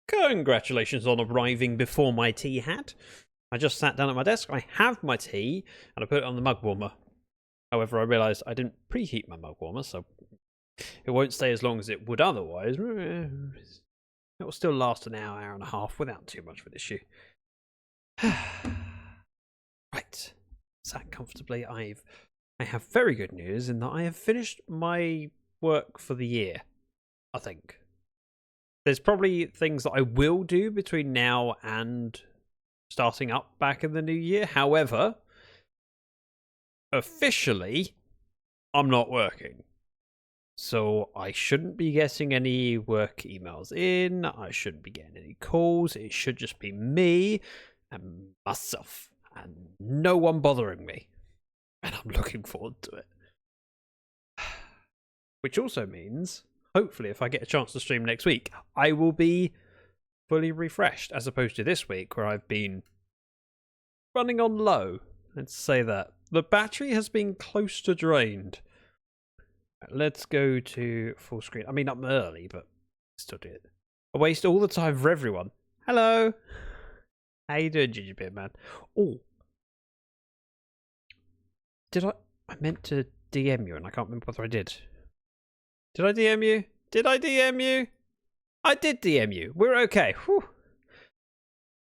Congratulations on arriving before my tea hat. I just sat down at my desk, I have my tea, and I put it on the mug warmer. However, I realised I didn't preheat my mug warmer, so it won't stay as long as it would otherwise. It will still last an hour, hour and a half without too much of an issue. Right. Sat comfortably. I have very good news in that I have finished my work for the year, I think. There's probably things that I will do between now and starting up back in the new year. However, officially, I'm not working. So I shouldn't be getting any work emails in. I shouldn't be getting any calls. It should just be me and myself and no one bothering me. And I'm looking forward to it. Which also means, hopefully, if I get a chance to stream next week, I will be fully refreshed, as opposed to this week where I've been running on low. Let's say that. The battery has been close to drained. Let's go to full screen. I mean, I'm early, but still do it. I waste all the time for everyone. Hello. How you doing, Gingerbeard Man? Oh. Did I meant to DM you and I can't remember whether I did. Did I DM you? Did I DM you? I did DM you. We're okay. Whew.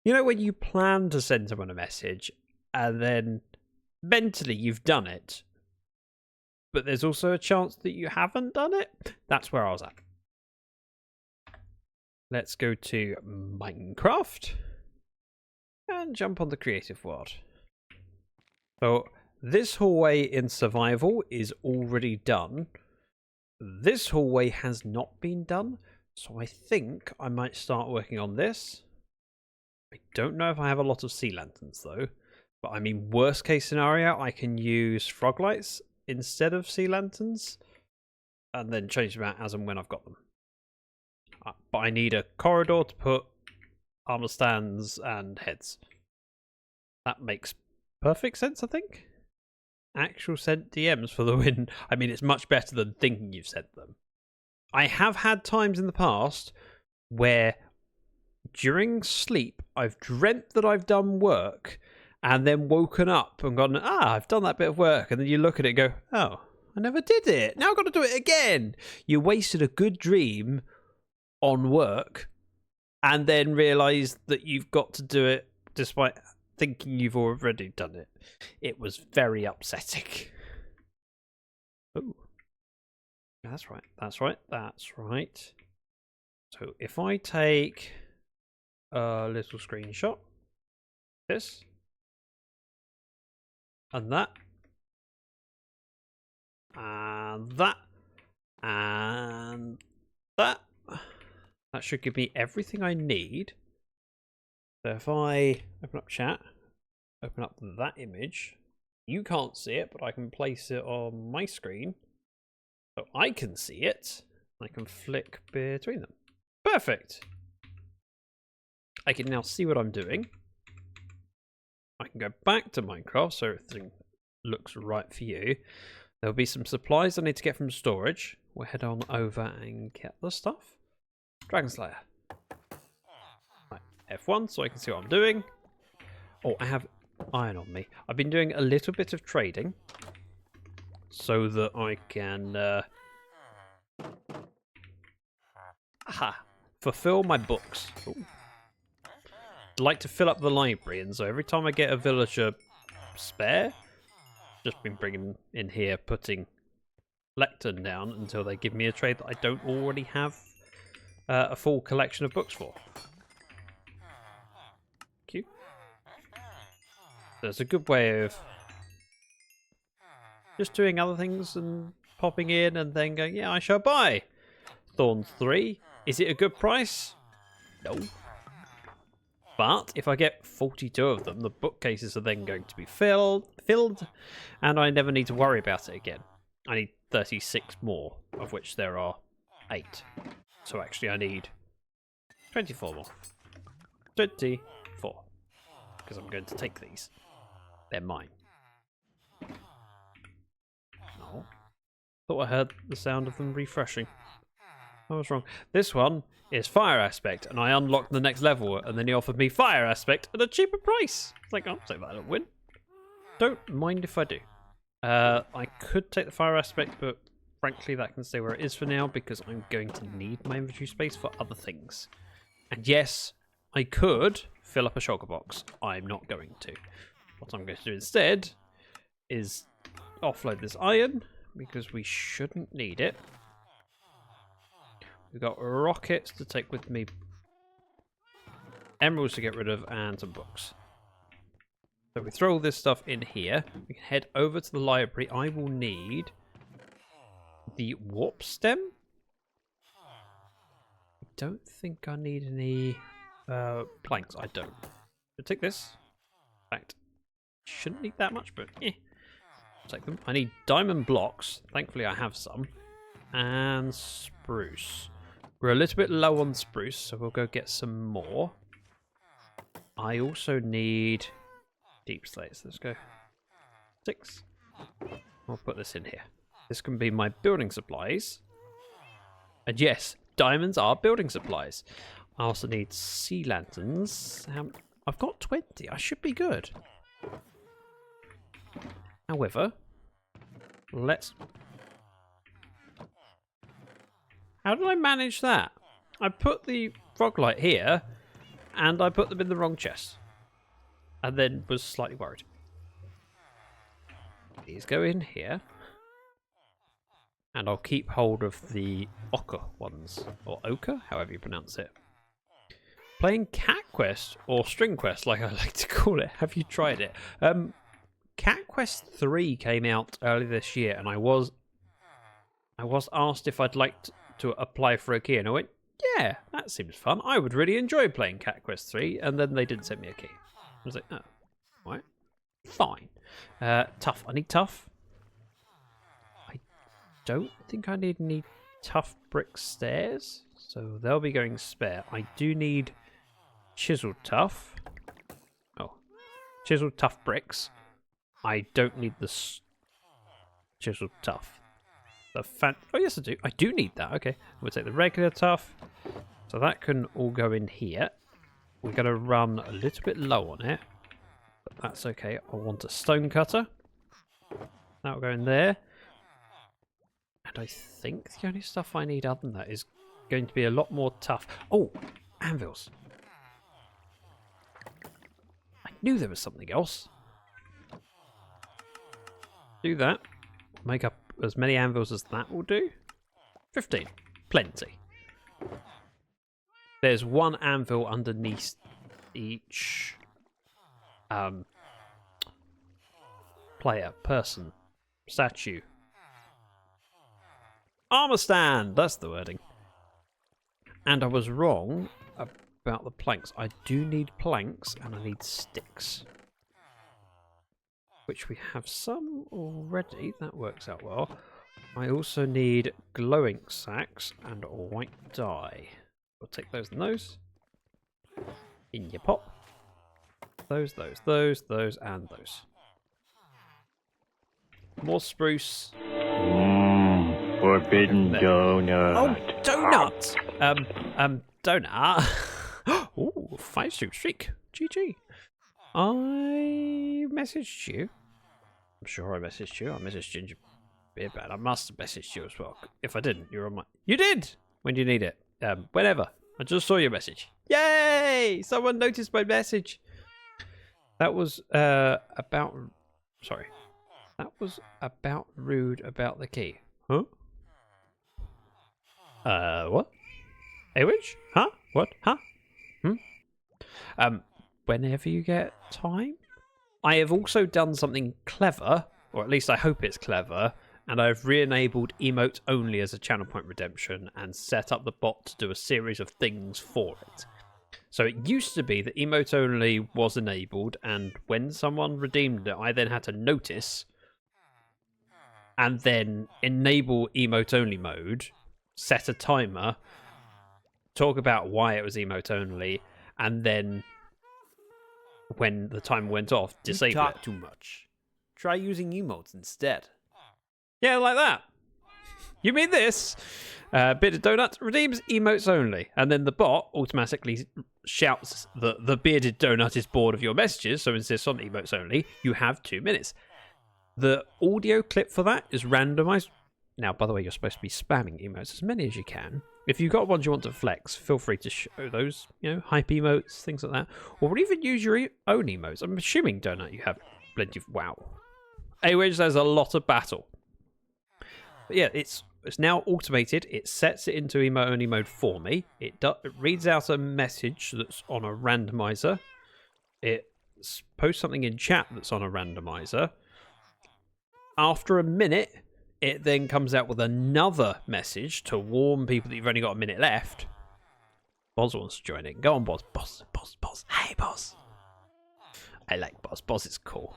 You know when you plan to send someone a message and then mentally you've done it, but there's also a chance that you haven't done it? That's where I was at. Let's go to Minecraft and jump on the creative world. So this hallway in survival is already done. This hallway has not been done, so I think I might start working on this. I don't know if I have a lot of sea lanterns though, but I mean, worst case scenario, I can use frog lights instead of sea lanterns and then change them out as and when I've got them. But I need a corridor to put armor stands and heads. That makes perfect sense, I think. Actual sent DMs for the win. I mean, it's much better than thinking you've sent them. I have had times in the past where during sleep I've dreamt that I've done work and then woken up and gone, I've done that bit of work, and then you look at it and go, oh, I never did it. Now I've got to do it again. You wasted a good dream on work and then realised that you've got to do it despite thinking you've already done it. It was very upsetting. Oh, that's right. That's right. That's right. So if I take a little screenshot, this and that, and that, and that, that should give me everything I need. So if I open up chat, open up that image, you can't see it, but I can place it on my screen so I can see it. I can flick between them. Perfect. I can now see what I'm doing. I can go back to Minecraft so everything looks right for you. There'll be some supplies I need to get from storage. We'll head on over and get the stuff. Dragon Slayer. Right, F1 so I can see what I'm doing. Oh, I have iron on me. I've been doing a little bit of trading so that I can fulfill my books. Ooh. I'd like to fill up the library, and so every time I get a villager spare, just been bringing in here, putting lectern down until they give me a trade that I don't already have a full collection of books for. Cute. There's a good way of just doing other things and popping in and then going, yeah, I shall buy Thorns 3. Is it a good price? No. But if I get 42 of them, the bookcases are then going to be filled, and I never need to worry about it again. I need 36 more, of which there are 8. So actually I need 24 more. 24. Because I'm going to take these. They're mine. No. Thought I heard the sound of them refreshing. I was wrong. This one is fire aspect, and I unlocked the next level, and then he offered me fire aspect at a cheaper price. It's like, I'll take that little win. Don't mind if I do. I could take the fire aspect, but frankly that can stay where it is for now because I'm going to need my inventory space for other things. And yes, I could fill up a shulker box. I'm not going to. What I'm going to do instead is offload this iron because we shouldn't need it. We've got rockets to take with me, emeralds to get rid of, and some books. So we throw all this stuff in here. We can head over to the library. I will need the warp stem. I don't think I need any planks. I don't. I'll take this. In fact, shouldn't need that much, but I'll take them. I need diamond blocks. Thankfully, I have some. And spruce. We're a little bit low on spruce, so we'll go get some more. I also need deep slates. Let's go. 6. I'll put this in here. This can be my building supplies. And yes, diamonds are building supplies. I also need sea lanterns. I've got 20. I should be good. However, let's... How did I manage that? I put the frog light here, and I put them in the wrong chest. And then was slightly worried. These go in here. And I'll keep hold of the ochre ones. Or ochre, however you pronounce it. Playing Cat Quest, or String Quest, like I like to call it. Have you tried it? Cat Quest 3 came out early this year, and I was asked if I'd like to apply for a key, and I went, yeah, that seems fun. I would really enjoy playing Cat Quest 3, and then they didn't send me a key. I was like, oh, right, fine. Tough. I need tough. I don't think I need any tough brick stairs, so they'll be going spare. I do need chiseled tough. Oh, chiseled tough bricks. I don't need the chiseled tough. Oh yes I do. I do need that. Okay. We'll take the regular tough. So that can all go in here. We're going to run a little bit low on it. But that's okay. I want a stone cutter. That will go in there. And I think the only stuff I need other than that is going to be a lot more tough. Oh, anvils. I knew there was something else. Do that. Make up as many anvils as that will do. 15. Plenty. There's one anvil underneath each player, person, statue. Armor stand! That's the wording. And I was wrong about the planks. I do need planks and I need sticks. Which we have some already. That works out well. I also need glowing sacks and white dye. We'll take those and those. In your pot. Those, and those. More spruce. Forbidden donut. Oh, donut! Donut. Ooh, 5-streak streak. GG. I messaged you. I'm sure I messaged you. I messaged Ginger Beerbad. I must have messaged you as well. If I didn't, you're on my... You did! When do you need it? Whenever. I just saw your message. Yay! Someone noticed my message. That was about... Sorry. That was about rude about the key. Huh? What? Hey, which? Huh? What? Huh? Whenever you get time. I have also done something clever, or at least I hope it's clever, and I've re-enabled emote only as a channel point redemption and set up the bot to do a series of things for it. So it used to be that emote only was enabled, and when someone redeemed it, I then had to notice and then enable emote only mode, set a timer, talk about why it was emote only, and then when the timer went off, disable You talk it. too much. Try using emotes instead. Yeah, like that. You mean this? Bearded Donut redeems emotes only. And then the bot automatically shouts that the Bearded Donut is bored of your messages, so insists on emotes only. You have 2 minutes. The audio clip for that is randomized. Now, by the way, you're supposed to be spamming emotes as many as you can. If you've got ones you want to flex, feel free to show those, hype emotes, things like that. Or even use your own emotes. I'm assuming, Donut, you have plenty of... Wow. Anyway, there's a lot of battle. But yeah, it's now automated. It sets it into emote-only mode for me. It reads out a message that's on a randomizer. It posts something in chat that's on a randomizer. After a minute... It then comes out with another message to warn people that you've only got a minute left. Boz wants to join in. Go on, Boz. Boz. Hey, Boz. I like Boz. Boz is cool.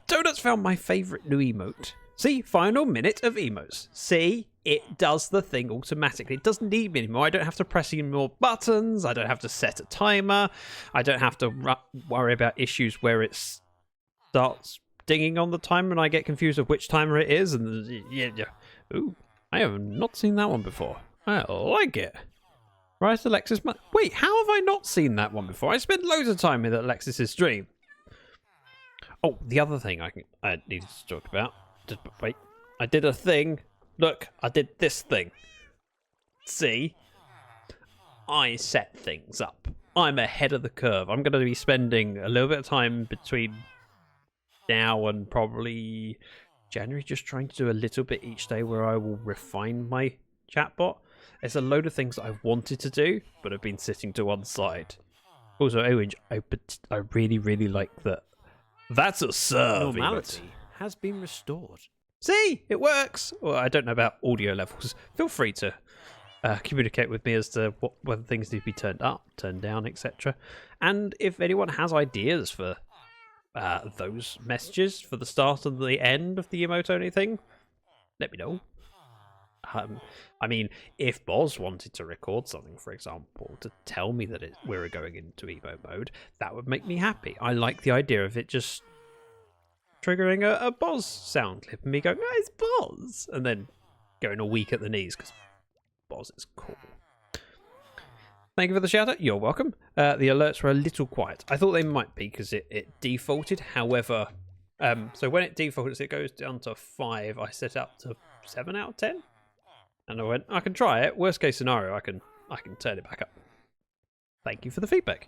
Donuts found my favourite new emote. See? Final minute of emotes. See? It does the thing automatically. It doesn't need me anymore. I don't have to press any more buttons. I don't have to set a timer. I don't have to worry about issues where it starts... dinging on the timer and I get confused of which timer it is, and yeah. Ooh, I have not seen that one before. I like it. Right, Alexis. Wait, how have I not seen that one before? I spent loads of time in Alexis's stream. Oh, the other thing I needed to talk about. Just wait, I did a thing. Look, I did this thing. See, I set things up. I'm ahead of the curve. I'm going to be spending a little bit of time between now and probably January just trying to do a little bit each day where I will refine my chatbot. There's a load of things that I've wanted to do but have been sitting to one side. Also, I really like that. That's a serve. Normality has been restored. See, it works. Well, I don't know about audio levels. Feel free to communicate with me as to whether things need to be turned up, turned down, etc. And if anyone has ideas for those messages for the start and the end of the emote only thing, let me know. I mean, if Boz wanted to record something, for example, to tell me that we're going into emote mode, that would make me happy. I like the idea of it just triggering a Boz sound clip and me going, oh, it's Boz, and then going all weak at the knees because Boz is cool. Thank you for the shout out. You're welcome. The alerts were a little quiet. I thought they might be because it defaulted. However, so when it defaults, it goes down to 5. I set it up to 7 out of 10. And I went, I can try it. Worst case scenario, I can turn it back up. Thank you for the feedback.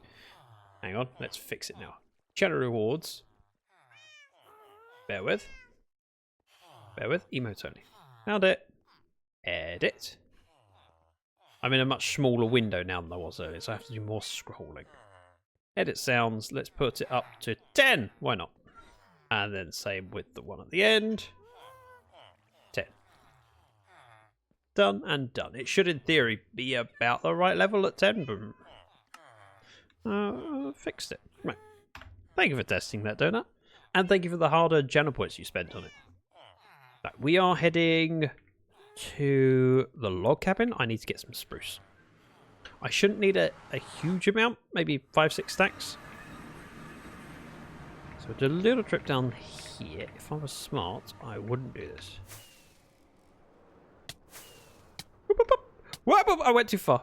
Hang on, let's fix it now. Channel rewards. Bear with. Emotes only. Found it. Edit. I'm in a much smaller window now than I was earlier, so I have to do more scrolling. Edit sounds. Let's put it up to 10. Why not? And then same with the one at the end. 10. Done and done. It should, in theory, be about the right level at 10, but fixed it. Right. Thank you for testing that, Donut. And thank you for the hard-earned channel points you spent on it. Right, we are heading to the log cabin. I need to get some spruce. I shouldn't need a huge amount, maybe 5-6 stacks. So do a little trip down here. If I was smart, I wouldn't do this. Whoop, whoop, whoop. Whoop, I went too far.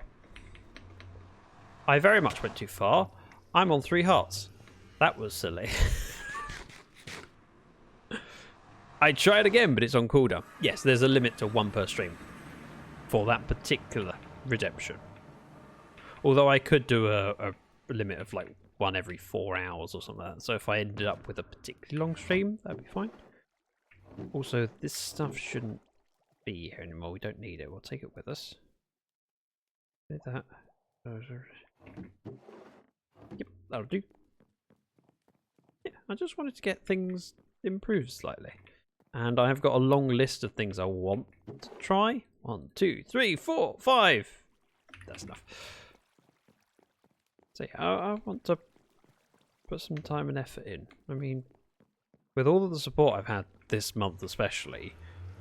I very much went too far. I'm on 3 hearts. That was silly. I tried again, but it's on cooldown. Yes, there's a limit to 1 per stream for that particular redemption. Although I could do a limit of like 1 every 4 hours or something like that. So if I ended up with a particularly long stream, that'd be fine. Also, this stuff shouldn't be here anymore. We don't need it. We'll take it with us. Did that. Yep, that'll do. Yeah, I just wanted to get things improved slightly. And I have got a long list of things I want to try. 1, 2, 3, 4, 5. That's enough. So yeah, I want to put some time and effort in. I mean, with all of the support I've had this month especially,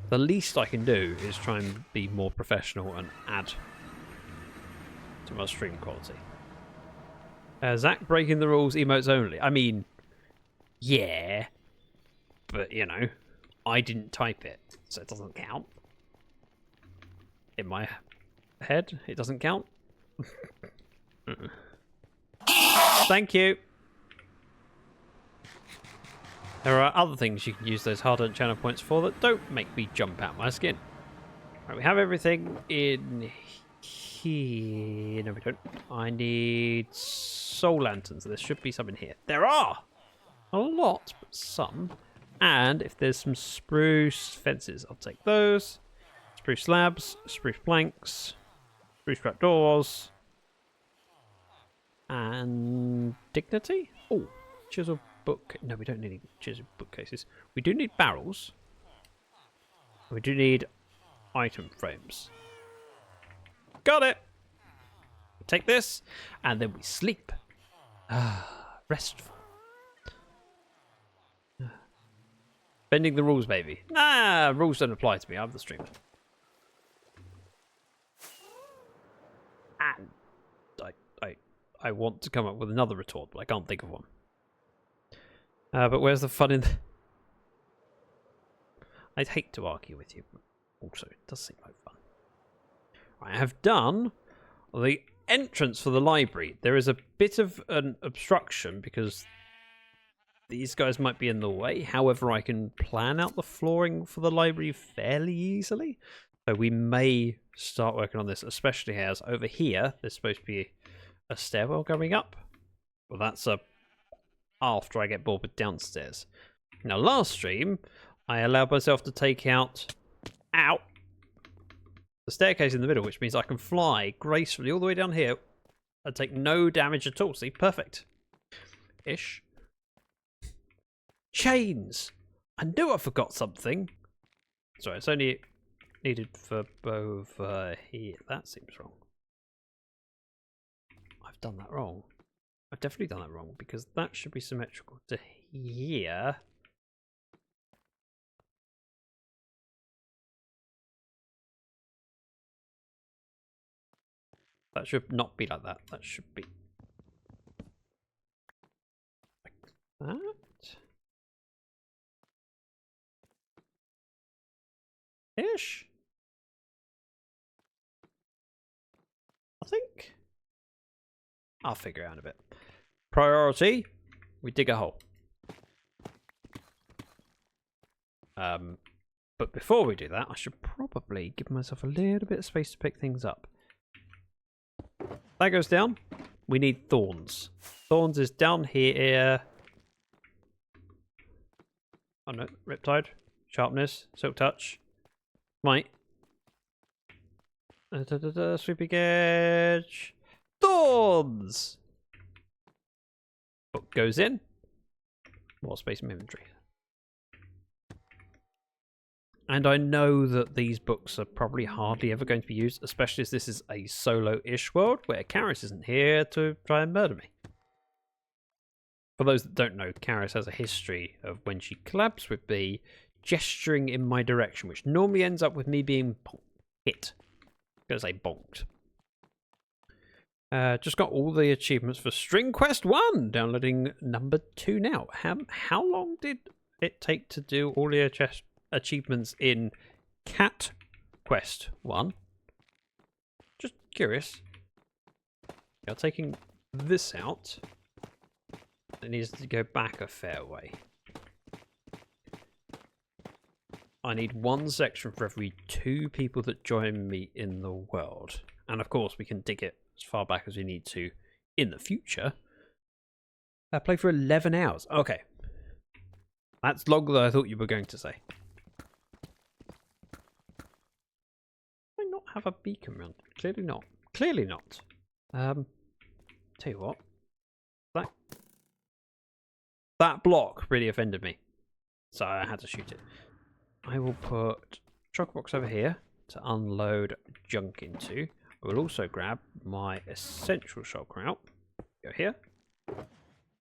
the least I can do is try and be more professional and add to my stream quality. Zach breaking the rules, emotes only. I mean, yeah, but you know, I didn't type it, so it doesn't count. in my head, it doesn't count. Thank you. There are other things you can use those hard-earned channel points for that don't make me jump out my skin. Right, we have everything in here. No, we don't. I need soul lanterns. There should be some in here. There are! A lot, but some. And if there's some spruce fences, I'll take those. Spruce slabs, spruce planks, spruce trap doors. And dignity? Oh, chisel book. No, we don't need any chisel bookcases. We do need barrels. We do need item frames. Got it! Take this, and then we sleep. Ah, restful. Bending the rules, baby. Nah, rules don't apply to me. I'm the streamer. And I want to come up with another retort, but I can't think of one. But where's the fun in... I'd hate to argue with you, but also it does seem like fun. I have done the entrance for the library. There is a bit of an obstruction because these guys might be in the way. However, I can plan out the flooring for the library fairly easily. So we may start working on this, especially as over here there's supposed to be a stairwell going up. Well, that's after I get bored with downstairs. Now, last stream, I allowed myself to take out the staircase in the middle, which means I can fly gracefully all the way down here and take no damage at all. See, perfect. Ish. Chains! I knew I forgot something. Sorry, it's only needed for over here. That seems wrong. I've done that wrong. I've definitely done that wrong because that should be symmetrical to here. That should not be like that. That should be like that. Ish. I think. I'll figure it out in a bit. Priority, we dig a hole. But before we do that, I should probably give myself a little bit of space to pick things up. That goes down. We need thorns. Thorns is down here. Oh no, Riptide. Sharpness. Silk Touch. Might. Sweeping Edge. Thorns! Book goes in. More space in my inventory. And I know that these books are probably hardly ever going to be used, especially as this is a solo-ish world where Karis isn't here to try and murder me. For those that don't know, Karis has a history of when she collabs with me, gesturing in my direction, which normally ends up with me being hit. I'm going to say bonked. Just got all the achievements for String Quest 1, downloading number 2 now. How long did it take to do all the achievements in Cat Quest 1? Just curious. Now, taking this out, it needs to go back a fair way. I need one section for every 2 people that join me in the world. And of course, we can dig it as far back as we need to in the future. I played for 11 hours. Okay. That's longer than I thought you were going to say. I not have a beacon run? Clearly not. Clearly not. Tell you what. That block really offended me. So I had to shoot it. I will put chock box over here to unload junk into. I will also grab my essential shulker out. Go here.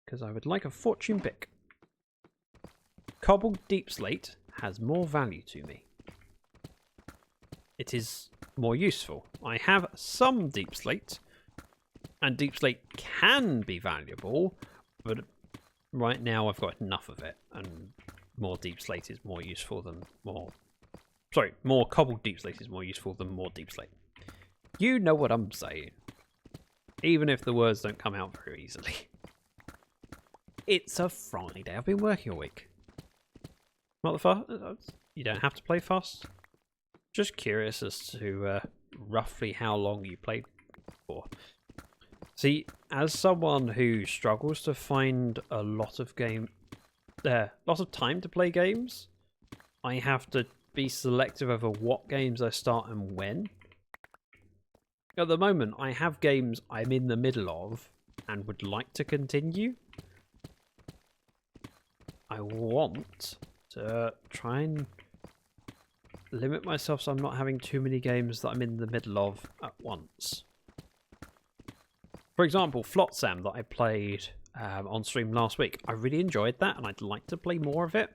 Because I would like a fortune pick. Cobbled deep slate has more value to me. It is more useful. I have some deep slate. And deep slate can be valuable. But right now I've got enough of it. And more deep slate is more useful than more Sorry, more cobbled deep slate is more useful than more deep slate. You know what I'm saying. Even if the words don't come out very easily. It's a Friday. I've been working all week. Not the fast. You don't have to play fast. Just curious as to roughly how long you played for. See, as someone who struggles to find a lot of time to play games, I have to be selective over what games I start and when. At the moment, I have games I'm in the middle of and would like to continue. I want to try and limit myself so I'm not having too many games that I'm in the middle of at once. For example, Flotsam that I played on stream last week. I really enjoyed that and I'd like to play more of it.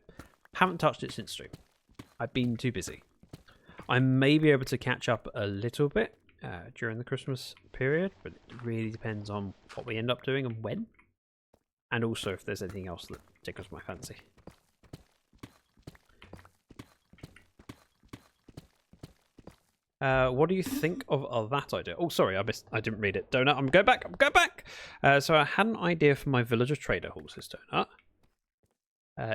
Haven't touched it since stream. I've been too busy. I may be able to catch up a little bit during the Christmas period, but it really depends on what we end up doing and when. And also if there's anything else that tickles my fancy. What do you think of that idea? Oh, sorry, I didn't read it. Donut, I'm going back. So I had an idea for my villager trader horses, Donut.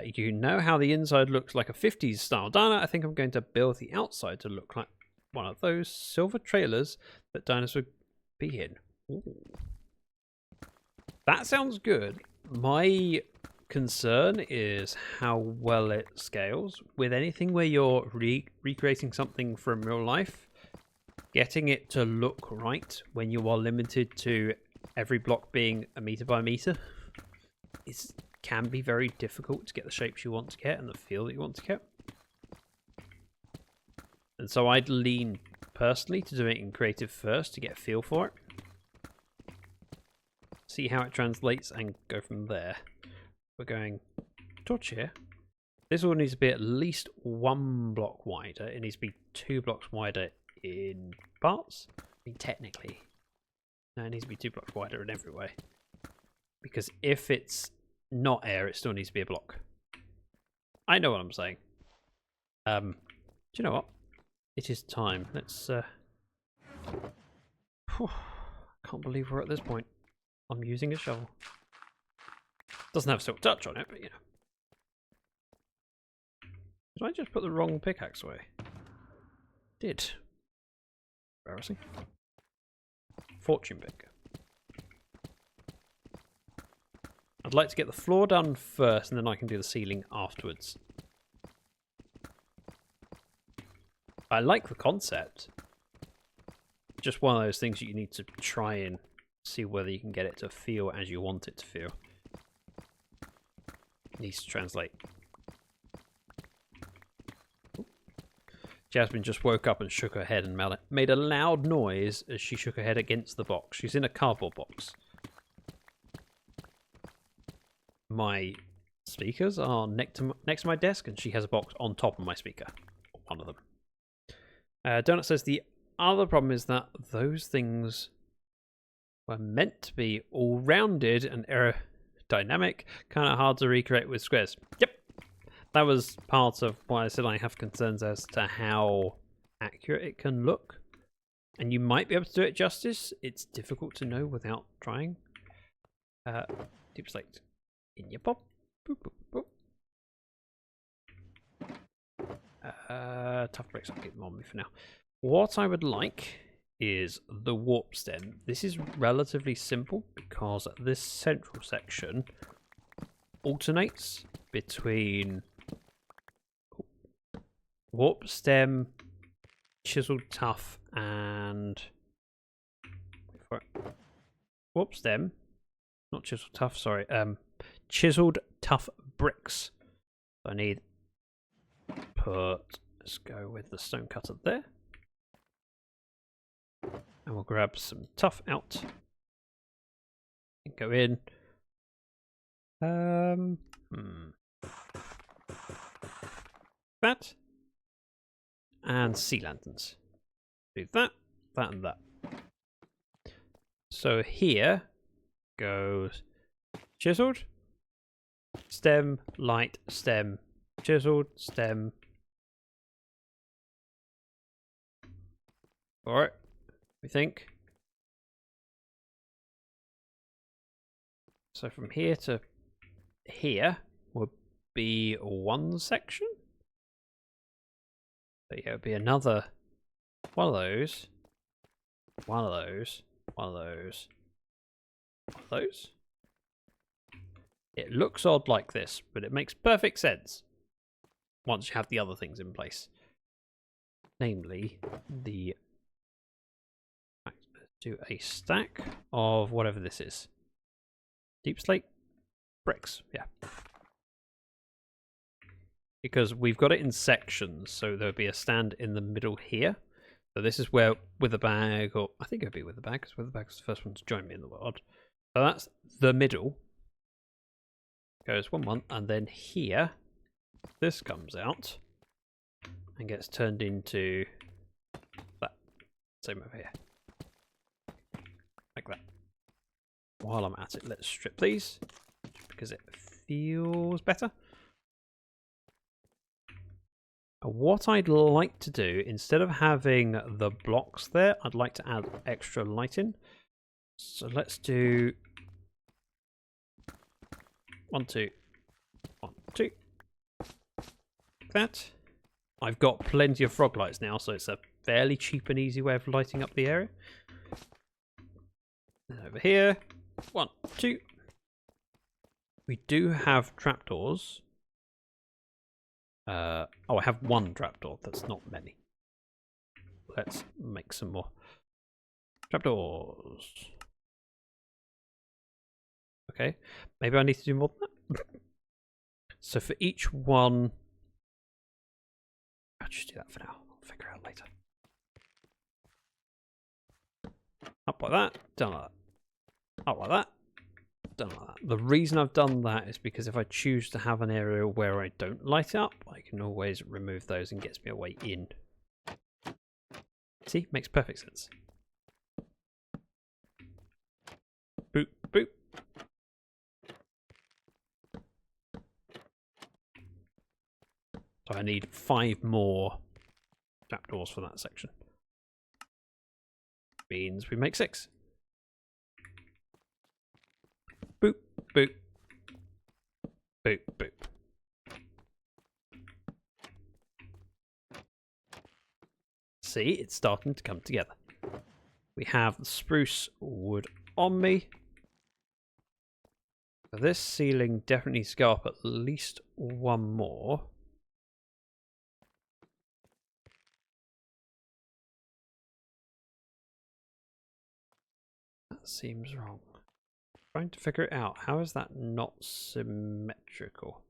You know how the inside looks like a 50s style diner? I think I'm going to build the outside to look like one of those silver trailers that diners would be in. Ooh. That sounds good. My concern is how well it scales. With anything where you're recreating something from real life, getting it to look right when you are limited to every block being a meter by meter can be very difficult to get the shapes you want to get and the feel that you want to get. And so I'd lean personally to doing it in creative first to get a feel for it. See how it translates and go from there. We're going torch here. This all needs to be at least 1 block wider. It needs to be 2 blocks wider in parts. I mean, technically. No, it needs to be 2 blocks wider in every way. Because if it's not air, it still needs to be a block. I know what I'm saying. Do you know what? It is time. Let's can't believe we're at this point. I'm using a shovel. Doesn't have silk touch on it, but you know. Did I just put the wrong pickaxe away? Did. Embarrassing. Fortune pick. I'd like to get the floor done first, and then I can do the ceiling afterwards. I like the concept. Just one of those things that you need to try and see whether you can get it to feel as you want it to feel. Needs to translate. Jasmine just woke up and shook her head and made a loud noise as she shook her head against the box. She's in a cardboard box. My speakers are next to my desk, and she has a box on top of my speaker. One of them. Donut says the other problem is that those things were meant to be all rounded and aerodynamic, kind of hard to recreate with squares. Yep. That was part of why I said I have concerns as to how accurate it can look. And you might be able to do it justice. It's difficult to know without trying. Deep slate in your pop. Boop, boop, boop. Tough bricks, I'll keep them on me for now. What I would like is the warp stem. This is relatively simple because this central section alternates between warp stem, chiseled tough, and warp stem, not chiseled tough, sorry, chiseled tough bricks. So I need let's go with the stone cutter there. And we'll grab some tough out. And go in. That. And sea lanterns. Do that, that, and that. So here goes chiseled, stem, light, stem, chiseled, stem, for it, we think. So from here to here would be one section. So yeah, it would be another one of those, one of those, one of those, one of those. It looks odd like this, but it makes perfect sense once you have the other things in place. Namely, the... Let's do a stack of whatever this is. Deep slate? Bricks, yeah. Because we've got it in sections, so there'll be a stand in the middle here. So this is where with a bag, or I think it would be with a bag, because with a bag is the first one to join me in the world. So that's the middle. Goes one, and then here, this comes out and gets turned into that. Same over here. Like that. While I'm at it, let's strip these, because it feels better. What I'd like to do, instead of having the blocks there, I'd like to add extra lighting. So let's do 1, 2, 1, 2. Like that. I've got plenty of frog lights now, so it's a fairly cheap and easy way of lighting up the area. And over here, 1, 2. We do have trapdoors. Oh, I have one trapdoor. That's not many. Let's make some more trapdoors. Okay, maybe I need to do more than that. So for each one, I'll just do that for now. I'll figure it out later. Up like that, down like that. Up like that, down like that. The reason I've done that is because if I choose to have an area where I don't light up, I can always remove those and gets me a way in. See, makes perfect sense. Boop, boop. So I need 5 more trapdoors for that section. Means we make 6. Boop, boop. Boop, boop. See, it's starting to come together. We have the spruce wood on me. This ceiling definitely needs to go up at least 1 more. That seems wrong. Trying to figure it out. How is that not symmetrical?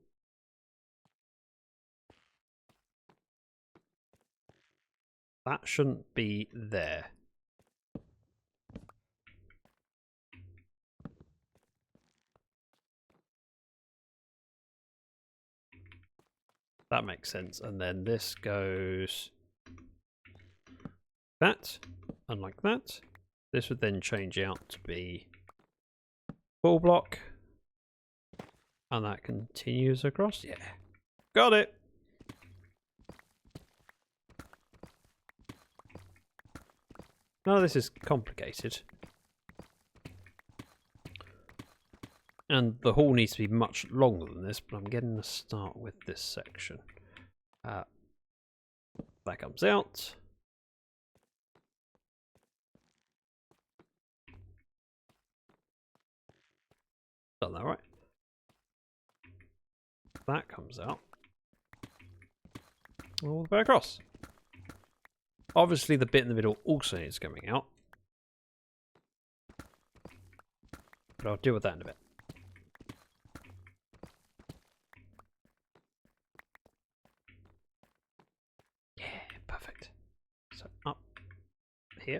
That shouldn't be there. That makes sense. And then this goes that, and like that. This would then change out to be full block. And that continues across. Yeah. Got it. None of this is complicated. And the hall needs to be much longer than this, but I'm getting to start with this section. That comes out. Done that right. That comes out. All the way across. Obviously the bit in the middle also needs coming out. But I'll deal with that in a bit. Yeah, perfect. So up here.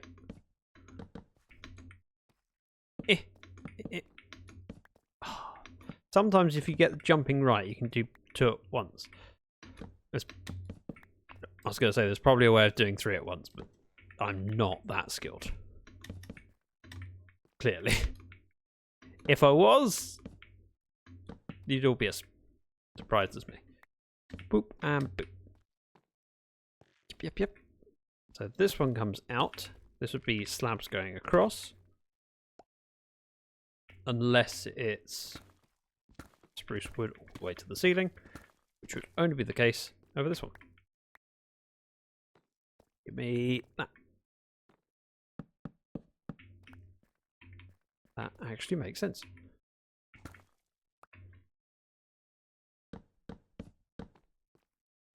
Sometimes if you get the jumping right, you can do 2 at once. I was going to say there's probably a way of doing 3 at once, but I'm not that skilled. Clearly. If I was, you'd all be as surprised as me. Boop and boop. Yep, yep. So this one comes out. This would be slabs going across. Unless it's spruce wood all the way to the ceiling, which would only be the case over this one. Give me that. That actually makes sense. And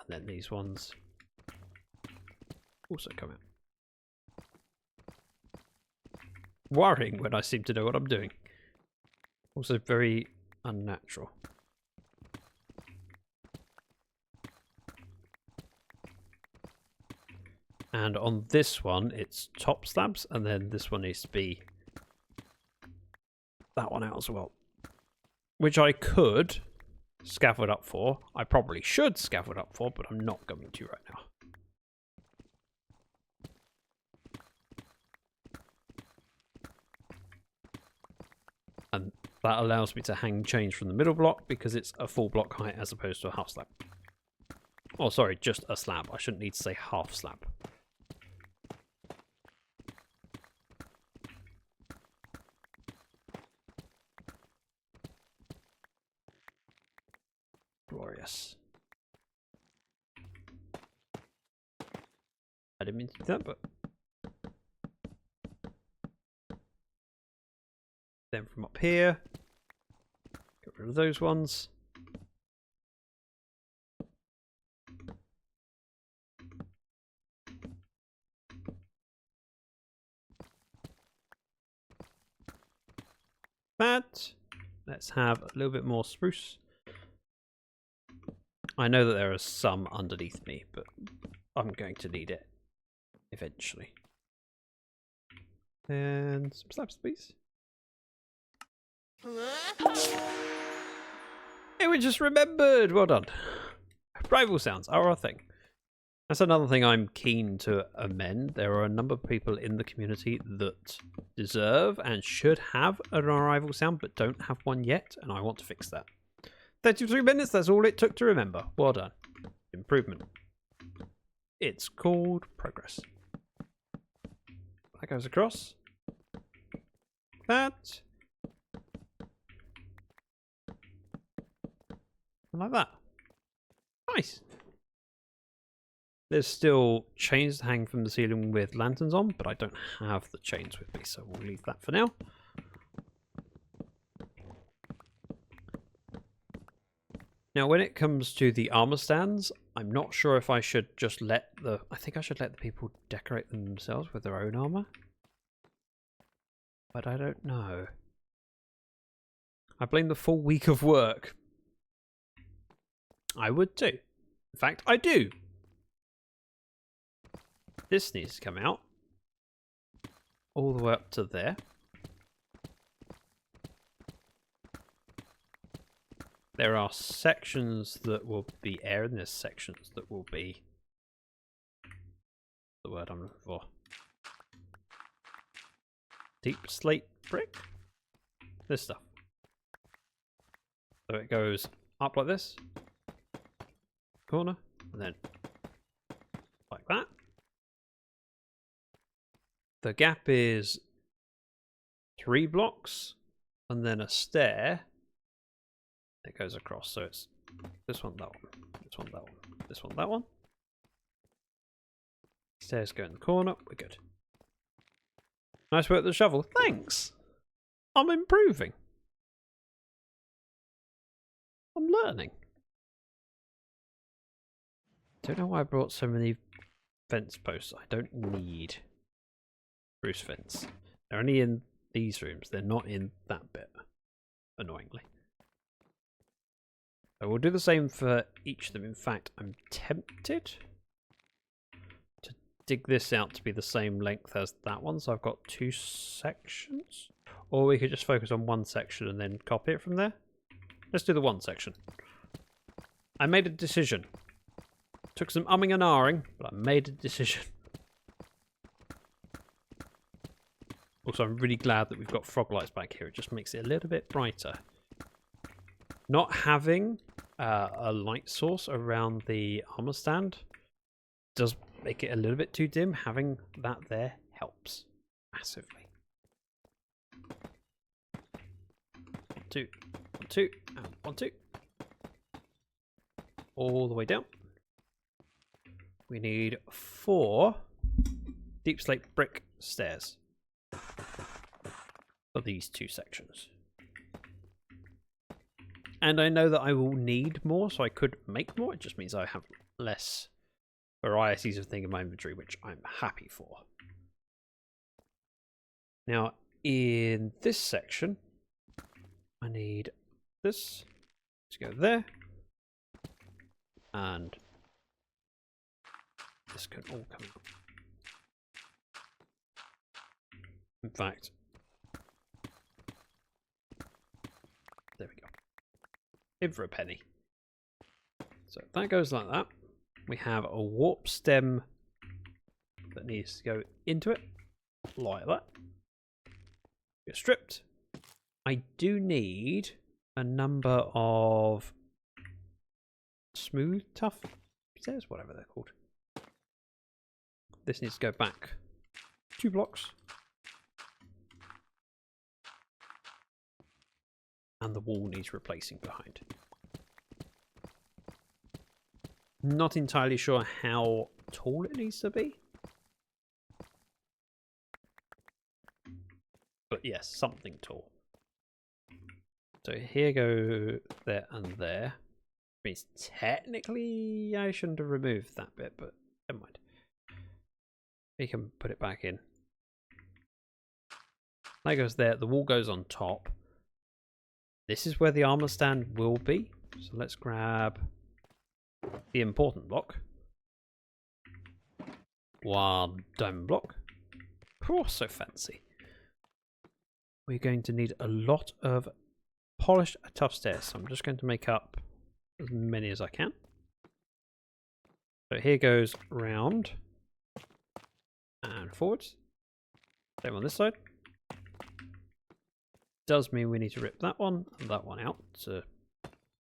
then these ones also come out. Worrying when I seem to know what I'm doing. Also very unnatural. And on this one, it's top slabs, and then this one needs to be that one out as well. Which I could scaffold up for. I probably should scaffold up for, but I'm not going to right now. And that allows me to hang chains from the middle block because it's a full block height as opposed to a half slab. Oh, sorry, just a slab. I shouldn't need to say half slab. Glorious. I didn't mean to do that, but... Then from up here, get rid of those ones. That. Let's have a little bit more spruce. I know that there are some underneath me, but I'm going to need it eventually. And some slabs, please. Hey, we just remembered! Well done. Rival sounds are our thing. That's another thing I'm keen to amend. There are a number of people in the community that deserve and should have an arrival sound, but don't have one yet, and I want to fix that. 33 minutes, that's all it took to remember. Well done. Improvement. It's called progress. That goes across. That. And like that. Nice. There's still chains to hang from the ceiling with lanterns on, but I don't have the chains with me, so we'll leave that for now. Now, when it comes to the armor stands, I'm not sure if I should just let the... I think I should let the people decorate them themselves with their own armor. But I don't know. I blame the full week of work. I would too. In fact, I do. This needs to come out. All the way up to there. There are sections that will be air, and there's sections that will be the word I'm looking for. Deep slate brick. This stuff. So it goes up like this, corner, and then like that. The gap is 3 blocks, and then a stair. It goes across, so it's this one, that one, this one, that one, this one, that one. Stairs go in the corner, we're good. Nice work with the shovel, thanks! I'm improving. I'm learning. Don't know why I brought so many fence posts. I don't need spruce fence. They're only in these rooms, they're not in that bit, annoyingly. So we'll do the same for each of them. In fact, I'm tempted to dig this out to be the same length as that one. So I've got 2 sections. Or we could just focus on one section and then copy it from there. Let's do the one section. I made a decision. Took some umming and ahhing, but I made a decision. Also, I'm really glad that we've got frog lights back here. It just makes it a little bit brighter. Not having a light source around the armor stand does make it a little bit too dim, having that there helps massively. 1, 2, 1, 2, and 1, 2. All the way down. We need 4 deep slate brick stairs for these 2 sections. And I know that I will need more, so I could make more. It just means I have less varieties of thing in my inventory, which I'm happy for. Now, in this section, I need this to go there. And this can all come out. In fact, there we go. In for a penny. So that goes like that. We have a warp stem that needs to go into it, like that. Get stripped. I do need a number of smooth, tough stairs, whatever they're called. This needs to go back 2 blocks. And the wall needs replacing behind. Not entirely sure how tall it needs to be. But yes, something tall. So here go there and there. Means technically I shouldn't have removed that bit, but never mind. We can put it back in. That goes there. The wall goes on top. This is where the armor stand will be. So let's grab the important block. 1 diamond block. Oh, so fancy. We're going to need a lot of polished tough stairs. So I'm just going to make up as many as I can. So here goes round and forwards. Same on this side. Does mean we need to rip that one and that one out to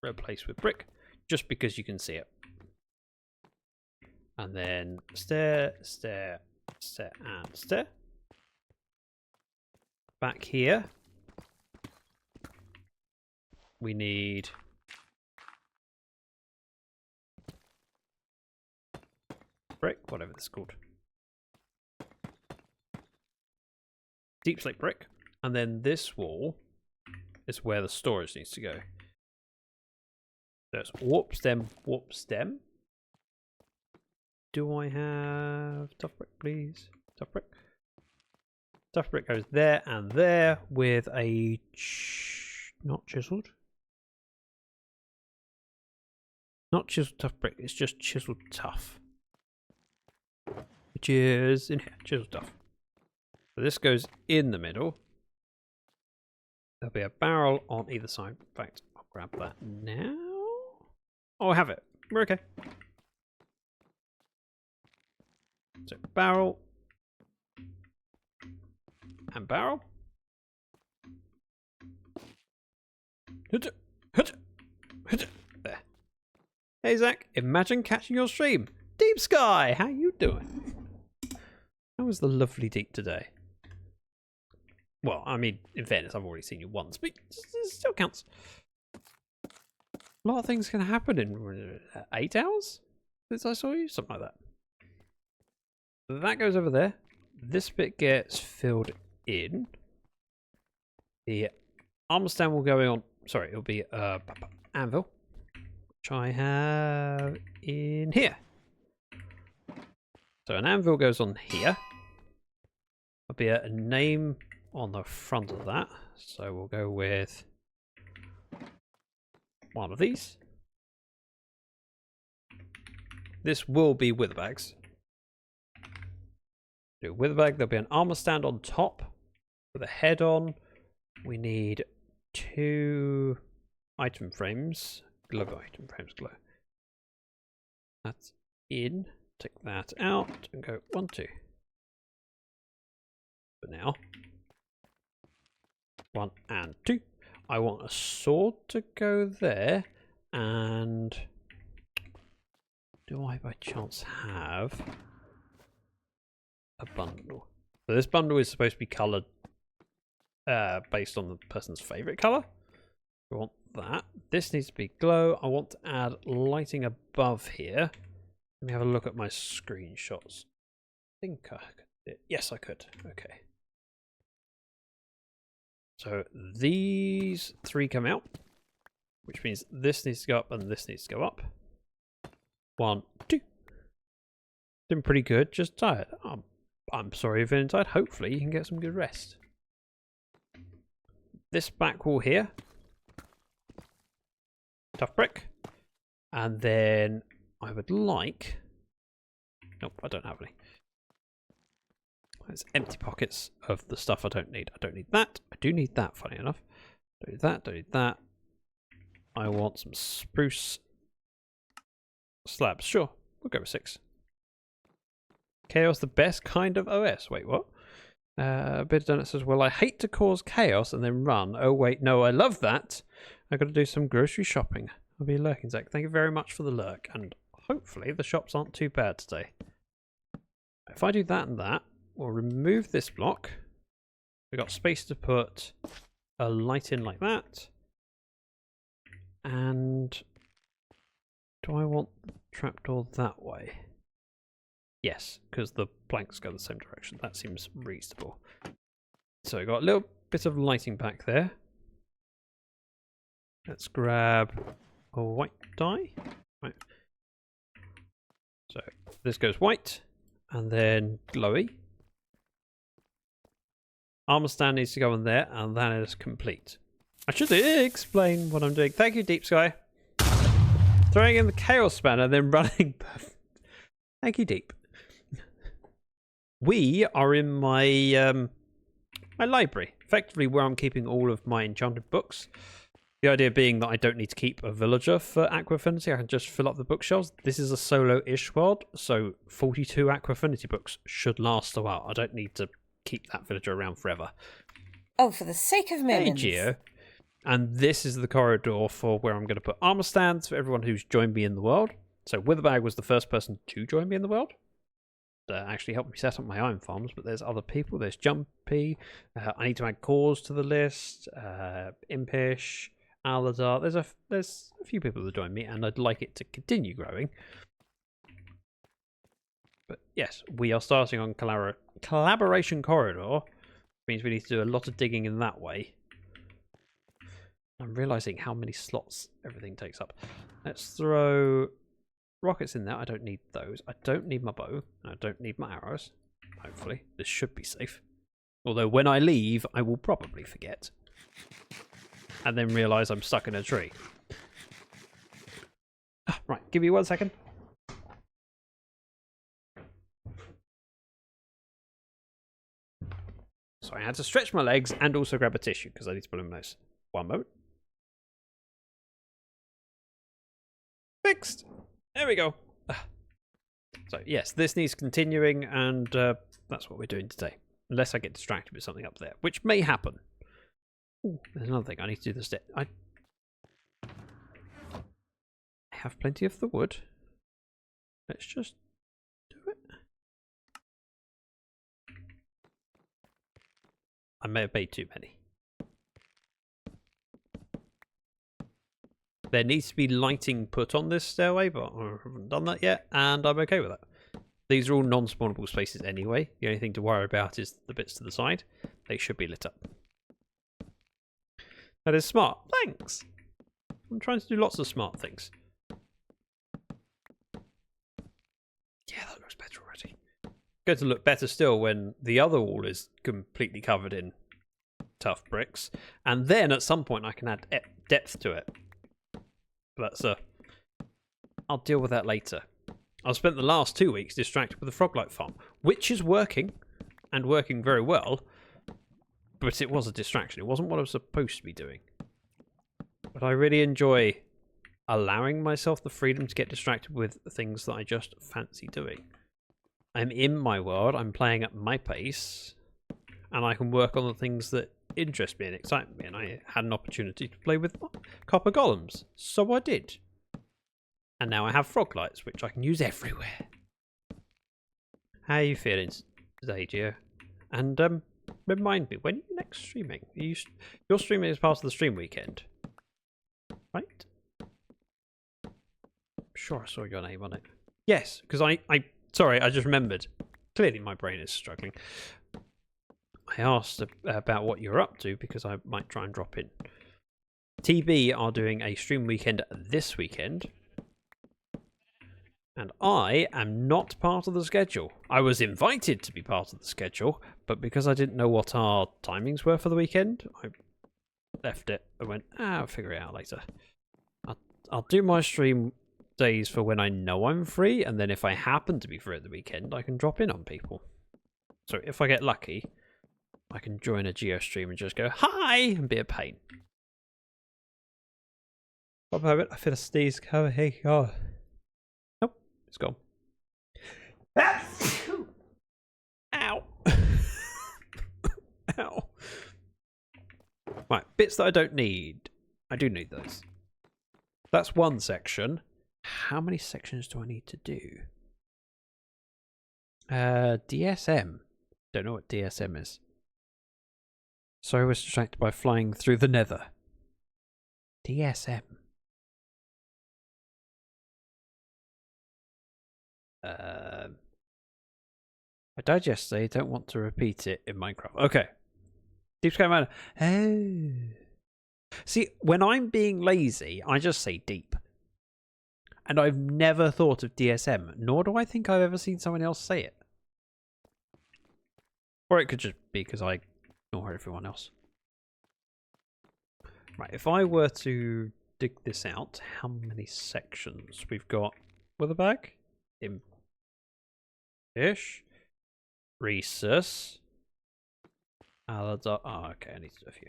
replace with brick, just because you can see it. And then stair, stair, stair, and stair. Back here, we need brick, whatever this is called. Deep slate brick. And then this wall is where the storage needs to go. So it's warp stem, warp stem. Do I have tough brick, please? Tough brick. Tough brick goes there and there with a not chiseled. Not chiseled tough brick, it's just chiseled tough. Which is in here, chiseled tough. So this goes in the middle. There'll be a barrel on either side. In fact, I'll grab that now. Oh, I have it. We're okay. So barrel. And barrel. There. Hey Zach, imagine catching your stream. Deep Sky, how you doing? How was the lovely deep today? Well, I mean, in fairness, I've already seen you once, but it still counts. A lot of things can happen in 8 hours since I saw you, something like that. That goes over there. This bit gets filled in. The armor stand will go on. Sorry, it'll be anvil, which I have in here. So an anvil goes on here. There'll be a name on the front of that, so we'll go with one of these. This will be witherbags. Do witherбag. There'll be an armor stand on top with a head on. We need 2 item frames, glow item frames, glow. That's in. Take that out and go 1, 2. For now. 1 and 2. I want a sword to go there, and do I by chance have a bundle. So this bundle is supposed to be coloured based on the person's favourite colour. I want that. This needs to be glow. I want to add lighting above here. Let me have a look at my screenshots. I think I could. Yes, I could. Okay. So these three come out, which means this needs to go up and this needs to go up. 1, 2. Doing pretty good. Just tired. I'm sorry if you're feeling tired. Hopefully you can get some good rest. This back wall here. Tough brick. And then I would like... Nope, I don't have any. There's empty pockets of the stuff I don't need. I don't need that. I do need that, funny enough. Don't need that, don't need that. I want some spruce slabs. Sure, we'll go with 6. Chaos, the best kind of OS. Wait, what? A bit of donut says, well, I hate to cause chaos and then run. Oh, wait, no, I love that. I've got to do some grocery shopping. I'll be lurking, Zach. Thank you very much for the lurk. And hopefully the shops aren't too bad today. If I do that and that, we'll remove this block. We've got space to put a light in like that. And do I want the trapdoor that way? Yes, because the planks go the same direction. That seems reasonable. So we've got a little bit of lighting back there. Let's grab a white dye. Right. So this goes white and then glowy. Armor stand needs to go in there, and that is complete. I should explain what I'm doing. Thank you, Deep Sky. Throwing in the chaos spanner, then running. Thank you, Deep. We are in my my library, effectively where I'm keeping all of my enchanted books. The idea being that I don't need to keep a villager for Aqua Affinity. I can just fill up the bookshelves. This is a solo-ish world, so 42 Aqua Affinity books should last a while. I don't need to keep that villager around forever. Oh, for the sake of millions. Hey, Geo. And this is the corridor for where I'm going to put armor stands for everyone who's joined me in the world. So Witherbag was the first person to join me in the world. Actually helped me set up my iron farms, but there's other people. There's Jumpy. I need to add cores to the list. Impish, Aladar. There's a few people that join me, and I'd like it to continue growing. But yes, we are starting on collaboration corridor. Which means we need to do a lot of digging in that way. I'm realizing how many slots everything takes up. Let's throw rockets in there. I don't need those. I don't need my bow. I don't need my arrows. Hopefully. This should be safe. Although when I leave, I will probably forget. And then realize I'm stuck in a tree. Right, give me 1 second. So I had to stretch my legs and also grab a tissue because I need to put in my nose. 1 moment. Fixed. There we go. So yes, this needs continuing, and that's what we're doing today. Unless I get distracted with something up there, which may happen. Ooh, there's another thing I need to do this day. I have plenty of the wood. Let's just do it. I may have made too many. There needs to be lighting put on this stairway, but I haven't done that yet, and I'm okay with that. These are all non-spawnable spaces anyway. The only thing to worry about is the bits to the side. They should be lit up. That is smart. Thanks! I'm trying to do lots of smart things. Yeah, that looks better already. Going to look better still when the other wall is completely covered in tough bricks. And then at some point I can add depth to it. But that's I'll deal with that later. I've spent the last 2 weeks distracted with the Froglight farm, which is working, and working very well, but it was a distraction. It wasn't what I was supposed to be doing. But I really enjoy allowing myself the freedom to get distracted with things that I just fancy doing. I'm in my world, I'm playing at my pace, and I can work on the things that interest me and excite me, and I had an opportunity to play with copper golems, so I did. And now I have frog lights, which I can use everywhere. How are you feeling, today, Gio. And remind me, when are you next streaming? Your streaming is part of the stream weekend, right? I'm sure I saw your name on it. Yes, because sorry, I just remembered. Clearly my brain is struggling. I asked about what you're up to because I might try and drop in. TB are doing a stream weekend this weekend. And I am not part of the schedule. I was invited to be part of the schedule, but because I didn't know what our timings were for the weekend, I left it and went, I'll figure it out later. I'll do my stream days for when I know I'm free, and then if I happen to be free at the weekend, I can drop in on people. So if I get lucky, I can join a Geo stream and just go, hi, and be a pain. One moment, I feel a sneeze coming. Hey, oh. Nope, it's gone. Ow. Ow. Right, bits that I don't need. I do need those. That's one section. How many sections do I need to do? DSM. Don't know what DSM is. So I was distracted by flying through the nether. DSM. I died yesterday, don't want to repeat it in Minecraft. Okay. Deep Sky Miner. Oh. See, when I'm being lazy, I just say deep. And I've never thought of DSM, nor do I think I've ever seen someone else say it. Or it could just be because I ignore everyone else. Right, if I were to dig this out, how many sections? We've got Wither bag, fish, Rhesus, Aladar. Oh, okay, I need to do a few.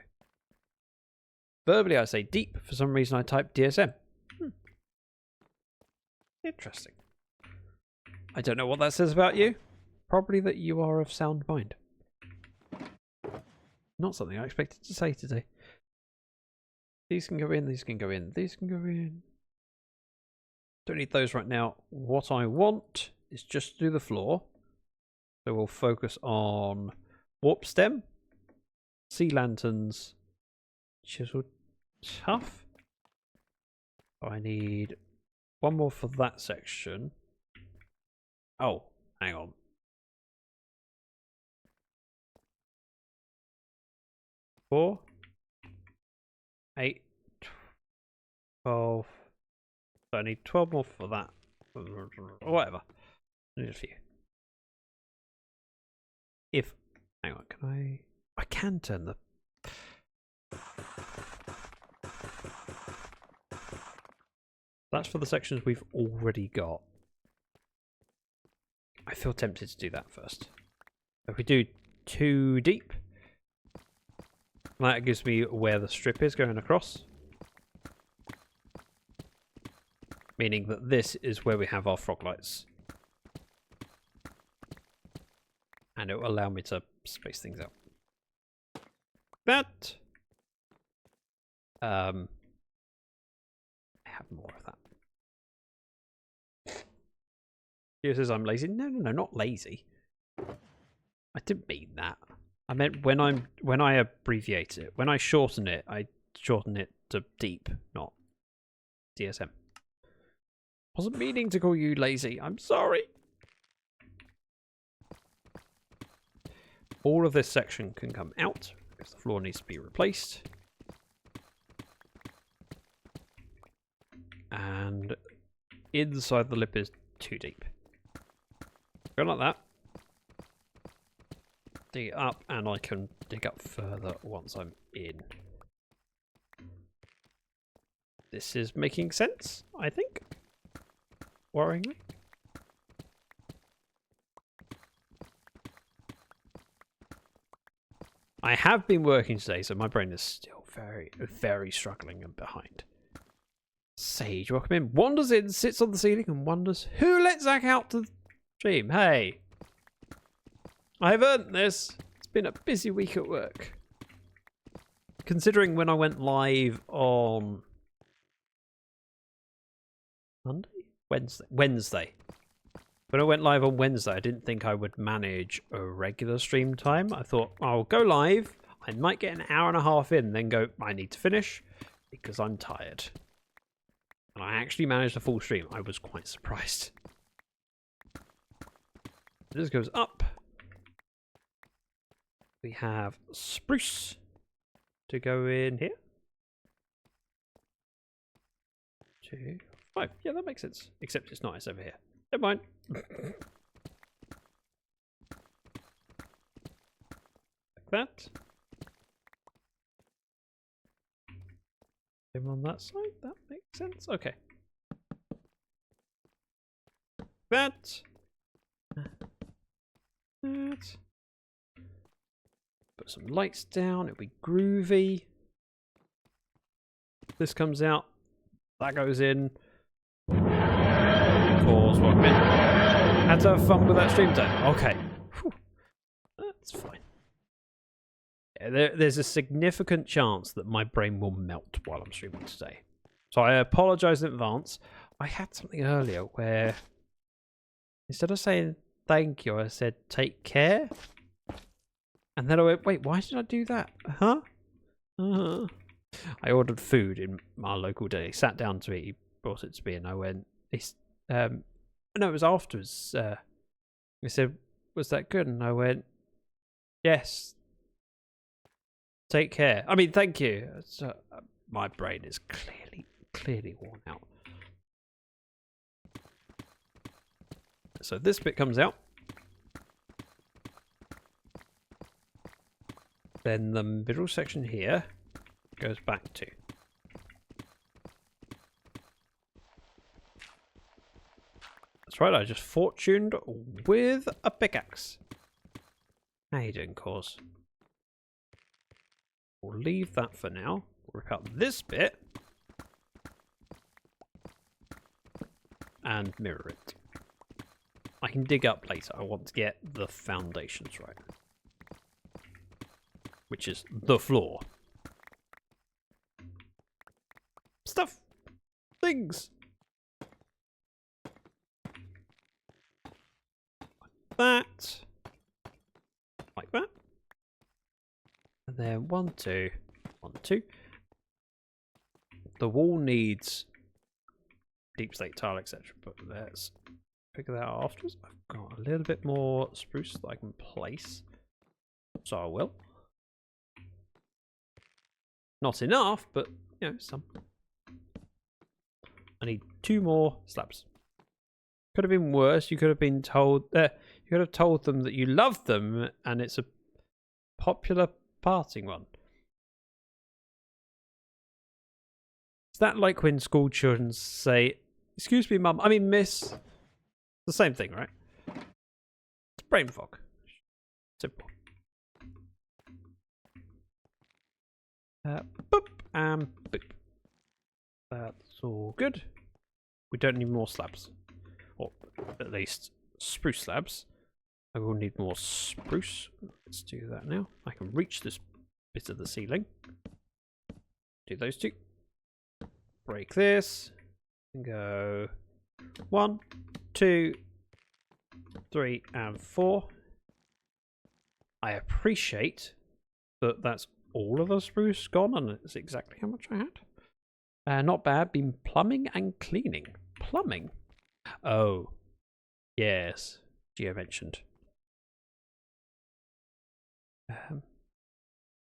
Verbally, I say deep. For some reason, I type DSM. Interesting. I don't know what that says about you. Probably that you are of sound mind. Not something I expected to say today. These can go in, these can go in, these can go in. Don't need those right now. What I want is just to do the floor. So we'll focus on warp stem, sea lanterns, chisel tuff. I need one more for that section. Oh, hang on. Four, 8, 12. So I need 12 more for that. Or whatever. I need a few. Hang on, can I can turn the... That's for the sections we've already got. I feel tempted to do that first. If we do 2 deep, that gives me where the strip is going across. Meaning that this is where we have our frog lights. And it will allow me to space things out. That. I have more of that. He says I'm lazy. No, not lazy. I didn't mean that. I meant when I abbreviate it, when I shorten it to deep, not DSM. Wasn't meaning to call you lazy. I'm sorry. All of this section can come out because the floor needs to be replaced. And inside the lip is 2 deep. Go like that. Dig it up, and I can dig up further once I'm in. This is making sense, I think. Worryingly. I have been working today, so my brain is still very, very struggling and behind. Sage, welcome in. Wanders in, sits on the ceiling, and wonders who let Zach out to the stream. Hey. I've earned this. It's been a busy week at work. Considering when I went live on Monday? Wednesday. When I went live on Wednesday, I didn't think I would manage a regular stream time. I thought I'll go live. I might get an hour and a half in, then go, I need to finish because I'm tired. And I actually managed a full stream. I was quite surprised. This goes up. We have spruce to go in here. 2, 5. Yeah, that makes sense. Except it's not. It's over here. Never mind. Like that. Same on that side. That makes sense. Okay. That. That. Put some lights down. It'll be groovy. This comes out. That goes in. Cause what? Had to have fun with that stream time. Okay. Whew. That's fine. Yeah, there's a significant chance that my brain will melt while I'm streaming today. So I apologize in advance. I had something earlier where instead of saying thank you, I said take care. And then I went, wait, why did I do that? Huh? I ordered food in our local deli, sat down to eat, he brought it to me, and I went, no, it was afterwards. He said, was that good? And I went, yes. Take care. I mean, thank you. So, my brain is clearly worn out. So this bit comes out. Then the middle section here goes back to. That's right, I just fortuned with a pickaxe. How you doing, Cause? We'll leave that for now. We'll rip out this bit. And mirror it. I can dig up later. I want to get the foundations right. Which is the floor. Stuff. Things. Like that. Like that. And then 1, 2, 1, 2. The wall needs deep slate tile, etc. But let's figure that out afterwards. I've got a little bit more spruce that I can place. So I will. Not enough, but you know, some. I need 2 more slabs. Could have been worse. You could have been told. You could have told them that you love them, and it's a popular parting one. Is that like when school children say, "Excuse me, mum. I mean, miss." The same thing, right? It's brain fog. Simple. Boop and boop. That's all good. We don't need more slabs. Or at least spruce slabs. I will need more spruce. Let's do that now. I can reach this bit of the ceiling. Do those 2. Break this. And go 1, 2, 3, and 4. I appreciate that that's all of the spruce gone, and it's exactly how much I had. Not bad. Been plumbing and cleaning. Plumbing? Oh. Yes. Geo mentioned.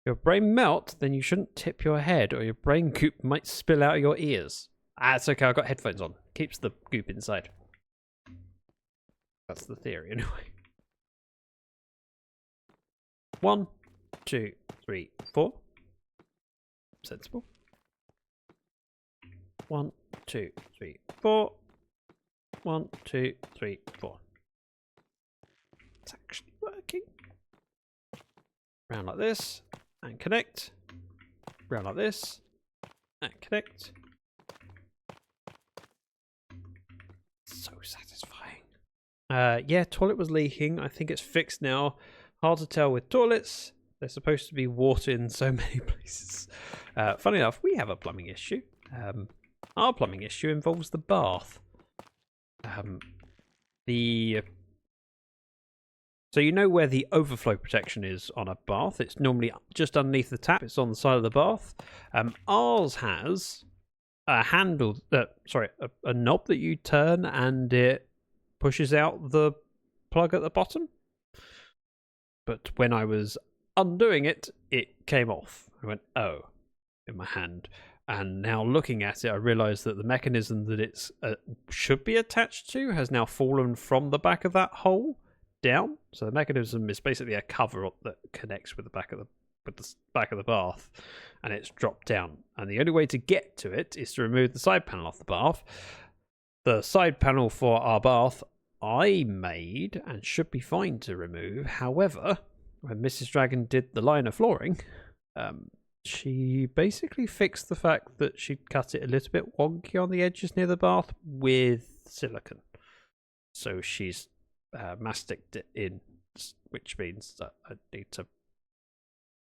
Your brain melt, then you shouldn't tip your head, or your brain goop might spill out of your ears. Ah, it's okay. I've got headphones on. Keeps the goop inside. That's the theory, anyway. 1, 2, 3, 4. Sensible. 1, 2, 3, 4. 1, 2, 3, 4. It's actually working. Round like this, and connect. Round like this, and connect. So satisfying. Yeah, toilet was leaking. I think it's fixed now. Hard to tell with toilets. There's supposed to be water in so many places. Funny enough, we have a plumbing issue. Our plumbing issue involves the bath. So you know where the overflow protection is on a bath? It's normally just underneath the tap. It's on the side of the bath. Ours has a handle, a knob that you turn and it pushes out the plug at the bottom. But when I was undoing it, it came off. I went, oh, in my hand. And now looking at it, I realised that the mechanism that it's should be attached to has now fallen from the back of that hole down. So the mechanism is basically a cover that connects with the back of the bath, and it's dropped down. And the only way to get to it is to remove the side panel off the bath. The side panel for our bath I made and should be fine to remove. However, when Mrs. Dragon did the liner flooring, she basically fixed the fact that she'd cut it a little bit wonky on the edges near the bath with silicone. So she's masticed it in, which means that I need to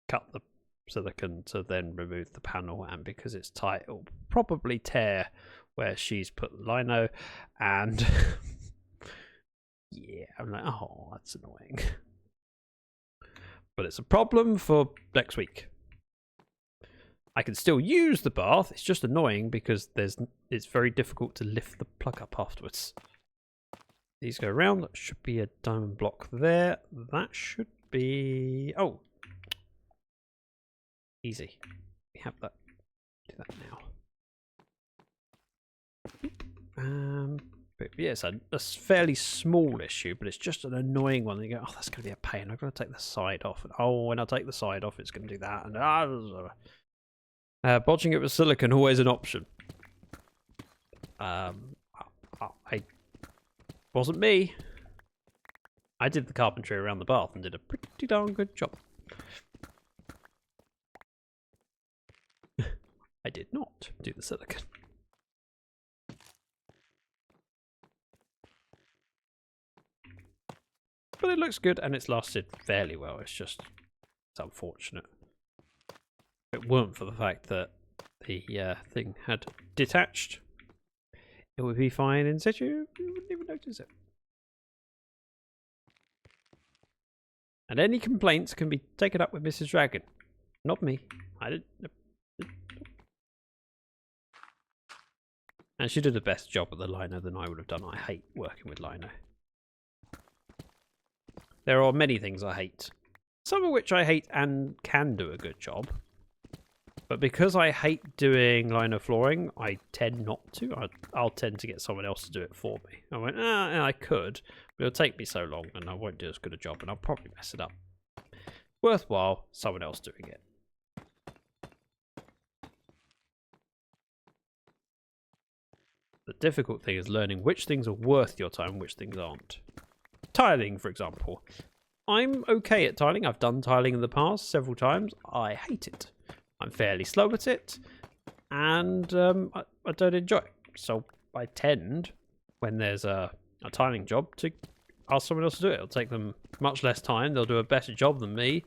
cut the silicone to then remove the panel, and because it's tight, it'll probably tear where she's put lino, and yeah, I'm like, oh, that's annoying. But it's a problem for next week. I can still use the bath, it's just annoying because it's very difficult to lift the plug up afterwards. These go around, that should be a diamond block there. That should be, oh, easy. We have that. Do that now. But yeah, it's a fairly small issue, but it's just an annoying one. You go, oh, that's going to be a pain. I've got to take the side off. And oh, when I take the side off, it's going to do that. And bodging it with silicone, always an option. I wasn't me. I did the carpentry around the bath and did a pretty darn good job. I did not do the silicone. But it looks good and it's lasted fairly well. It's unfortunate. If it weren't for the fact that the thing had detached, it would be fine in situ. You wouldn't even notice it. And any complaints can be taken up with Mrs. Dragon. Not me. I didn't. And she did a better job at the lino than I would have done. I hate working with lino. There are many things I hate. Some of which I hate and can do a good job. But because I hate doing lino flooring, I tend not to. I'll tend to get someone else to do it for me. I went, I could, but it'll take me so long and I won't do as good a job and I'll probably mess it up. Worthwhile, someone else doing it. The difficult thing is learning which things are worth your time and which things aren't. Tiling, for example. I'm okay at tiling. I've done tiling in the past several times. I hate it. I'm fairly slow at it, and I don't enjoy it. So I tend, when there's a tiling job, to ask someone else to do it. It'll take them much less time. They'll do a better job than me.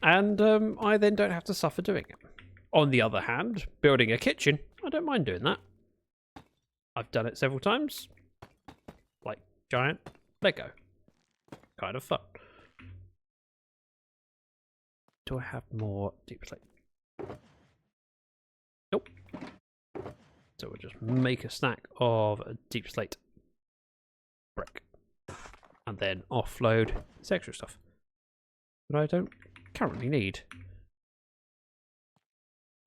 And I then don't have to suffer doing it. On the other hand, building a kitchen, I don't mind doing that. I've done it several times. Like giant Lego. Kind of fun. Do I have more deep slate? Nope. So we'll just make a stack of deep slate brick. And then offload this extra stuff that I don't currently need.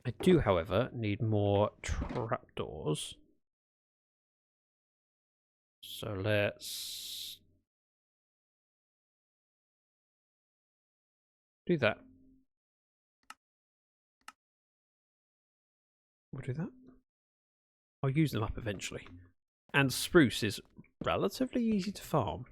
I do, however, need more trapdoors. So let's do that. We'll do that. I'll use them up eventually. And spruce is relatively easy to farm.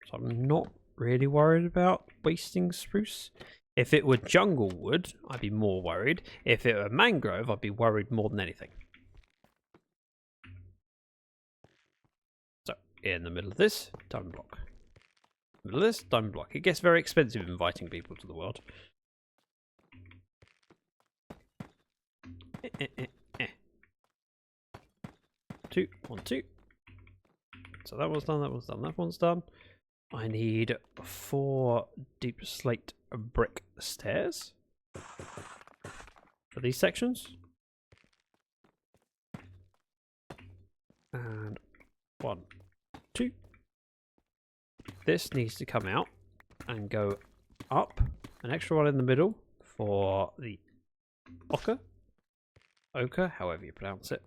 So I'm not really worried about wasting spruce. If it were jungle wood, I'd be more worried. If it were mangrove, I'd be worried more than anything. So, in the middle of this, diamond block. Middle of this, diamond block. It gets very expensive inviting people to the world. 2, 1, 2. So that one's done, that one's done, that one's done. I need 4 deep slate brick stairs for these sections. And 1, 2. This needs to come out and go up. An extra one in the middle for the ochre, however you pronounce it.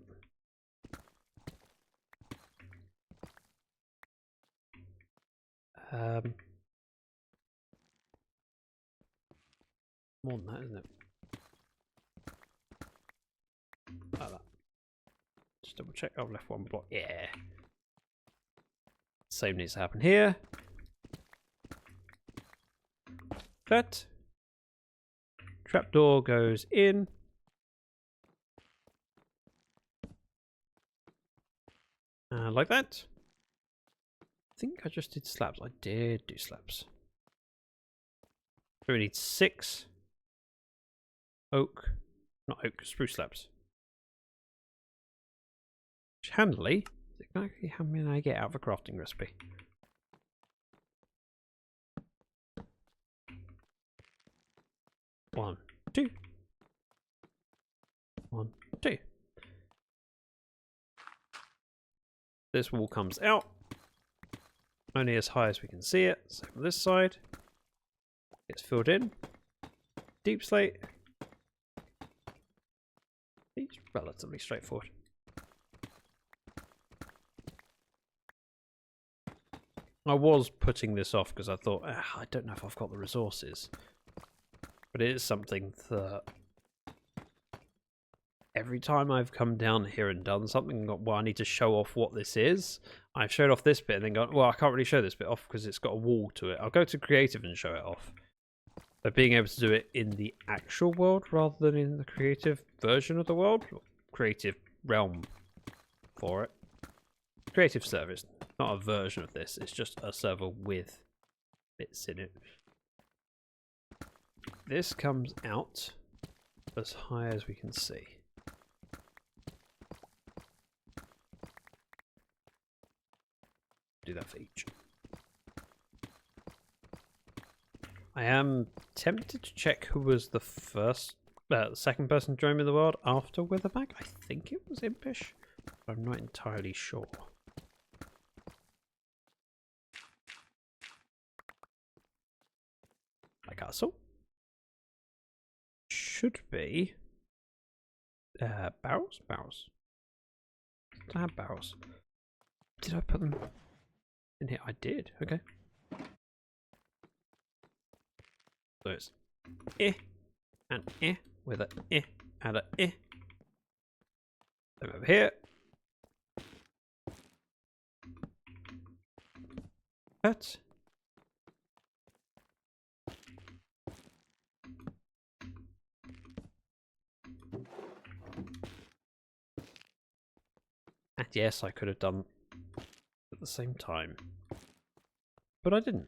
More than that, isn't it? Like that. Just double check. I've left one block. Yeah. Same needs to happen here. That. Trapdoor goes in. Like that. I think I just did slabs. I did do slabs. So we need 6 spruce slabs. Which handily is exactly how many I get out of a crafting recipe. One, 2. 1, 2. This wall comes out. Only as high as we can see it. So from this side, gets filled in. Deep slate. It's relatively straightforward. I was putting this off because I thought, I don't know if I've got the resources. But it is something that every time I've come down here and done something, well, I need to show off what this is. I've showed off this bit and then gone, well, I can't really show this bit off because it's got a wall to it. I'll go to creative and show it off. But being able to do it in the actual world rather than in the creative version of the world, or creative realm for it. Creative server is not a version of this, it's just a server with bits in it. This comes out as high as we can see. Do that for each. I am tempted to check who was the second person to join me in the world after Witherback. I think it was Impish, but I'm not entirely sure. My castle should be barrels. Did I have barrels? Did I put them in here? I did. Okay. So it's and with a and a Then over here. Cut. And yes, I could have done at the same time, but I didn't.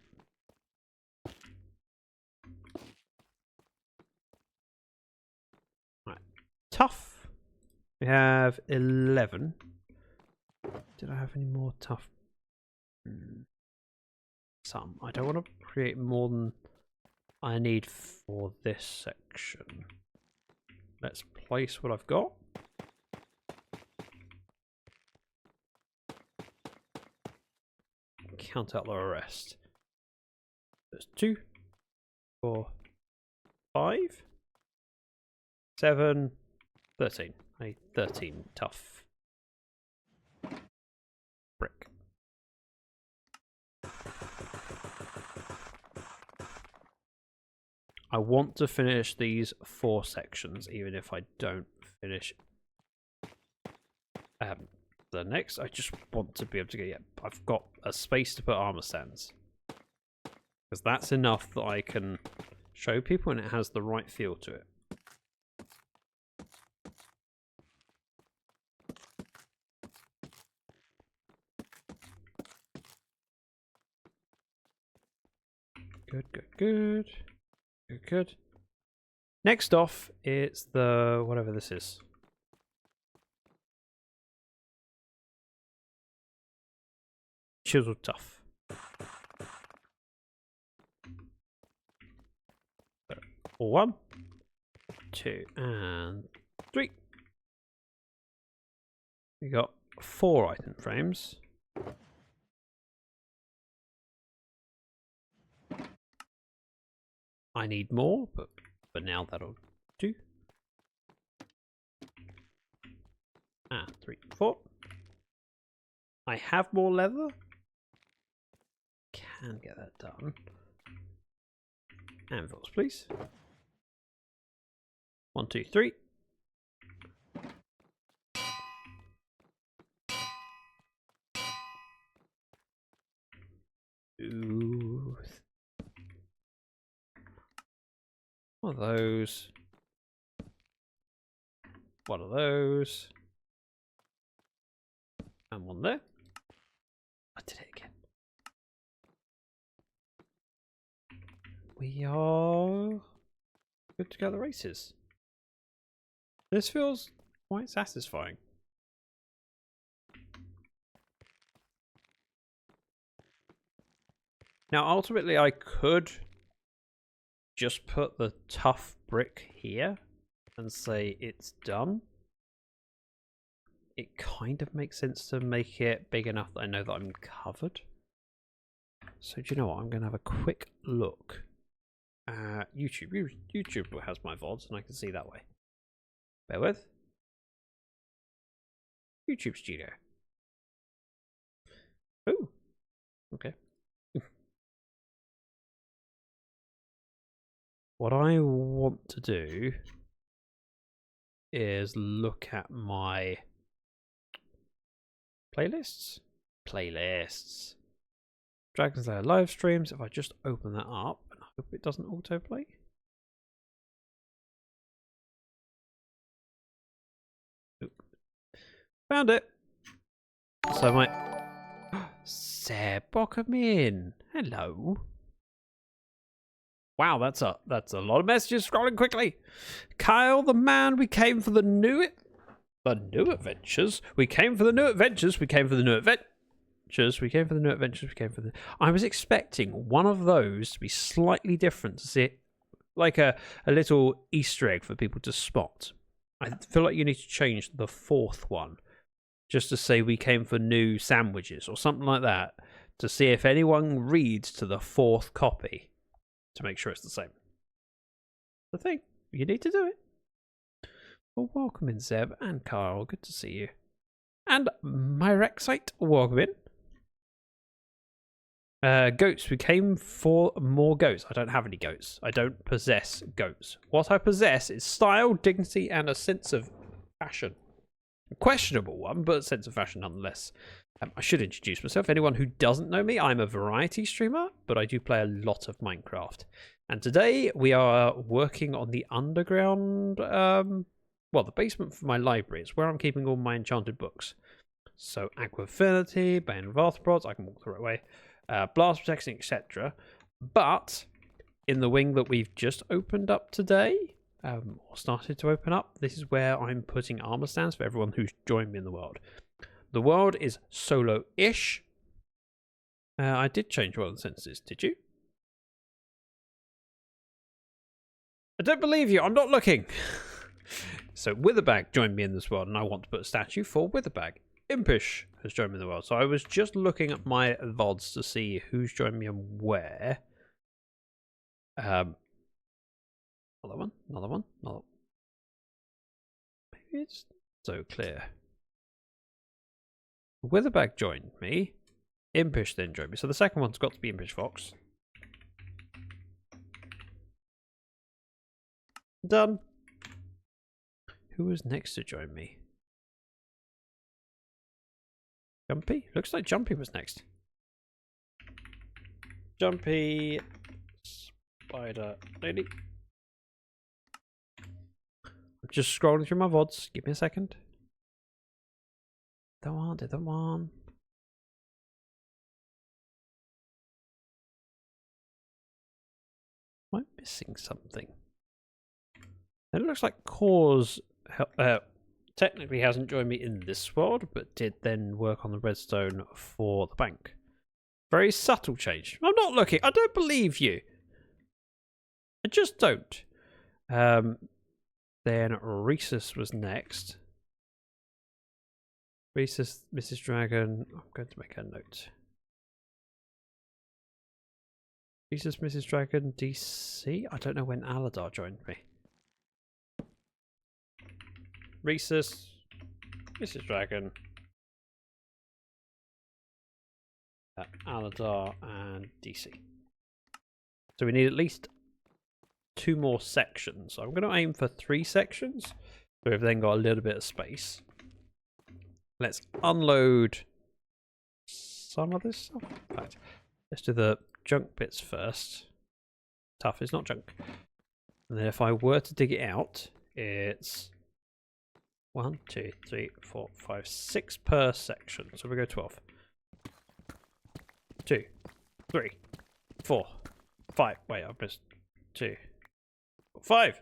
Right, tough. We have 11. Did I have any more tough? Some. I don't want to create more than I need for this section. Let's place what I've got. Count out the rest. There's 2, 4, 5, 7, 13. I need 13 tough brick. I want to finish these 4 sections, even if I don't finish the next. I just want to be able to get, I've got a space to put armor stands. Because that's enough that I can show people and it has the right feel to it. Good. Next off, it's the, whatever this is. chisel tough. So, 1, 2, and 3. We got 4 item frames. I need more, but for now that'll do. 3, 4. I have more leather. Can get that done. Anvils, please. 1, 2, 3. Ooh. One of those. One of those. And one there. I did it again. We are good to go to the races. This feels quite satisfying. Now, ultimately, I could just put the tough brick here and say it's done. It kind of makes sense to make it big enough that I know that I'm covered. So do you know what? I'm going to have a quick look at YouTube. YouTube has my VODs and I can see that way. Bear with. YouTube Studio. Oh, okay. What I want to do is look at my playlists. Dragon's Lair live streams. If I just open that up and hope it doesn't autoplay. Oop. Found it. So my Seb, welcome in. Hello. Wow, that's a lot of messages scrolling quickly. Kyle, the man, we came for the new adventures. We came for the new adventures. We came for the new adventures. We came for the new adventures. We came for the. I was expecting one of those to be slightly different, to see it like a little Easter egg for people to spot. I feel like you need to change the 4th one just to say we came for new sandwiches or something like that to see if anyone reads to the 4th copy. To make sure it's the same. The thing, you need to do it. Well, welcome in, Zeb and Carl. Good to see you. And Myrexite, welcome in. Goats, we came for more goats. I don't have any goats. I don't possess goats. What I possess is style, dignity, and a sense of fashion. A questionable one, but a sense of fashion nonetheless. I should introduce myself. Anyone who doesn't know me, I'm a variety streamer, but I do play a lot of Minecraft. And today we are working on the underground, well, the basement for my library. It's where I'm keeping all my enchanted books. So Aqua Affinity, Bane of Arthropods, I can walk the right way, Blast Protection, etc. But in the wing that we've just opened up today, or started to open up, this is where I'm putting armor stands for everyone who's joined me in the world. The world is solo-ish. I did change one of the sentences, did you? I don't believe you, I'm not looking. So Witherbag joined me in this world, and I want to put a statue for Witherbag. Impish has joined me in the world. So I was just looking at my VODs to see who's joined me and where. Another one. Maybe it's so clear. Witherbag joined me. Impish then joined me. So the second one's got to be Impish Fox. Done. Who was next to join me? Jumpy? Looks like Jumpy was next. Jumpy. Spider Lady. I'm just scrolling through my VODs. Give me a second. That one, did that one. Am I missing something? It looks like Cause technically hasn't joined me in this world, but did then work on the redstone for the bank. Very subtle change. I'm not looking. I don't believe you. I just don't. Then Rhesus was next. Rhesus, Mrs. Dragon. I'm going to make a note. Rhesus, Mrs. Dragon, DC. I don't know when Aladar joined me. Rhesus, Mrs. Dragon, Aladar, and DC. So we need at least 2 more sections. So I'm going to aim for 3 sections. So we've then got a little bit of space. Let's unload some of this stuff. Right. Let's do the junk bits first. Tough is not junk. And then if I were to dig it out, it's 1, 2, 3, 4, 5, 6 per section. So we go 12. 2, 3, 4, 5. Wait, I've missed 2, 5,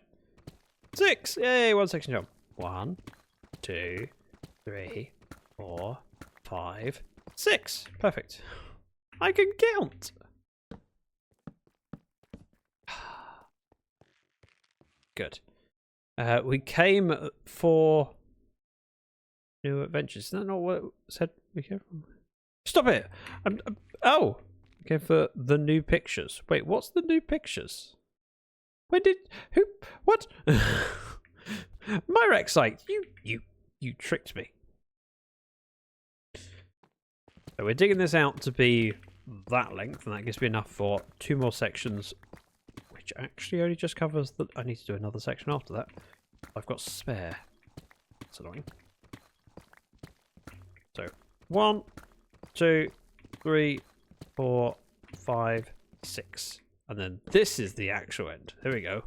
6. Yay, 1 section jump. 1, 2, 3, 4, 5, 6. Perfect. I can count. Good. We came for new adventures. Is that not what it said we came from? Stop it! Oh! We came for the new pictures. Wait, what's the new pictures? When did... Who... What? My rec site! You tricked me. So we're digging this out to be that length, and that gives me enough for 2 more sections, which actually only just covers the... I need to do another section after that. I've got spare. That's annoying. So 1, 2, 3, 4, 5, 6. And then this is the actual end. There we go.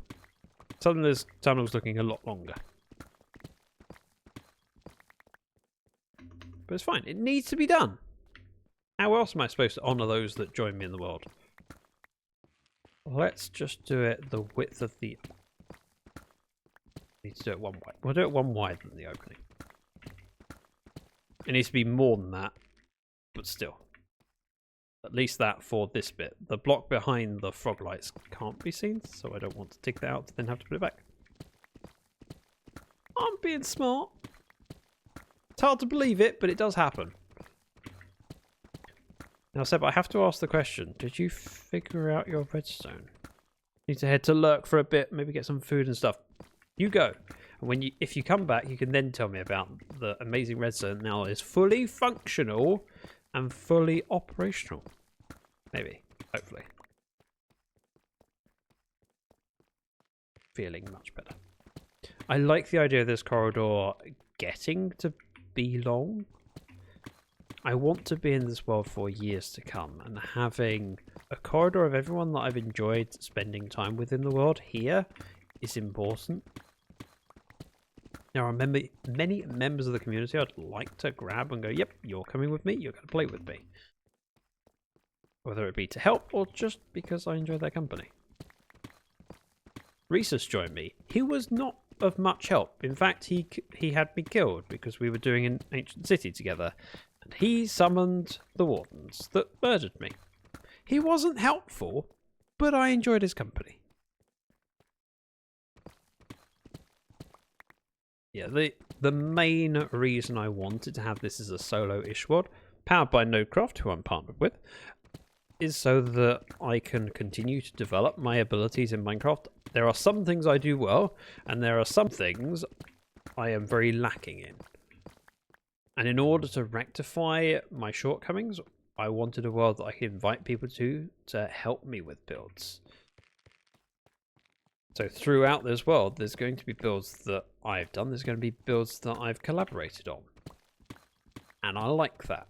Suddenly this tunnel's looking a lot longer. But it's fine. It needs to be done. How else am I supposed to honour those that join me in the world? Let's just do it the width of the... Need to do it 1 wide. We'll do it 1 wide than the opening. It needs to be more than that, but still. At least that for this bit. The block behind the frog lights can't be seen, so I don't want to dig that out to then have to put it back. I'm being smart. It's hard to believe it, but it does happen. Now, Seb, I have to ask the question. Did you figure out your redstone? Need to head to Lurk for a bit, maybe get some food and stuff. You go. And if you come back, you can then tell me about the amazing redstone now is fully functional and fully operational. Maybe. Hopefully. Feeling much better. I like the idea of this corridor getting to be long. I want to be in this world for years to come, and having a corridor of everyone that I've enjoyed spending time with in the world here is important. There are many members of the community I'd like to grab and go, yep, you're coming with me, you're going to play with me. Whether it be to help or just because I enjoy their company. Rhesus joined me. He was not of much help. In fact, he had me killed because we were doing an ancient city together. And he summoned the wardens that murdered me. He wasn't helpful, but I enjoyed his company. Yeah, the main reason I wanted to have this as a solo-ish WOD, powered by Nodecraft, who I'm partnered with, is so that I can continue to develop my abilities in Minecraft. There are some things I do well, and there are some things I am very lacking in. And in order to rectify my shortcomings, I wanted a world that I could invite people to help me with builds. So throughout this world, there's going to be builds that I've done. There's going to be builds that I've collaborated on. And I like that.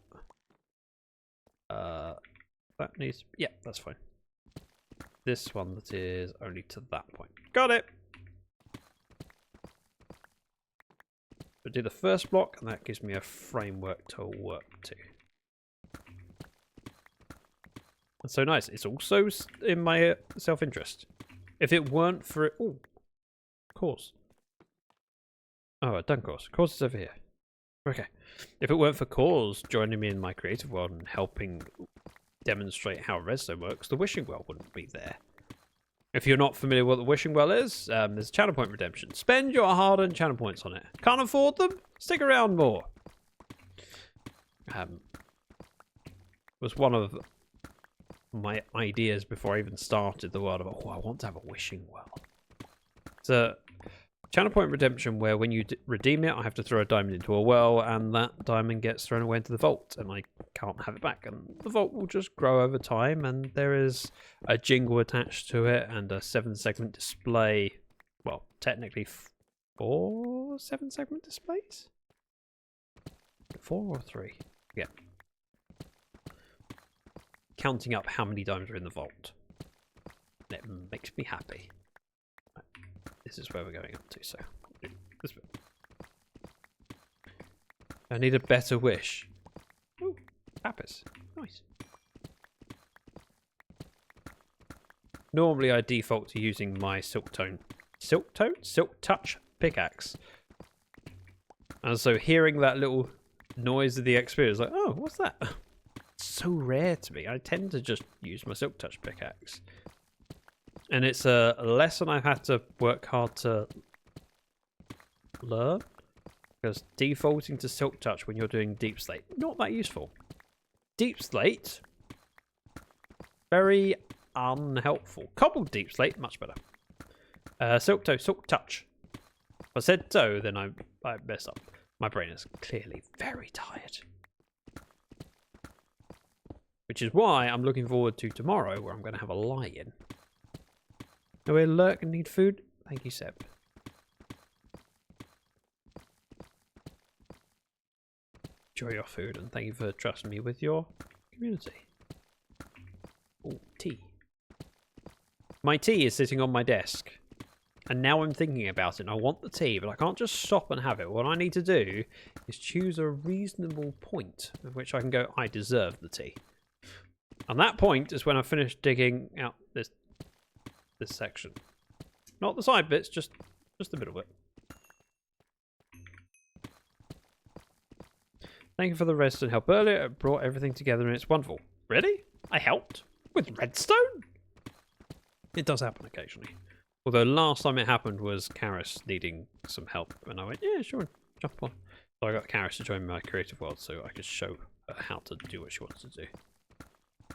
That needs... Yeah, that's fine. This one that is only to that point. Got it! So do the first block, and that gives me a framework to work to. That's so nice. It's also in my self-interest. If it weren't for it... Oh, course. Oh, a done course. Course is over here. Okay. If it weren't for Cause joining me in my creative world and helping demonstrate how redstone works, the wishing well wouldn't be there. If you're not familiar with what the wishing well is, there's channel point redemption. Spend your hard-earned channel points on it. Can't afford them? Stick around more. Was one of my ideas before I even started the world of, oh, I want to have a wishing well. It's a channel point redemption where when you redeem it, I have to throw a diamond into a well, and that diamond gets thrown away into the vault, and I can't have it back. And the vault will just grow over time, and there is a jingle attached to it, and a 7-segment display. Well, technically 4 7-segment displays? 4 or 3? Yeah. Counting up how many diamonds are in the vault. It makes me happy. This is where we're going up to, so this bit. I need a better wish. Ooh, lapis. Nice. Normally I default to using my silk touch pickaxe. And so hearing that little noise of the experience, like, oh, what's that? It's so rare to me. I tend to just use my silk touch pickaxe. And it's a lesson I've had to work hard to learn. Because defaulting to silk touch when you're doing deep slate, not that useful. Deep slate, very unhelpful. Cobbled deep slate, much better. Silk touch. If I said toe, then I messed up. My brain is clearly very tired. Which is why I'm looking forward to tomorrow, where I'm going to have a lie-in. No way, lurk and need food? Thank you, Seb. Enjoy your food, and thank you for trusting me with your community. Oh, tea. My tea is sitting on my desk. And now I'm thinking about it, and I want the tea, but I can't just stop and have it. What I need to do is choose a reasonable point at which I can go, I deserve the tea. And that point is when I finish digging out this section. Not the side bits, just the middle bit. Thank you for the redstone help earlier. It brought everything together and it's wonderful. Really? I helped? With redstone? It does happen occasionally. Although last time it happened was Karis needing some help, and I went, yeah, sure, jump on. So I got Karis to join my creative world so I could show her how to do what she wants to do.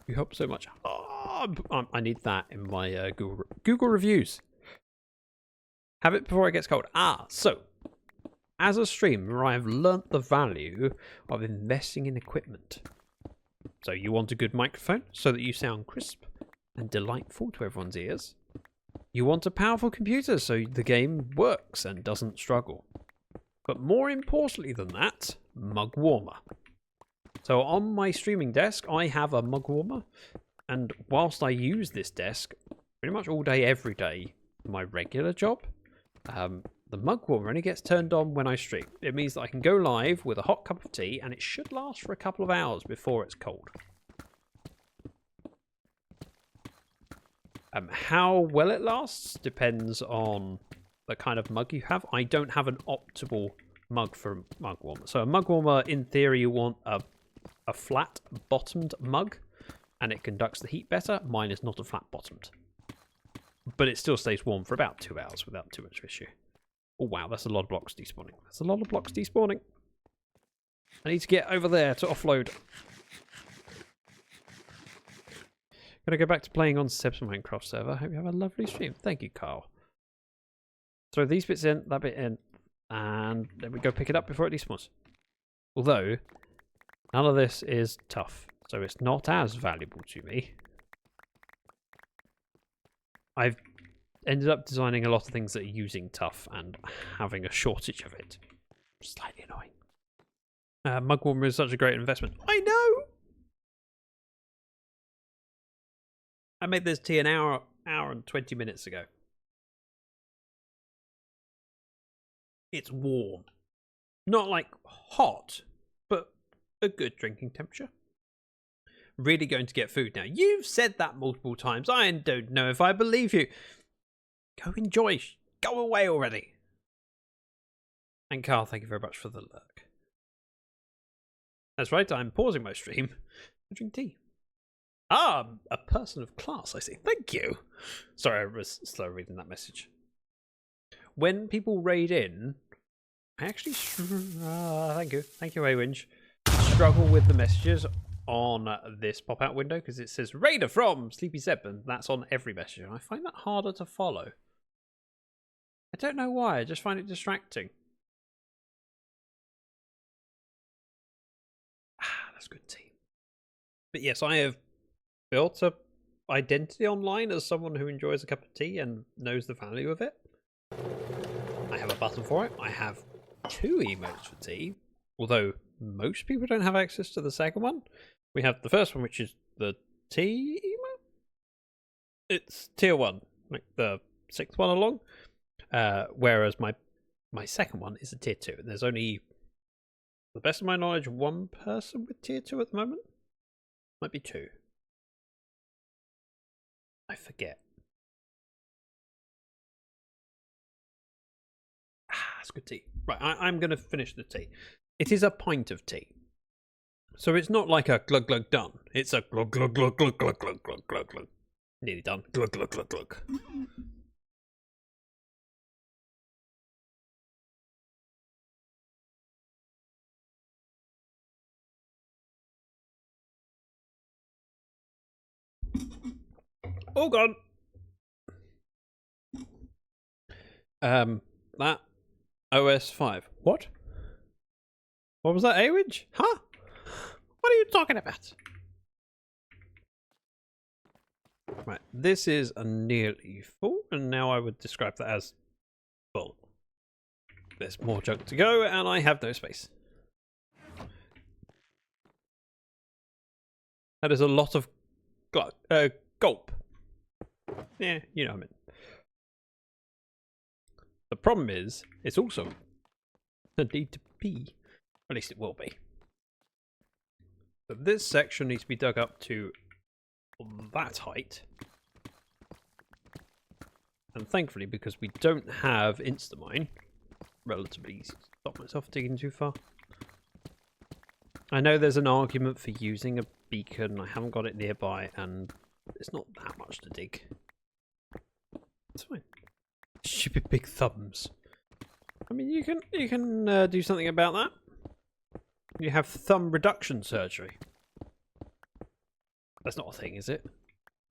You help so much. Oh, I need that in my Google reviews. Have it before it gets cold. So as a streamer, I have learnt the value of investing in equipment. So you want a good microphone so that you sound crisp and delightful to everyone's ears. You want a powerful computer so the game works and doesn't struggle. But more importantly than that, mug warmer. So on my streaming desk, I have a mug warmer. And whilst I use this desk pretty much all day, every day, my regular job, the mug warmer only gets turned on when I stream. It means that I can go live with a hot cup of tea and it should last for a couple of hours before it's cold. How well it lasts depends on the kind of mug you have. I don't have an optimal mug for a mug warmer. So a mug warmer, in theory, you want a flat bottomed mug and it conducts the heat better. Mine is not a flat bottomed. But it still stays warm for about 2 hours without too much issue. Oh wow, that's a lot of blocks despawning. That's a lot of blocks despawning. I need to get over there to offload. Gonna go back to playing on Seb's Minecraft server. Hope you have a lovely stream. Thank you, Carl. Throw these bits in, that bit in, and then we go pick it up before it despawns. Although, none of this is tough, so it's not as valuable to me. I've ended up designing a lot of things that are using tough and having a shortage of it. Slightly annoying. Mug warmer is such a great investment. I know! I made this tea an hour and 20 minutes ago. It's warm. Not like hot, but a good drinking temperature. Really going to get food now. You've said that multiple times. I don't know if I believe you. Go enjoy. Go away already. And Carl, thank you very much for the lurk. That's right, I'm pausing my stream to drink tea. Ah, a person of class, I see. Thank you. Sorry, I was slow reading that message. When people raid in, I actually... thank you, Awinge. Struggle with the messages on this pop-out window because it says Raider from Sleepy Zeb, and that's on every message, and I find that harder to follow. I don't know why, I just find it distracting. Ah, that's good tea. But yes, I have built a identity online as someone who enjoys a cup of tea and knows the value of it. I have a button for it. I have 2 emotes for tea, although most people don't have access to the second one. We have the first one, which is the tea emote. It's tier 1, like the 6th one along. Whereas my second one is a tier 2, and there's only, to the best of my knowledge, 1 person with tier 2 at the moment. Might be 2. I forget. Ah, it's good tea. Right, I'm going to finish the tea. It is a pint of tea. So it's not like a glug glug done. It's a glug glug glug glug glug glug glug glug glug. Nearly done. Glug glug glug glug. All gone. That OS 5. What? What was that, Awage? Huh? What are you talking about? Right, this is a nearly full, and now I would describe that as full. There's more junk to go, and I have no space. That is a lot of gulp. Yeah, you know what I mean. The problem is, it's also a need to pee. At least it will be. So this section needs to be dug up to that height. And thankfully, because we don't have Instamine, relatively easy to stop myself digging too far. I know there's an argument for using a beacon. I haven't got it nearby, and it's not that much to dig. It's fine. Stupid big thumbs. I mean, you can do something about that. You have thumb reduction surgery. That's not a thing, is it?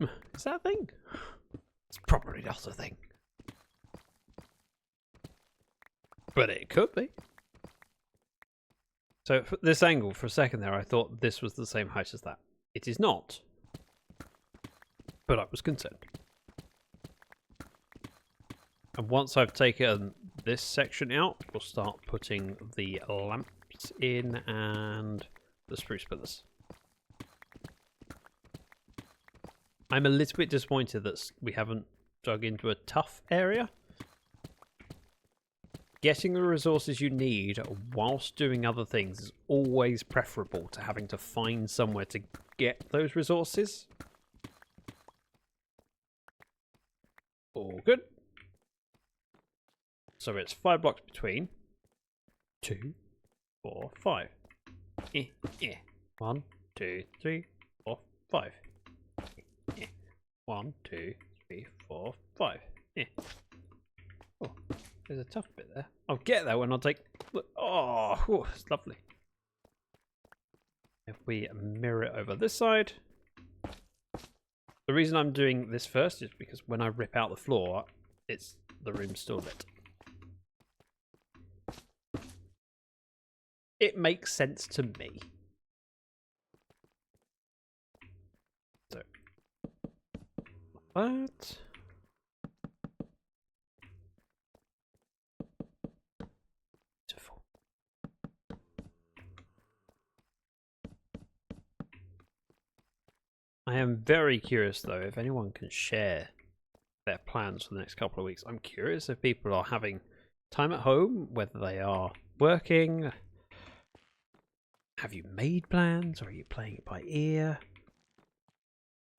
Is that a thing? It's probably not a thing. But it could be. So for this angle, for a second there, I thought this was the same height as that. It is not. But I was concerned. And once I've taken this section out, we'll start putting the lamps in and the spruce pillars. I'm a little bit disappointed that we haven't dug into a tough area. Getting the resources you need whilst doing other things is always preferable to having to find somewhere to get those resources. All good. So it's 5 blocks between 2, 4, 5. 1, 2, 3, 4, 5. 1, 2, 3, 4, 5. Oh, there's a tough bit there. I'll get there when I'll take. Look. Oh, it's lovely. If we mirror it over this side. The reason I'm doing this first is because when I rip out the floor, the room's still lit. It makes sense to me. So, that. Beautiful. I am very curious, though, if anyone can share their plans for the next couple of weeks. I'm curious if people are having time at home, whether they are working. Have you made plans, or are you playing it by ear?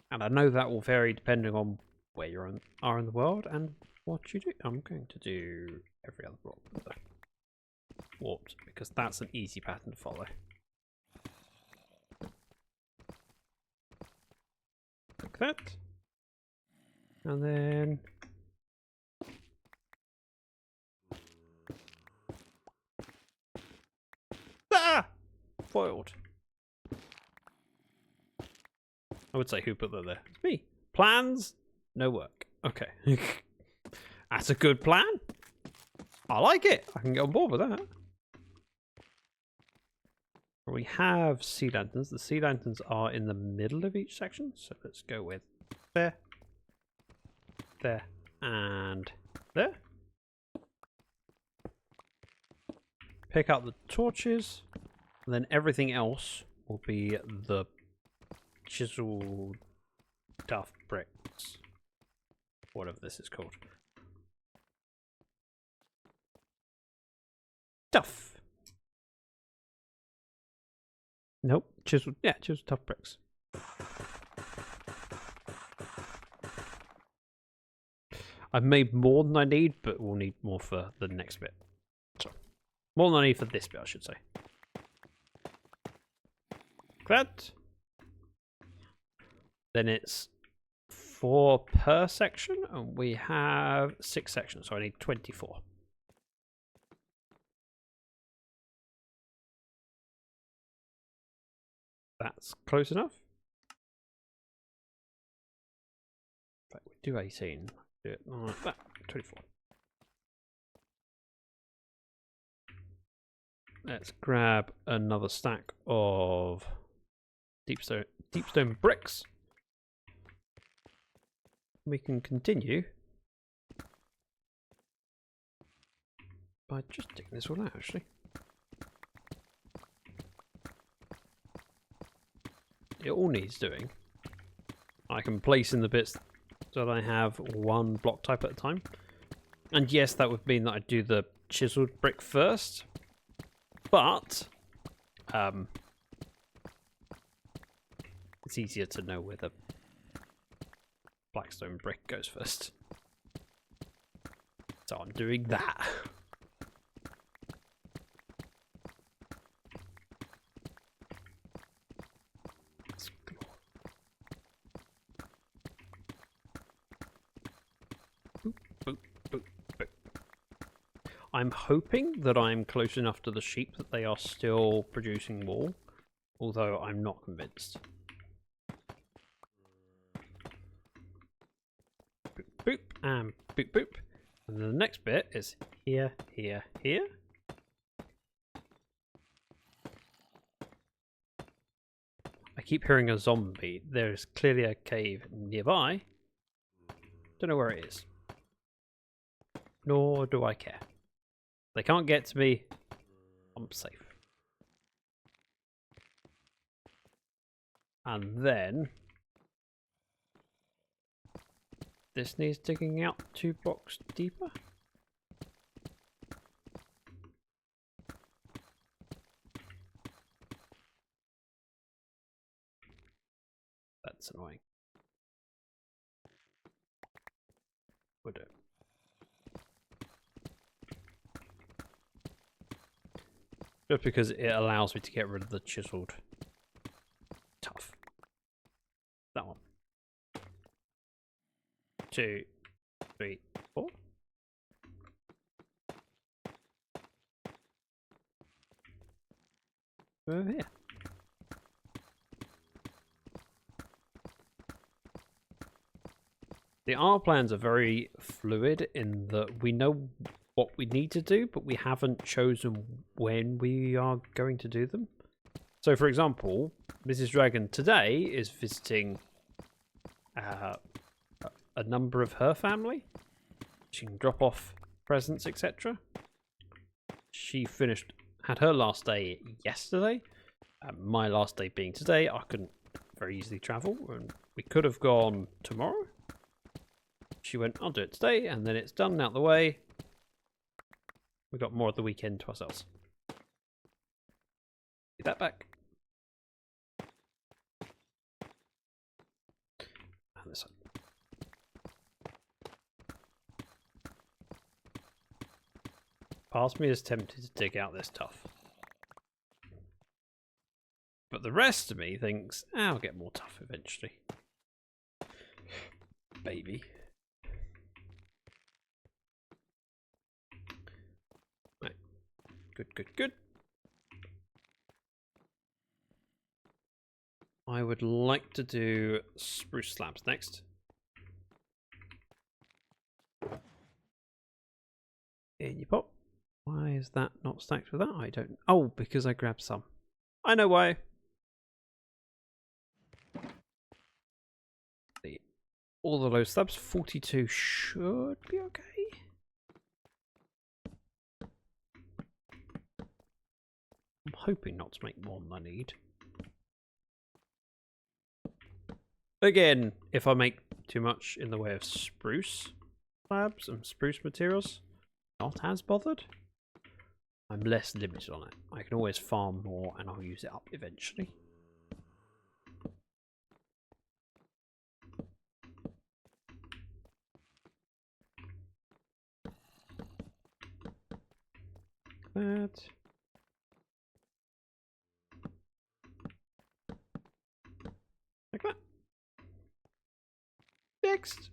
And I know that will vary depending on where you are in the world and what you do. I'm going to do every other block with the warped, because that's an easy pattern to follow. like that. And then foiled. I would say who put that there? It's me. Plans, no work. Okay. That's a good plan. I like it. I can get on board with that. We have sea lanterns. The sea lanterns are in the middle of each section. So let's go with there, there, and there. Pick up the torches. And then everything else will be the chiseled tough bricks. Whatever this is called. Tough. Nope. Chiseled. Yeah, chiseled tough bricks. I've made more than I need, but we'll need more for the next bit. So, more than I need for this bit, I should say. That. Then it's 4 per section, and we have 6 sections, so I need 24. That's close enough. In fact, we do 18. Do it like that. 24. Let's grab another stack of deepstone bricks. We can continue by just digging this all out, actually. It all needs doing. I can place in the bits so that I have one block type at a time. And yes, that would mean that I do the chiseled brick first. But it's easier to know where the blackstone brick goes first. So I'm doing that. I'm hoping that I'm close enough to the sheep that they are still producing wool, although I'm not convinced. Boop, boop, and boop, boop. And then the next bit is here, here, here. I keep hearing a zombie. There's clearly a cave nearby. Don't know where it is. Nor do I care. They can't get to me. I'm safe. And then this needs digging out 2 blocks deeper. That's annoying. We'll do it. Just because it allows me to get rid of the chiseled tough. That one. 2, 3, 4. Over here. The art plans are very fluid in that we know what we need to do, but we haven't chosen when we are going to do them. So, for example, Mrs. Dragon today is visiting a number of her family. She can drop off presents, etc. She had her last day yesterday. My last day being today, I couldn't very easily travel, and we could have gone tomorrow. She went, I'll do it today, and then it's done and out the way. We got more of the weekend to ourselves. Get that back. And this one. Part of me is tempted to dig out this tough. But the rest of me thinks, I'll get more tough eventually. baby. Right. Good, good, good. I would like to do spruce slabs next. In you pop. Why is that not stacked with that? I don't... Oh, because I grabbed some. I know why. All the low slabs. 42 should be okay. I'm hoping not to make more than I need. Again, if I make too much in the way of spruce slabs and spruce materials, not as bothered. I'm less limited on it. I can always farm more and I'll use it up eventually. That. Like that. Next.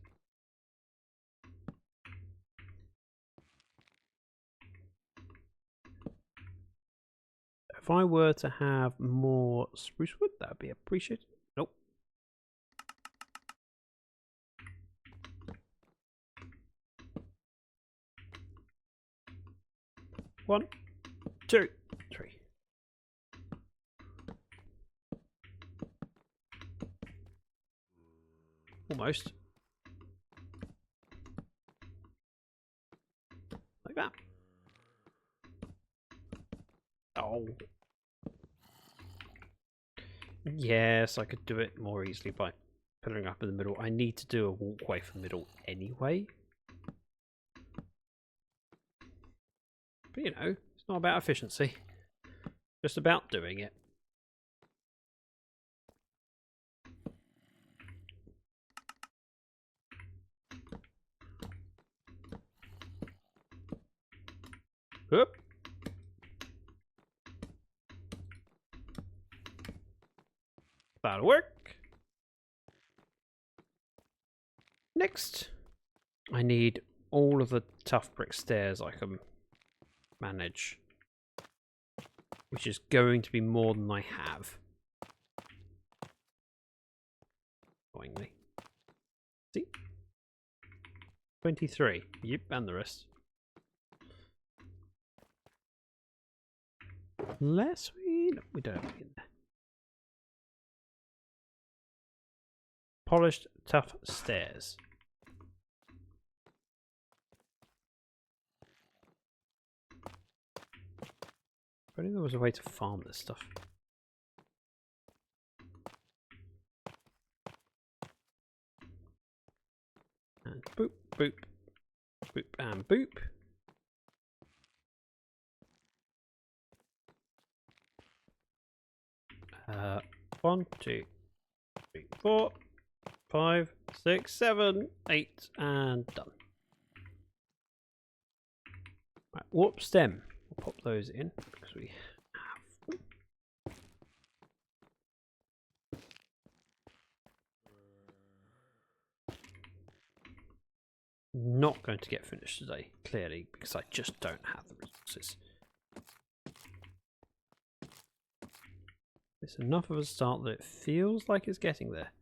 If I were to have more spruce wood, that would be appreciated. Nope. One, two, three. Almost. Like that. Oh. Yes, I could do it more easily by putting it up in the middle. I need to do a walkway for middle anyway. But you know, it's not about efficiency. Just about doing it. Whoop. That'll work. Next, I need all of the tough brick stairs I can manage, which is going to be more than I have. Annoyingly. See? 23. Yep, and the rest. Unless we don't have it in there. Polished tough stairs. If only there was a way to farm this stuff. And boop, boop, boop, and boop. 1, 2, 3, 4, 5, 6, 7, 8, and done. Right, warp stem. We'll pop those in because we have them. Not going to get finished today, clearly, because I just don't have the resources. It's enough of a start that it feels like it's getting there.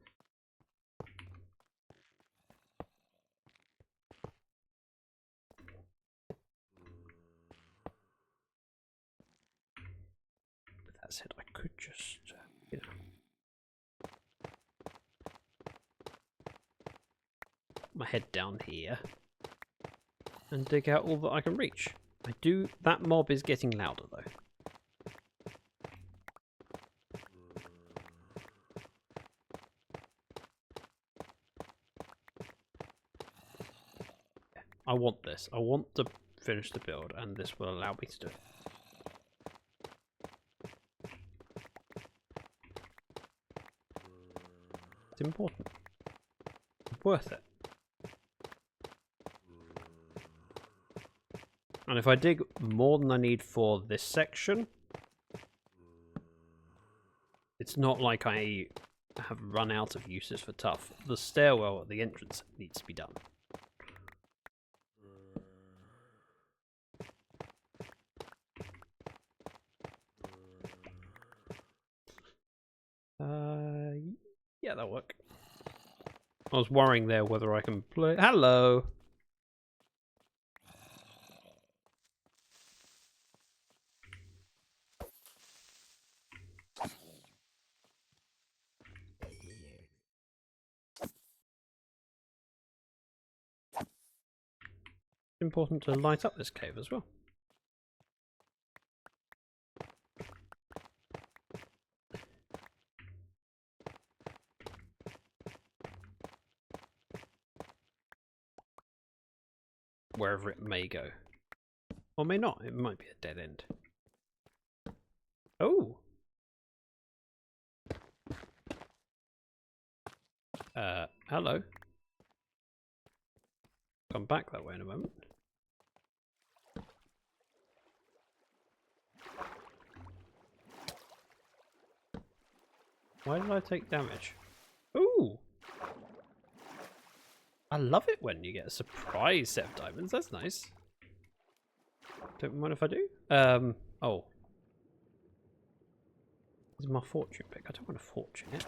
With that said, I could just, you know, put my head down here and dig out all that I can reach. That mob is getting louder though. I want this. I want to finish the build, and this will allow me to do it. It's important. It's worth it. And if I dig more than I need for this section, it's not like I have run out of uses for tough. The stairwell at the entrance needs to be done. Yeah, that'll work. I was worrying there whether I can play. Hello. Important to light up this cave as well. Wherever it may go. Or may not. It might be a dead end. Oh! Hello. Come back that way in a moment. Why did I take damage? Ooh! I love it when you get a surprise set of diamonds. That's nice. Don't mind if I do. Oh. This is my fortune pick. I don't want a fortune yet.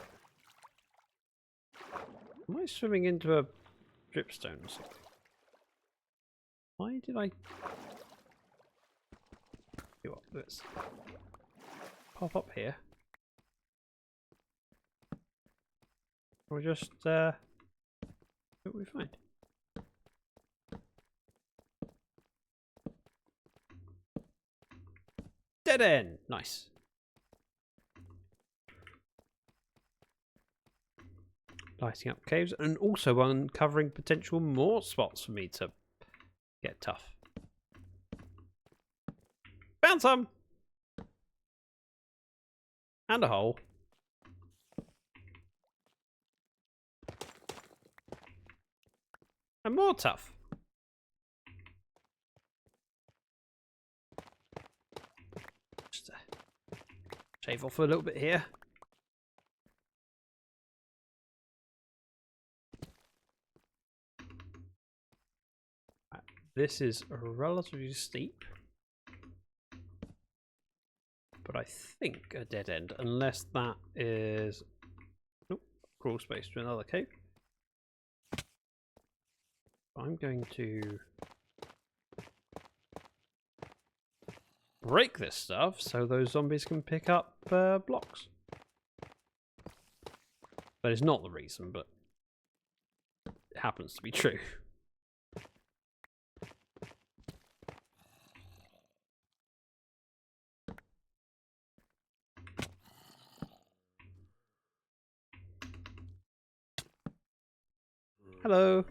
Am I swimming into a dripstone or something? Why did I... Let's pop up here. Or just, what do we find? Dead end! Nice. Lighting up caves and also uncovering potential more spots for me to get tough. Found some! And a hole. And more tough. Just shave off a little bit here. This is relatively steep. But I think a dead end, unless that is crawl space to another cave. I'm going to break this stuff so those zombies can pick up blocks. That is not the reason, but it happens to be true. Hello.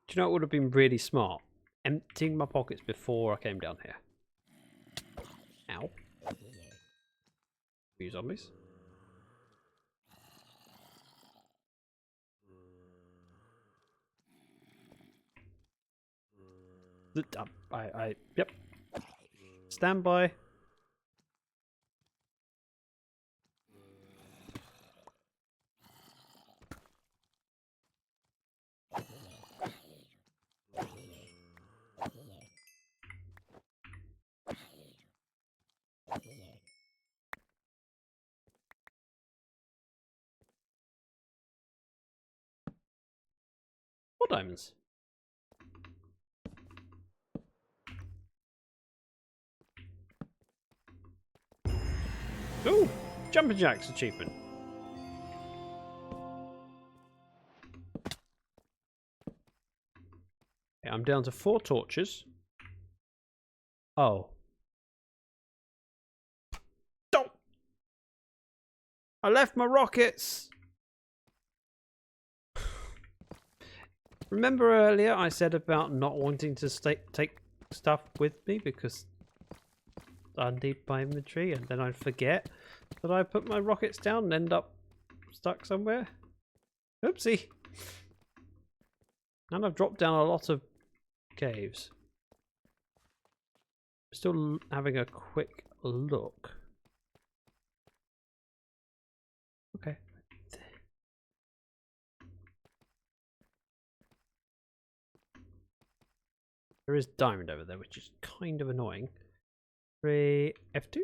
Do you know what would have been really smart? Emptying my pockets before I came down here. Ow. You zombies. Yep. Stand by. More diamonds. Ooh, jumping jacks achievement. Okay, I'm down to 4 torches. Oh. Don't. I left my rockets. Remember earlier I said about not wanting to take stuff with me because I need my inventory, and then I'd forget that I put my rockets down and end up stuck somewhere? Oopsie. And I've dropped down a lot of caves. still having a quick look. Okay. There is diamond over there, which is kind of annoying. 3 F2.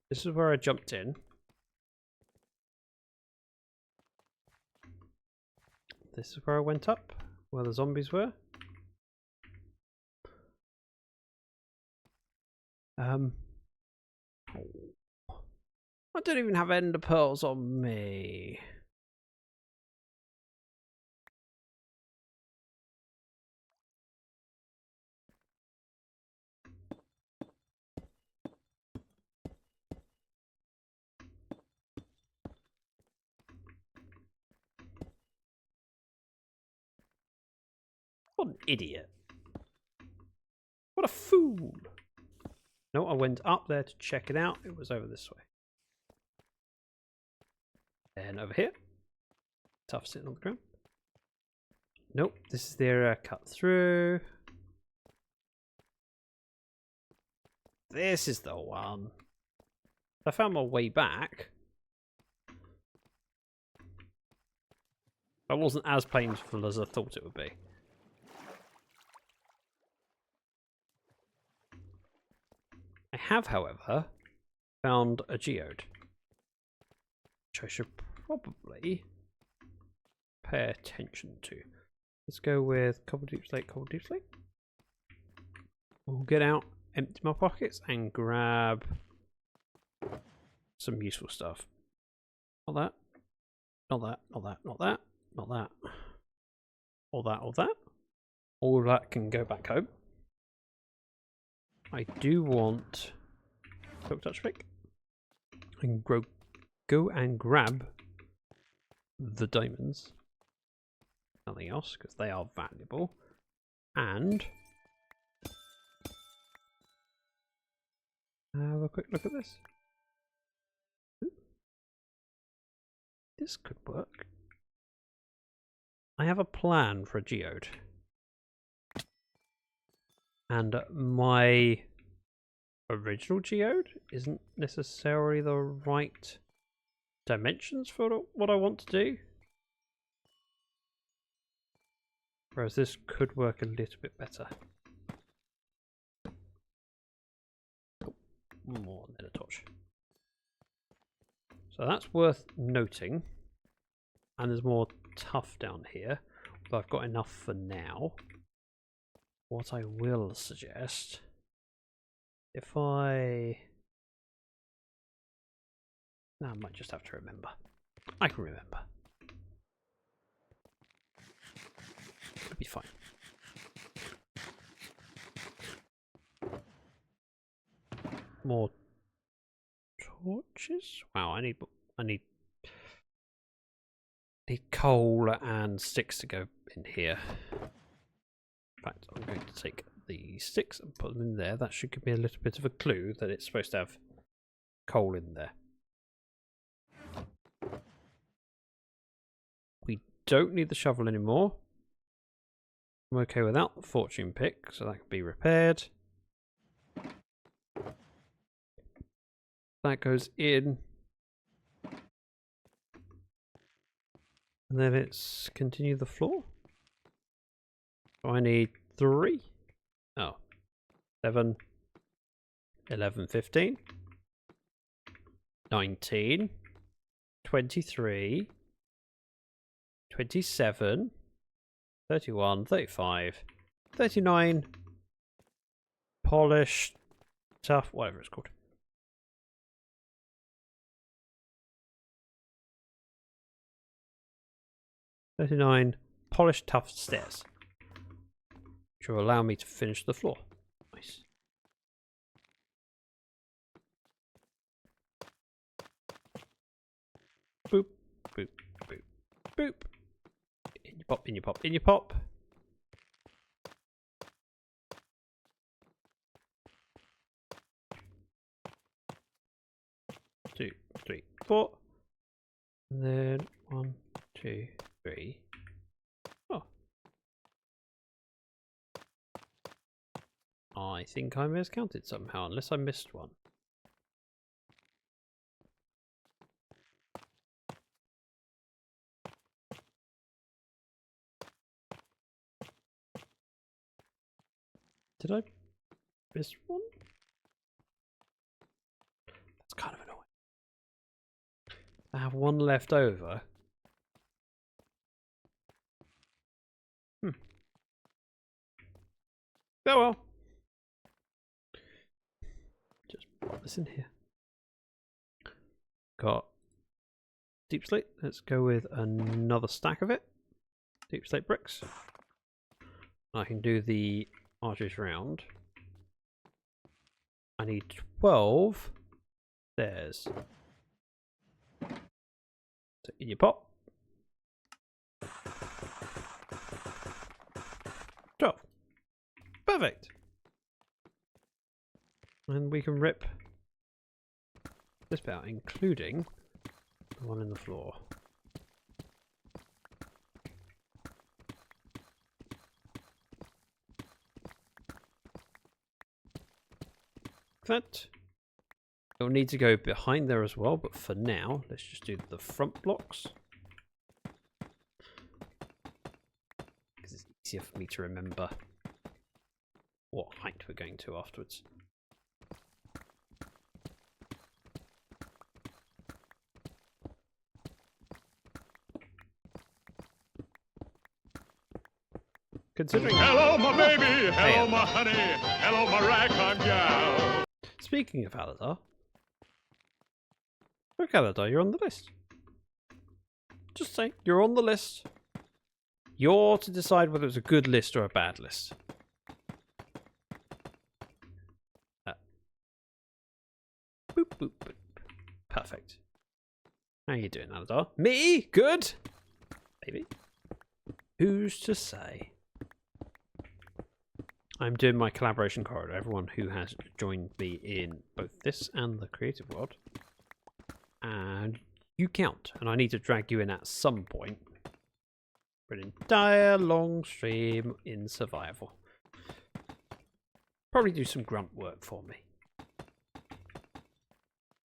This is where I jumped in. This is where I went up, where the zombies were. I don't even have ender pearls on me. What an idiot. What a fool. No, I went up there to check it out. It was over this way. And over here. Tough sitting on the ground. Nope, this is the area cut through. This is the one. I found my way back. That wasn't as painful as I thought it would be. I have, however, found a geode, which I should probably pay attention to. Let's go with cobble deep slate, cobble deep slate. We'll get out, empty my pockets, and grab some useful stuff. Not that, not that, not that, not that, not that. All that, all that. All that can go back home. I do want silk touch pick and go and grab the diamonds. Nothing else because they are valuable. And have a quick look at this. Ooh. This could work. I have a plan for a geode. And my original geode isn't necessarily the right dimensions for what I want to do. Whereas this could work a little bit better. Oh, more nether torch. So that's worth noting. And there's more tuff down here. But I've got enough for now. What I will suggest, if I might just have to remember. I can remember. It'll be fine. More torches? Wow, I need coal and sticks to go in here. In fact, I'm going to take the sticks and put them in there. That should give me a little bit of a clue that it's supposed to have coal in there. We don't need the shovel anymore. I'm okay without the fortune pick, so that can be repaired. That goes in. And then it's continue the floor. So I need 3. Oh. 7. 11, 15. 19. 23. 27. 31. 35. 39. Polished. Tough. Whatever it's called. Polished tough stairs, which will allow me to finish the floor. Nice. Boop, boop, boop, boop. In your pop, in your pop, in your pop. 3, 4. And then 1, 2, 3. Oh. I think I miscounted somehow, unless I missed one. Did I miss one? That's kind of annoying. I have one left over. Oh well. Just pop this in here. Got deep slate. Let's go with another stack of it. Deep slate bricks. I can do the arches round. I need 12 stairs. So in your pot. 12. Perfect. And we can rip this bit out, including the one in the floor. That it'll need to go behind there as well, but for now, let's just do the front blocks. Because it's easier for me to remember what height we're going to afterwards. Considering hello, my baby. Hello, my honey. Hello, my ragtime gal. Speaking of Aladar, look, Aladar, you're on the list. Just say you're on the list. You're to decide whether it's a good list or a bad list. Boop, boop, boop. Perfect. How you doing, Aladar? Me? Good? Maybe. Who's to say? I'm doing my collaboration corridor. Everyone who has joined me in both this and the creative world. And you count. And I need to drag you in at some point for an entire long stream in survival. Probably do some grunt work for me.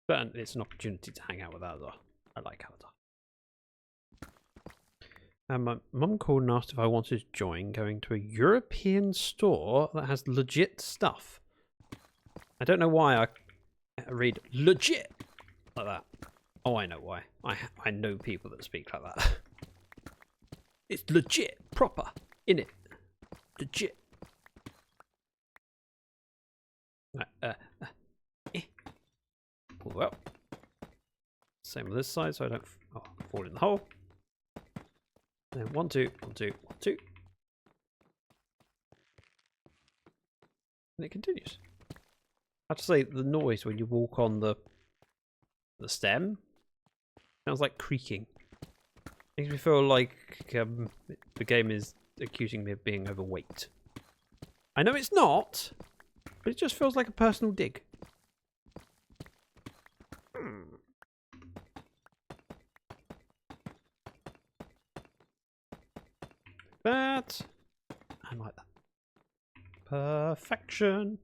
But it's an opportunity to hang out with Aladar. I like Aladar. And my mum called and asked if I wanted to join going to a European store that has legit stuff. I don't know why I read legit like that. Oh, I know why. I know people that speak like that. It's legit, proper, innit? Legit. Well, same on this side, so I don't fall in the hole. Then 1, 2, 1, 2, 1, 2. And it continues. I have to say, the noise when you walk on the stem sounds like creaking. Makes me feel like the game is accusing me of being overweight. I know it's not, but it just feels like a personal dig. That and like that. Perfection.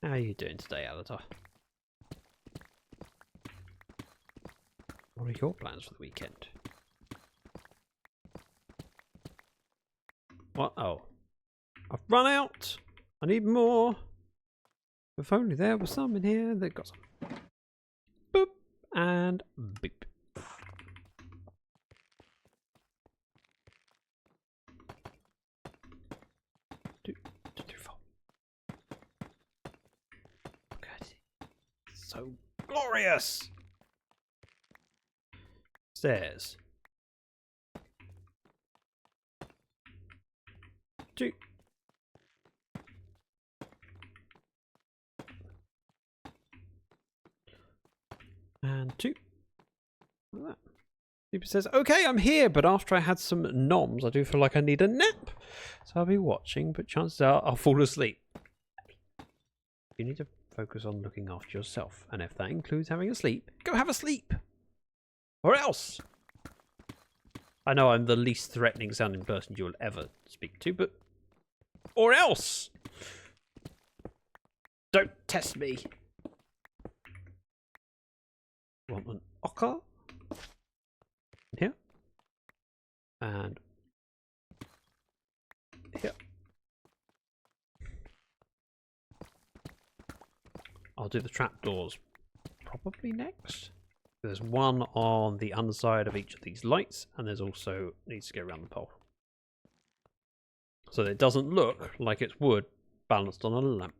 How are you doing today, Aladar? What are your plans for the weekend? What? Oh, I've run out. I need more. If only there was some in here. They've got some. Boop and beep. So glorious. Stairs. 2. And 2. Like that. Super says, okay, I'm here, but after I had some noms, I do feel like I need a nap. So I'll be watching, but chances are I'll fall asleep. You need to focus on looking after yourself, and if that includes having a sleep, go have a sleep! Or else! I know I'm the least threatening sounding person you will ever speak to, but... Or else! Don't test me! Want an ochre? Here. And... here. I'll do the trapdoors probably next. There's one on the underside of each of these lights, and there's also needs to go around the pole. So that it doesn't look like it's wood balanced on a lamp.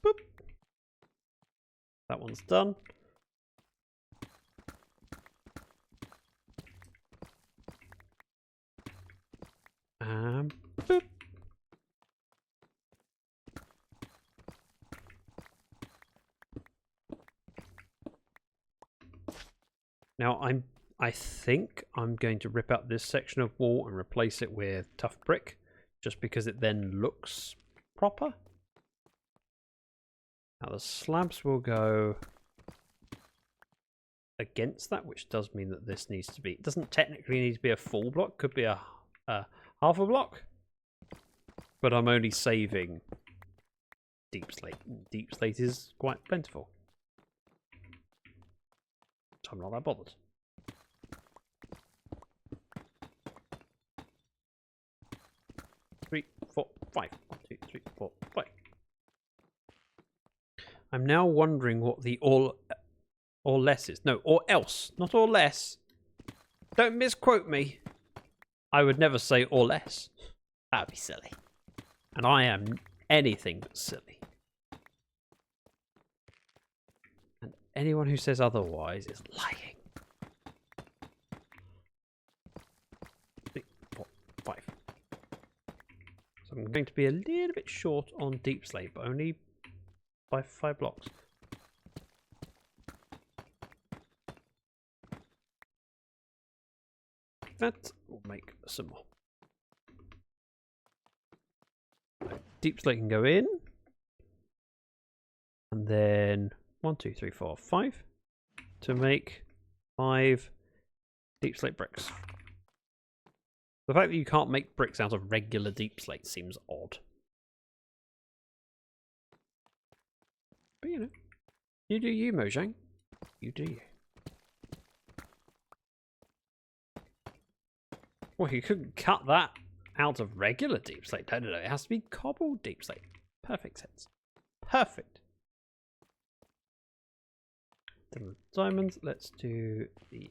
Boop. That one's done. Boop. Now I think I'm going to rip out this section of wall and replace it with tough brick, just because it then looks proper. Now the slabs will go against that, which does mean that this needs to be, it doesn't technically need to be a full block, could be a half a block, but I'm only saving deep slate. Deep slate is quite plentiful, so I'm not that bothered. Three, four, five. 1, 2, 3, 4, 5. I'm now wondering what the or less is. No, or else, not or less. Don't misquote me. I would never say or less. That'd be silly. And I am anything but silly. And anyone who says otherwise is lying. 3, 4, 5. So I'm going to be a little bit short on deep slate, but only by 5 blocks. That will make some more. So deep slate can go in. And then 1, 2, 3, 4, 5 to make 5 deep slate bricks. The fact that you can't make bricks out of regular deep slate seems odd. But you know, you do you, Mojang. You do you. Well, you couldn't cut that out of regular deep slate. No, it has to be cobbled deep slate. Perfect sense. Perfect. Then the diamonds, let's do the...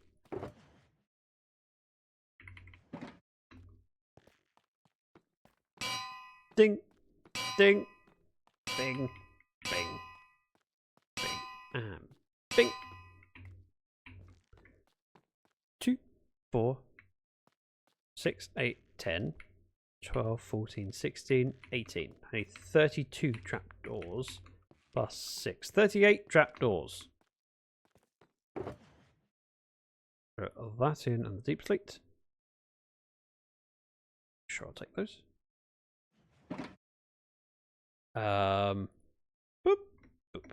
Ding, ding, bing, bing, bing, and bing. 2, 4, 6, 8, 10, 12, 14, 16, 18. I need 32 trapdoors plus 6. 38 trapdoors. Put that in and the deep slate. Sure, I'll take those. Boop, boop.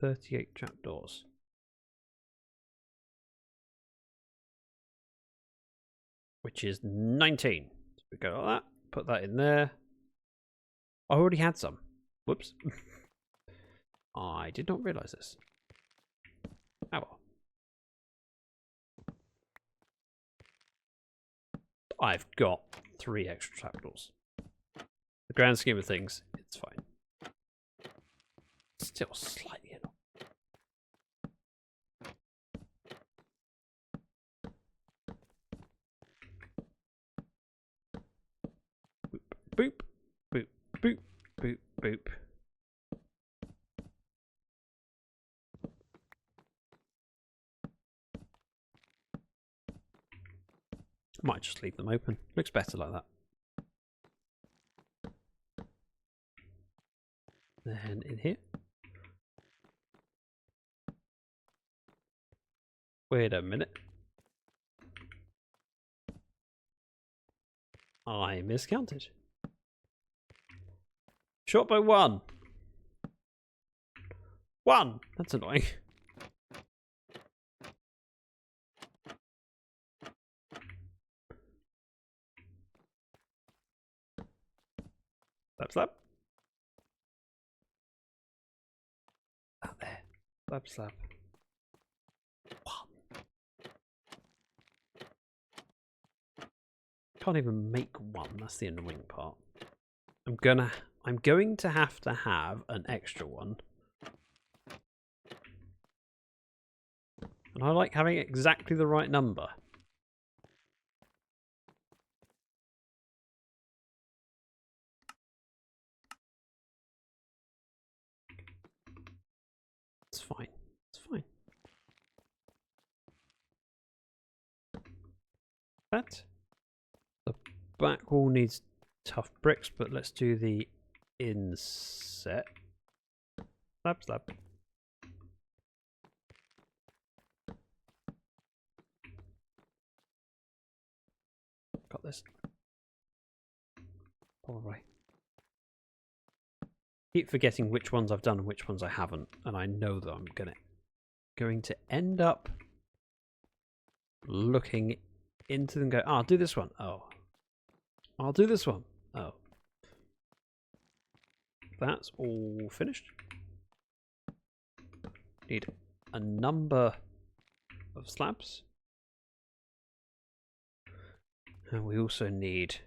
38 trapdoors. Which is 19. So we go like that, put that in there. I already had some. Whoops. I did not realise this. Oh well. I've got 3 extra trapdoors. The grand scheme of things, it's fine. Still slightly annoying. Boop, boop, boop, boop, boop. Might just leave them open. Looks better like that. Then in here. Wait a minute. I miscounted. Short by 1. 1! That's annoying. Slap, slap. Out there. Slap, slap. 1. Can't even make 1. That's the annoying part. I'm going to have an extra one. And I like having exactly the right number. It's fine. It's fine. That. The back wall needs tough bricks, but let's do the inset. Slap, slap. Got this. Probably. Keep forgetting which ones I've done and which ones I haven't, and I know that I'm going to end up looking into them and go, oh, I'll do this one. Oh. I'll do this one. Oh. That's all finished. Need a number of slabs. And we also need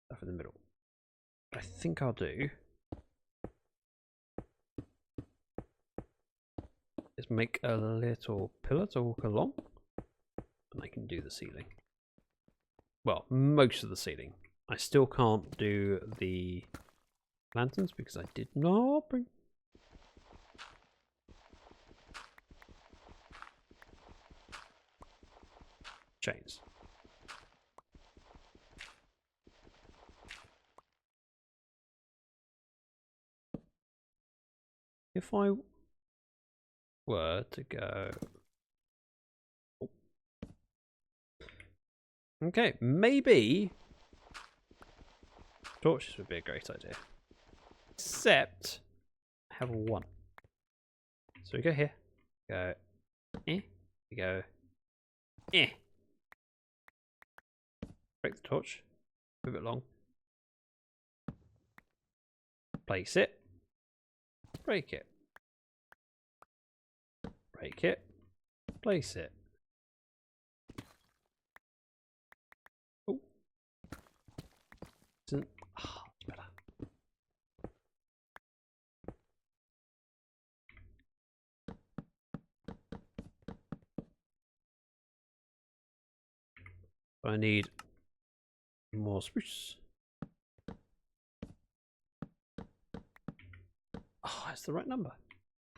stuff in the middle. I think I'll do is make a little pillar to walk along, and I can do the ceiling. Well, most of the ceiling. I still can't do the lanterns because I did not bring chains. If I were to go... Oh. Okay, maybe torches would be a great idea. Except I have 1. So we go here, go, we go, break the torch, move it along, place it, break it, break it, place it. Oh, it's better. I need more spruce. Oh, that's the right number.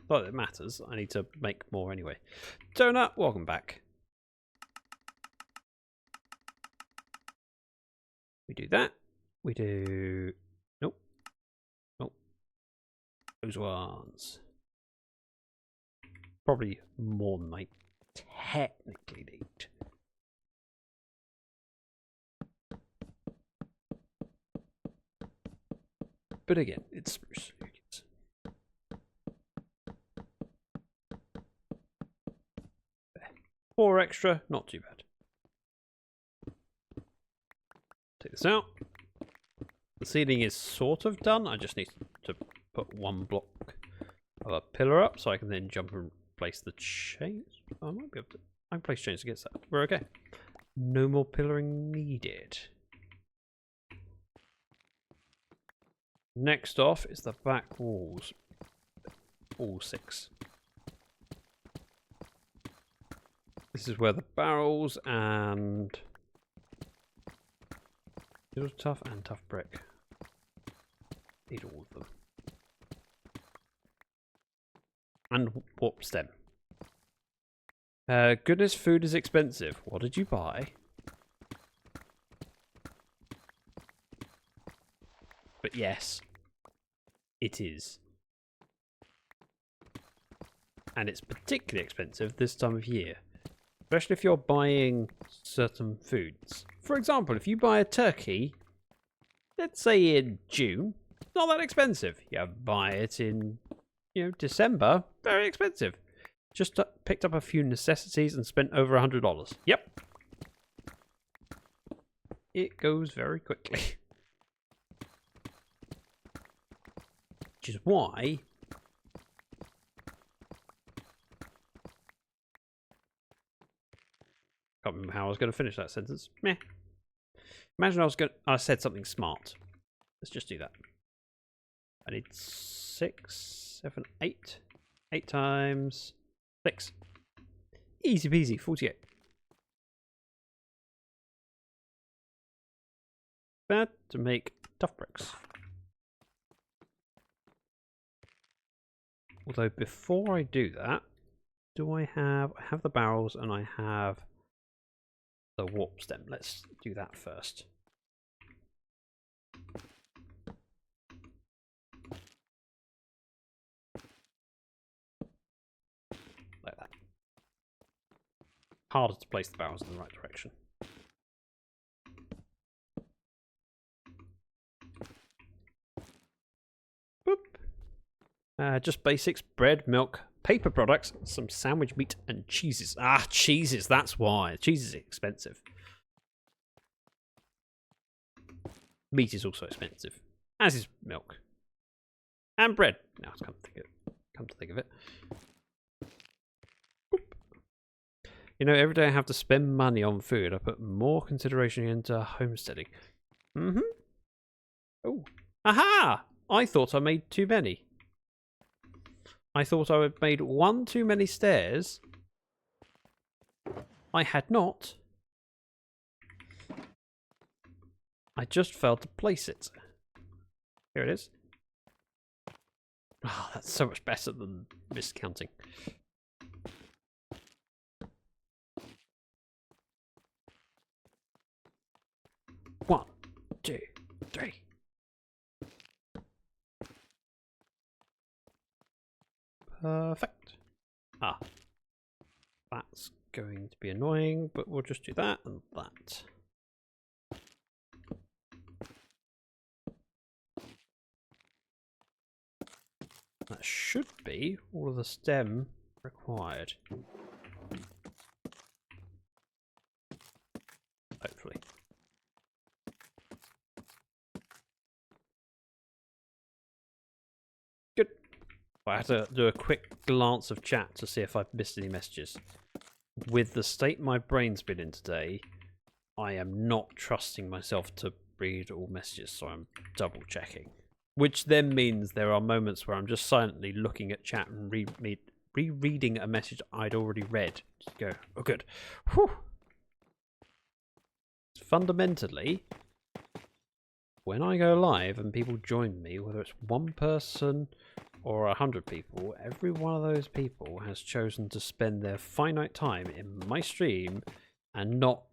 Not that it matters. I need to make more anyway. Donut, welcome back. We do that. We do... Nope. Nope. Those ones. Probably more than I technically need. But again, it's spruce. 4 extra, not too bad. Take this out. The ceiling is sort of done. I just need to put 1 block of a pillar up so I can then jump and place the chains. Oh, I might be able to. I can place chains against that. We're okay. No more pillaring needed. Next off is the back walls. All 6. This is where the barrels and tough and tough brick. Need all of them. And warp stem. Goodness, food is expensive. What did you buy? But yes, it is. And it's particularly expensive this time of year. Especially if you're buying certain foods. For example, if you buy a turkey let's say in June, not that expensive. You buy it in, December, very expensive. Just picked up a few necessities and spent over $100. Yep. It goes very quickly. Which is why can't remember how I was going to finish that sentence. Meh. Imagine I said something smart. Let's just do that. I need 6, 7, 8. 8 times 6. Easy peasy, 48. That to make tough bricks. Although before I do that, I have the barrels and I have the warp stem. Let's do that first. Like that. Harder to place the barrels in the right direction. Boop. Just basics: bread, milk, paper products, some sandwich meat, and cheeses. Ah, cheeses, that's why. Cheese is expensive. Meat is also expensive, as is milk. And bread. Now, come to think of it. Boop. Every day I have to spend money on food, I put more consideration into homesteading. Mm-hmm. Oh. Aha! I thought I made too many. I thought I had made one too many stairs. I had not. I just failed to place it. Here it is. Oh, that's so much better than miscounting. One, 2, 3. Perfect. Ah. That's going to be annoying, but we'll just do that and that. That should be all of the stem required. Hopefully. Good. I have to do a quick glance of chat to see if I've missed any messages. With the state my brain's been in today, I am not trusting myself to read all messages, so I'm double checking. Which then means there are moments where I'm just silently looking at chat and rereading a message I'd already read. Just go, oh good. Whew. Fundamentally, when I go live and people join me, whether it's one person or 100 people, every one of those people has chosen to spend their finite time in my stream and not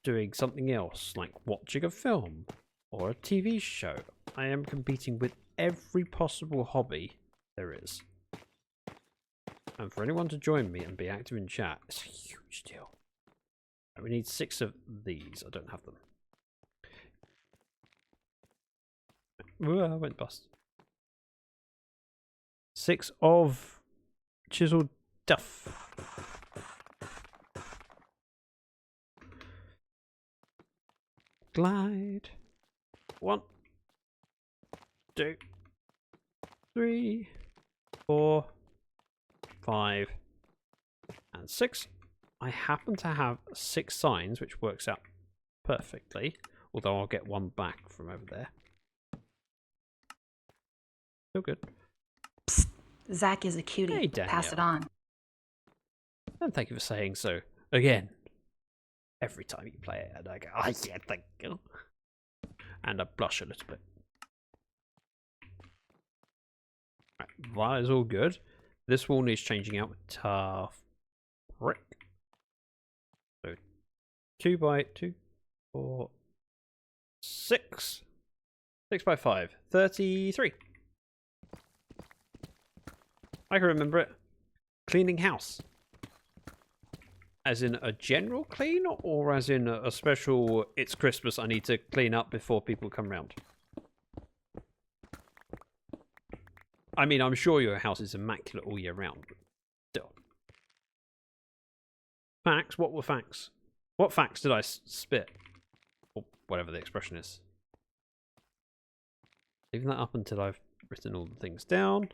doing something else, like watching a film or a TV show. I am competing with every possible hobby there is. And for anyone to join me and be active in chat, it's a huge deal. We need 6 of these. I don't have them. Ooh, I went bust. 6 of chiseled duff. Glide. 1, 2, 3, 4, 5, and 6. I happen to have 6 signs, which works out perfectly, although I'll get one back from over there. Still good. Psst, Zach is a cutie. Hey, Danielle. Pass it on. And thank you for saying so again. Every time you play it, and I go, oh yeah, thank you. And I blush a little bit. Right, that is all good. This wall needs changing out with tough brick. So 2 by 2, 4, 6. 6 by 5. 33. I can remember it. Cleaning house. As in a general clean, or as in a special, it's Christmas, I need to clean up before people come round? I mean, I'm sure your house is immaculate all year round, but still. Facts? What were facts? What facts did I spit? Or whatever the expression is. Leaving that up until I've written all the things down.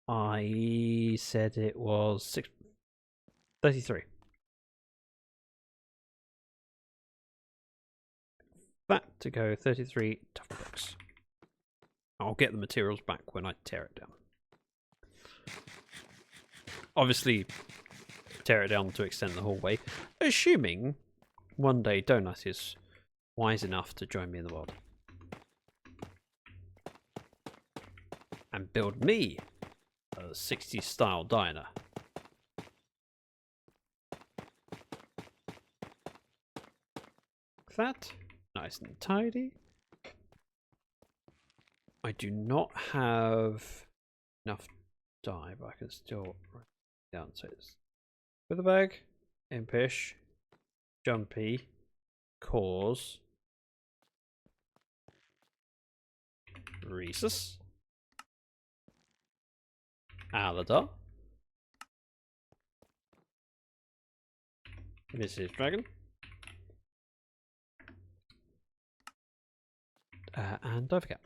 I said it was 33. That to go 33 tough bricks. I'll get the materials back when I tear it down. Obviously, tear it down to extend the hallway, assuming one day Donut is wise enough to join me in the world. And build me a 60s style diner. That, nice and tidy. I do not have enough dye, but I can still write it down. So it's with a bag, impish, jumpy, cause, Rhesus, Aladar, Mrs. Dragon, and Dovercat.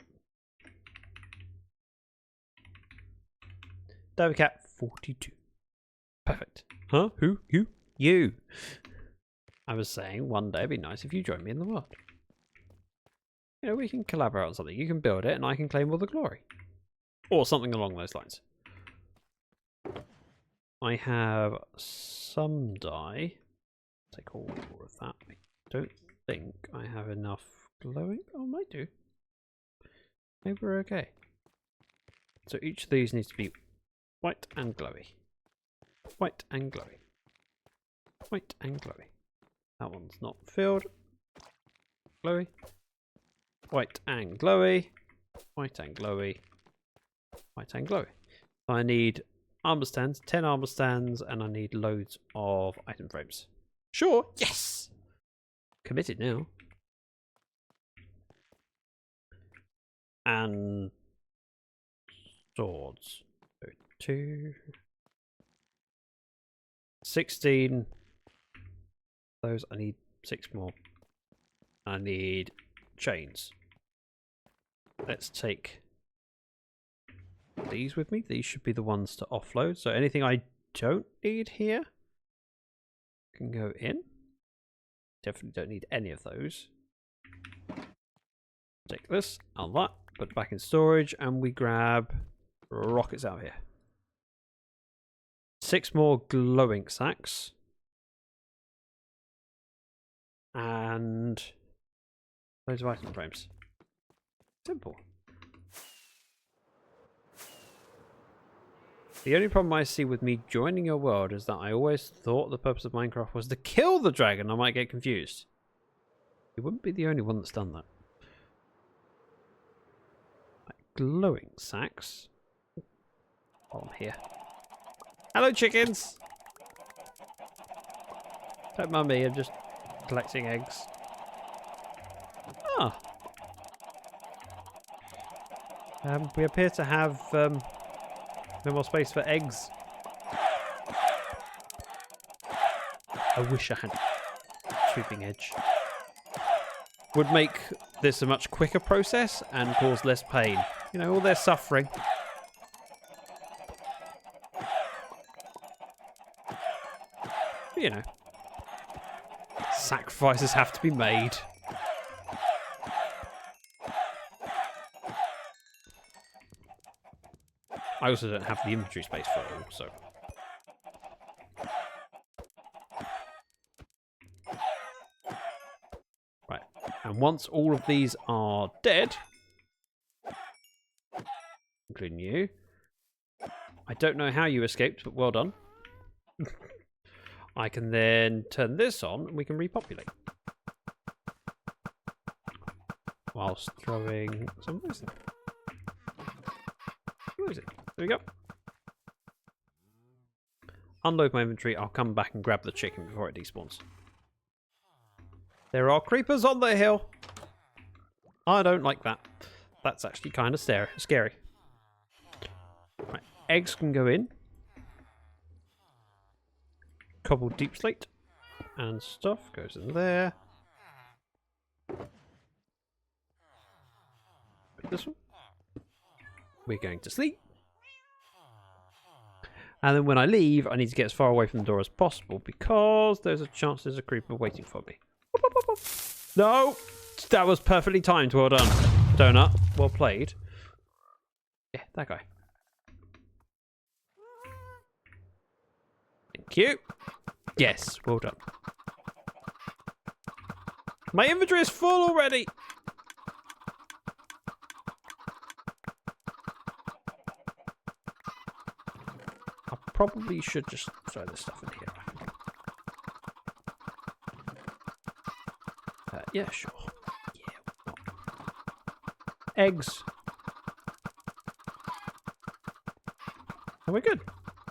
Dovercat 42. Perfect. Huh? Who? You? You. I was saying one day it'd be nice if you joined me in the world. You know, we can collaborate on something. You can build it and I can claim all the glory. Or something along those lines. I have some dye. Take all of that. I don't think I have enough glowing. Oh, I might do. Maybe we're okay. So each of these needs to be white and glowy. White and glowy. White and glowy. That one's not filled. Glowy. White and glowy. White and glowy. White and glowy. I need armor stands, 10 armor stands, and I need loads of item frames. Sure, yes! Committed now. And swords. So 2, 16. Those I need 6 more. I need chains. Let's take these with me. These should be the ones to offload. So anything I don't need here can go in. Definitely don't need any of those. Take this and that, put it back in storage, and we grab rockets out here. 6 more glowing sacks. And loads of item frames. Simple. The only problem I see with me joining your world is that I always thought the purpose of Minecraft was to kill the dragon. I might get confused. You wouldn't be the only one that's done that. Like glowing sacks. Oh, I'm here. Hello, chickens! Don't mind me, I'm just collecting eggs. Ah. We appear to have no more space for eggs. I wish I had sweeping edge. Would make this a much quicker process and cause less pain. You know, all their suffering. But, you know, sacrifices have to be made. I also don't have the inventory space for it all, so. Right, and once all of these are dead, including you, I don't know how you escaped, but well done. I can then turn this on and we can repopulate. Whilst throwing some of this in. Where is it? There we go. Unload my inventory. I'll come back and grab the chicken before it despawns. There are creepers on the hill. I don't like that. That's actually kind of scary. Right, eggs can go in. Cobble deep slate and stuff goes in there. This one. We're going to sleep. And then when I leave, I need to get as far away from the door as possible because there's a chance there's a creeper waiting for me. No! That was perfectly timed. Well done. Donut. Well played. Yeah, that guy. Thank you. Yes, well done. My inventory is full already. I probably should just throw this stuff in here. Yeah, sure. Yeah. Eggs. And we're good.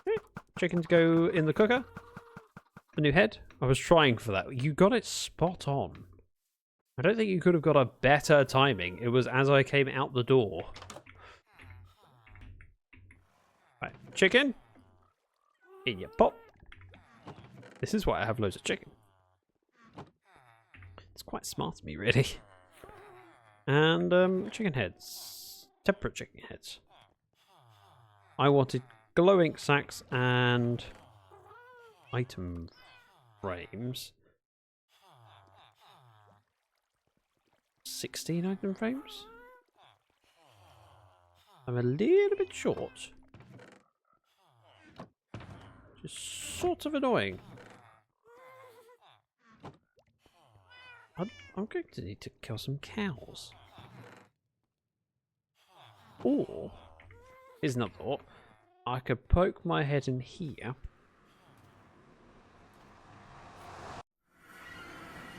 Okay. Chickens go in the cooker. A new head. I was trying for that. You got it spot on. I don't think you could have got a better timing. It was as I came out the door. Right, chicken. In your pop. This is why I have loads of chicken. It's quite smart of me, really. And chicken heads. Temperate chicken heads. I wanted glow ink sacks and item frames. 16 item frames? I'm a little bit short. Just sort of annoying. I'm going to need to kill some cows. Or, here's another thought. I could poke my head in here.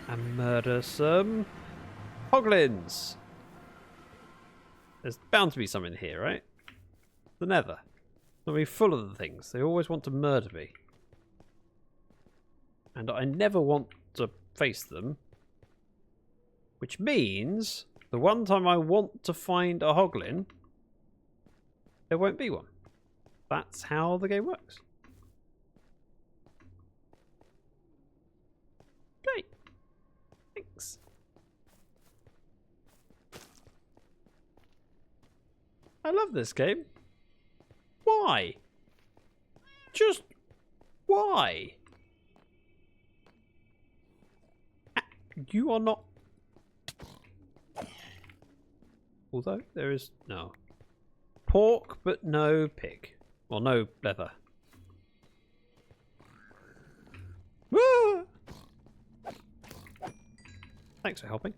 And murder some hoglins. There's bound to be some in here, right? The nether. I'll be full of the things. They always want to murder me. And I never want to face them. Which means, the one time I want to find a hoglin, there won't be one. That's how the game works. Great. Thanks. I love this game. Why? Just why? You are not. Although there is no pork, but no pig. Well, no leather. Woo! Thanks for helping.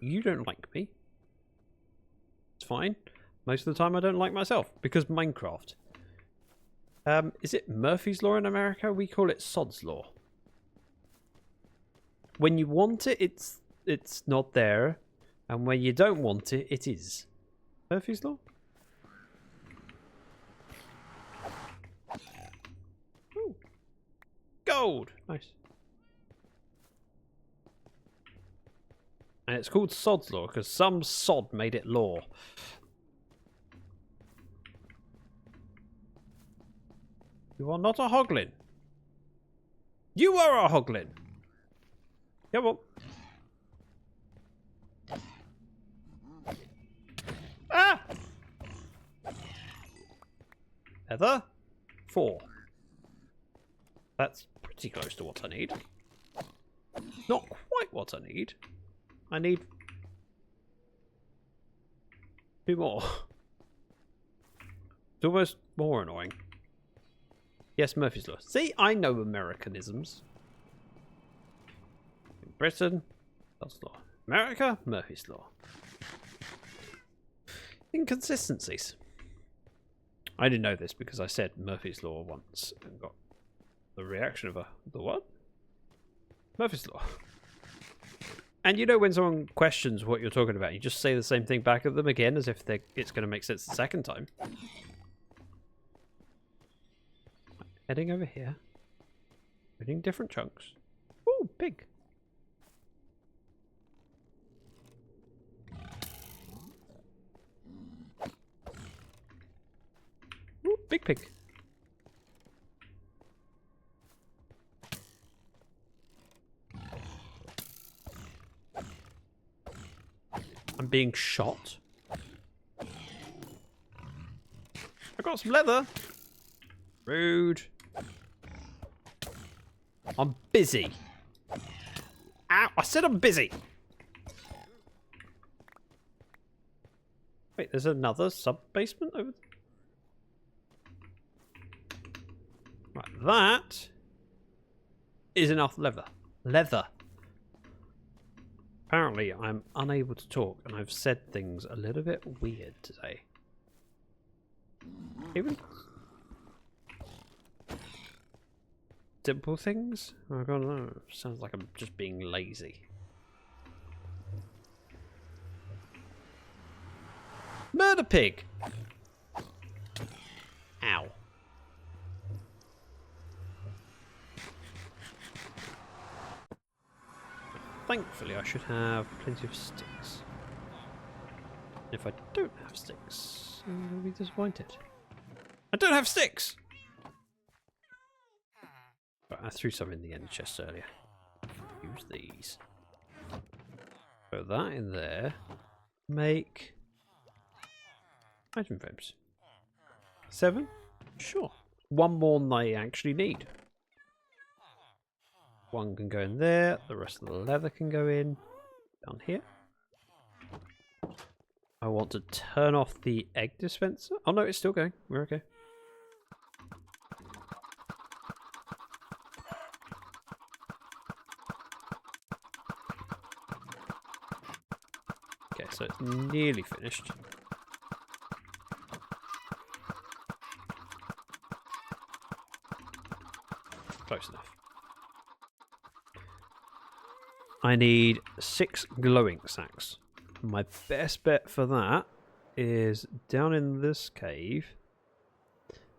You don't like me. It's fine. Most of the time I don't like myself because Minecraft. Is it Murphy's Law in America? We call it Sod's Law. When you want it, it's not there, and when you don't want it, it is. Murphy's Law? Ooh. Gold! Nice. And it's called Sod's Law because some sod made it law. You are not a hoglin. You are a hoglin. Come on. Ah! Heather? 4. That's pretty close to what I need. Not quite what I need. I need 2 more. It's almost more annoying. Yes, Murphy's Law. See, I know Americanisms. In Britain, Sod's Law. America, Murphy's Law. Inconsistencies. I didn't know this because I said Murphy's Law once and got the reaction of the what? Murphy's Law. And you know when someone questions what you're talking about, you just say the same thing back at them again as if it's going to make sense the second time. Heading over here. Putting different chunks. Ooh, pig. Ooh, big pig. I'm being shot. I got some leather. Rude. I'm busy. Ow, I said I'm busy. Wait, there's another sub-basement over there? Right, that is enough leather. Leather. Apparently, I'm unable to talk, and I've said things a little bit weird today. Even simple things? I don't know. Sounds like I'm just being lazy. Murder pig! Ow. Thankfully, I should have plenty of sticks. If I don't have sticks, I'll be disappointed. I don't have sticks! But I threw some in the end chest earlier. Use these. Put that in there. Make item frames. 7? Sure. One more than I actually need. One can go in there. The rest of the leather can go in. Down here. I want to turn off the egg dispenser. Oh no, it's still going. We're okay. Okay, so it's nearly finished. Close enough. I need 6 glowing sacks. My best bet for that is down in this cave.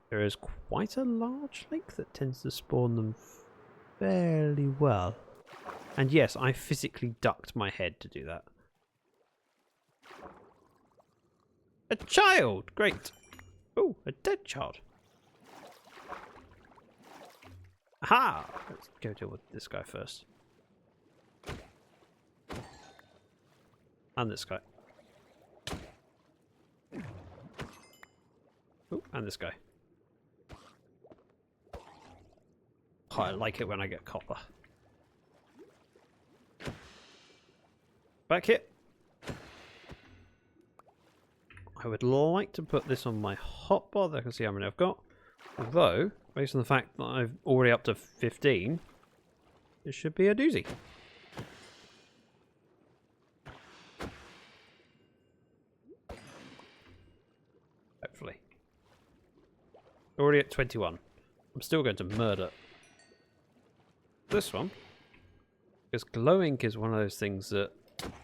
There is quite a large lake that tends to spawn them fairly well. And yes, I physically ducked my head to do that. A child! Great. Oh, a dead child. Aha! Let's go deal with this guy first. And this guy. Oh, and this guy. Oh, I like it when I get copper. Back here. I would like to put this on my hotbar. I can see how many I've got. Although, based on the fact that I'm already up to 15, it should be a doozy. Hopefully. Already at 21. I'm still going to murder this one. Because glow ink is one of those things that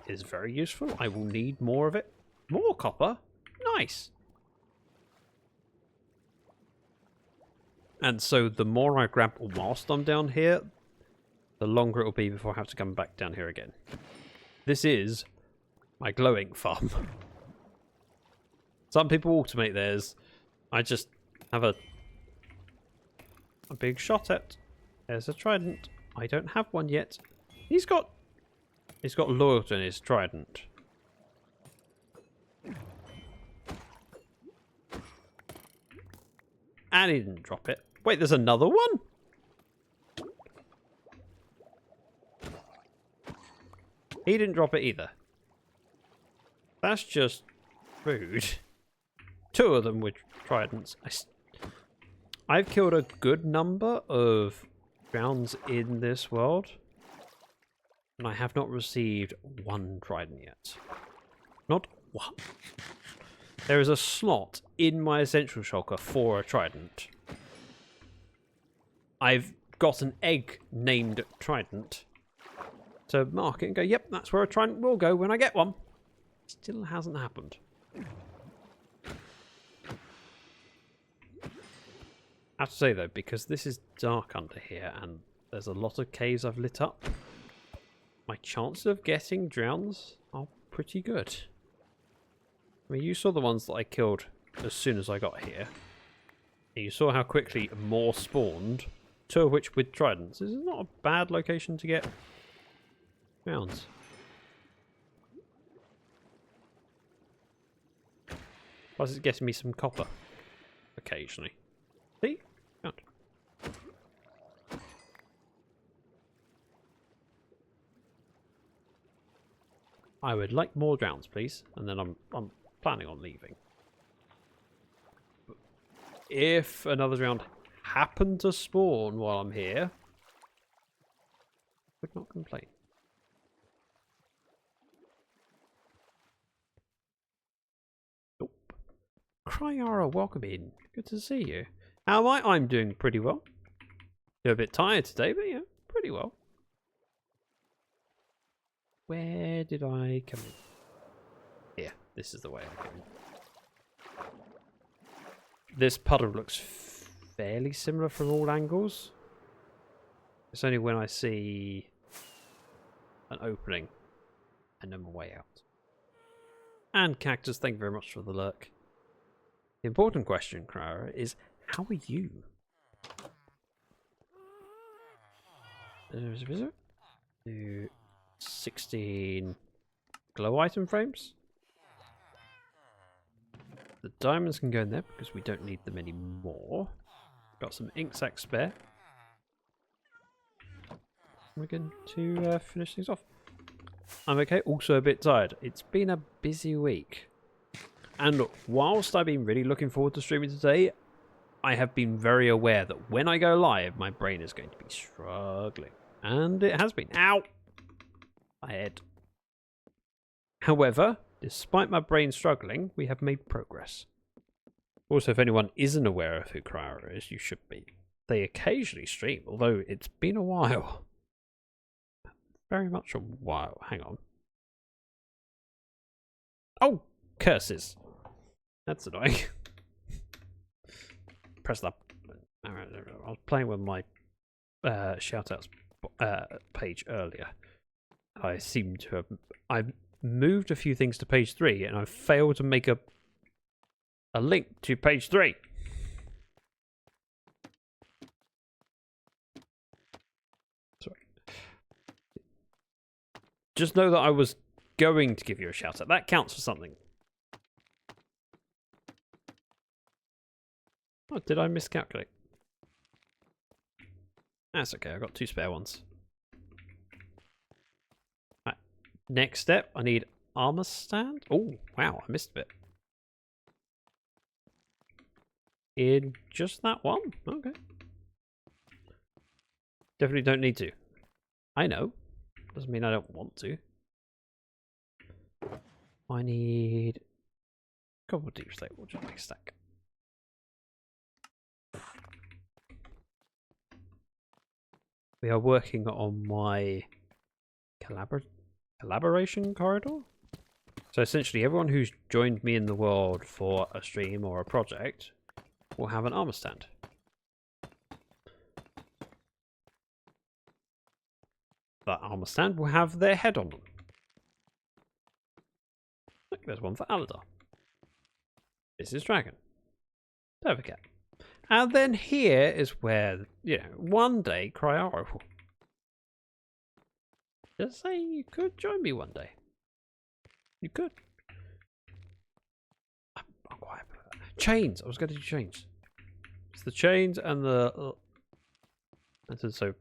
is very useful. I will need more of it. More copper? Nice! And so the more I grab whilst I'm down here, the longer it will be before I have to come back down here again. This is my glow ink farm. Some people automate theirs. I just have a big shot at. There's a trident. I don't have one yet. He's got loyalty in his trident. And he didn't drop it. Wait, there's another one? He didn't drop it either. That's just rude. 2 of them with tridents. I've killed a good number of rounds in this world. And I have not received 1 trident yet. Not 1. There is a slot in my essential shulker for a trident. I've got an egg named Trident to mark it and go, yep, that's where a trident will go when I get one. Still hasn't happened. I have to say though, because this is dark under here and there's a lot of caves I've lit up, my chances of getting drowns are pretty good. I mean, you saw the ones that I killed as soon as I got here. And you saw how quickly more spawned, 2 of which with tridents. This is not a bad location to get drowns. Plus it's getting me some copper occasionally. See? Found. I would like more drowns, please, and then I'm planning on leaving. If another round happened to spawn while I'm here, I would not complain. Nope. Cryara, welcome in. Good to see you. How am I? I'm doing pretty well. You're a bit tired today, but yeah, pretty well. Where did I come in? Here, this is the way I came in. This puddle looks fairly similar from all angles. It's only when I see an opening and then my way out. And Cactus, thank you very much for the lurk. The important question, Clara, is how are you? Do 16 glow item frames. The diamonds can go in there because we don't need them anymore. Got some ink sac spare. We're going to finish things off. I'm okay, also a bit tired. It's been a busy week. And whilst I've been really looking forward to streaming today, I have been very aware that when I go live, my brain is going to be struggling. And it has been. Ow! My head. However, despite my brain struggling, we have made progress. Also, if anyone isn't aware of who Cryra is, you should be. They occasionally stream, although it's been a while. Very much a while. Hang on. Oh! Curses! That's annoying. Press that. I was playing with my shoutouts page earlier. I seem to have... I've moved a few things to page 3 and I've failed to make a link to page 3. Sorry. Just know that I was going to give you a shout out. That counts for something. Oh, did I miscalculate? That's okay, I've got 2 spare ones. Right. Next step, I need armor stand. Oh, wow, I missed a bit. In just that one? Okay. Definitely don't need to. I know. Doesn't mean I don't want to. I need a couple of deep slate. We'll just make a stack. We are working on my collaboration corridor. So essentially everyone who's joined me in the world for a stream or a project will have an armor stand. That armor stand will have their head on them. Look, there's one for Aladar. This is Dragon. Don't forget. And then here is where, you know, one day Cryara will just say you could join me one day. You could. I'm quite happy with that. Chains. I was going to do chains. It's the chains and the... so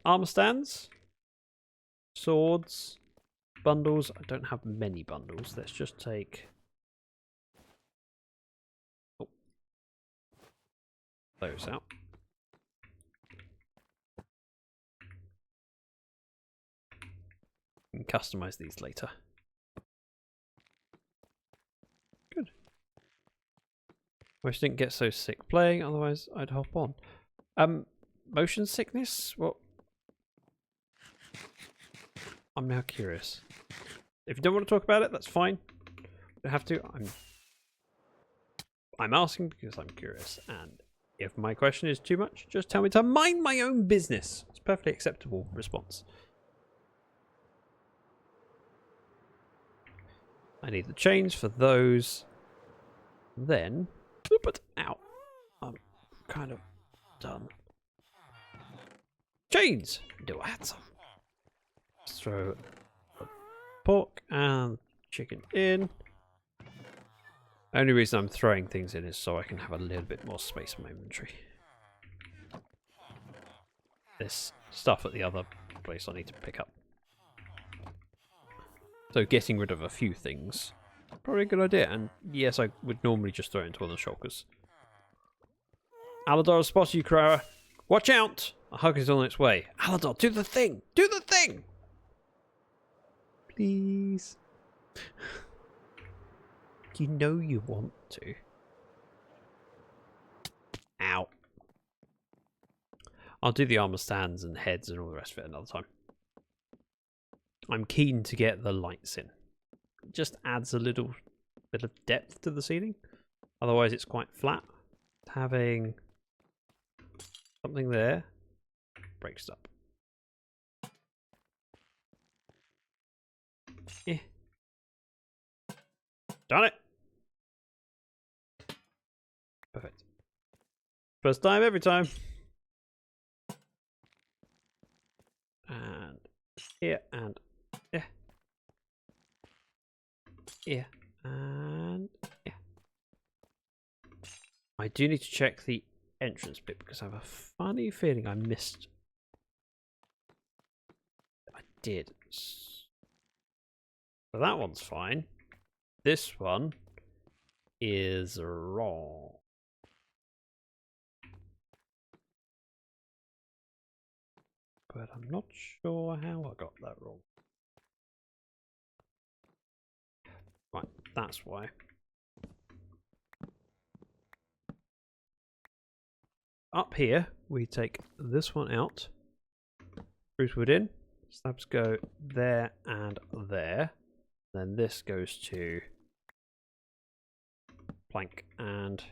armor stands, swords, bundles. I don't have many bundles. Let's just take... those out. You can customize these later. Good. I wish I didn't get so sick playing, otherwise I'd hop on. Motion sickness? What? I'm now curious. If you don't want to talk about it, that's fine. You don't have to. I'm asking because I'm curious, and If my question is too much, just tell me to mind my own business. It's a perfectly acceptable response. I need the chains for those. Then, but out. I'm kind of done. Chains! Do I have some? Let's throw the pork and chicken in. Only reason I'm throwing things in is so I can have a little bit more space in my inventory. This stuff at the other place I need to pick up. So getting rid of a few things, probably a good idea. And yes, I would normally just throw it into one of the shulkers. Aladar has spotted you, Crower. Watch out! A hug is on its way. Aladar, do the thing! Do the thing! Please. You know you want to. Ow. I'll do the armor stands and heads and all the rest of it another time. I'm keen to get the lights in. It just adds a little bit of depth to the ceiling. Otherwise it's quite flat. Having something there breaks it up. Yeah. Done it. Perfect. First time, every time. And here and yeah. Here and yeah. I do need to check the entrance bit because I have a funny feeling I missed. I did. So that one's fine. This one is wrong. But I'm not sure how I got that wrong. Right, that's why. Up here, we take this one out. Spruce wood in. Slabs go there and there. Then this goes to plank, and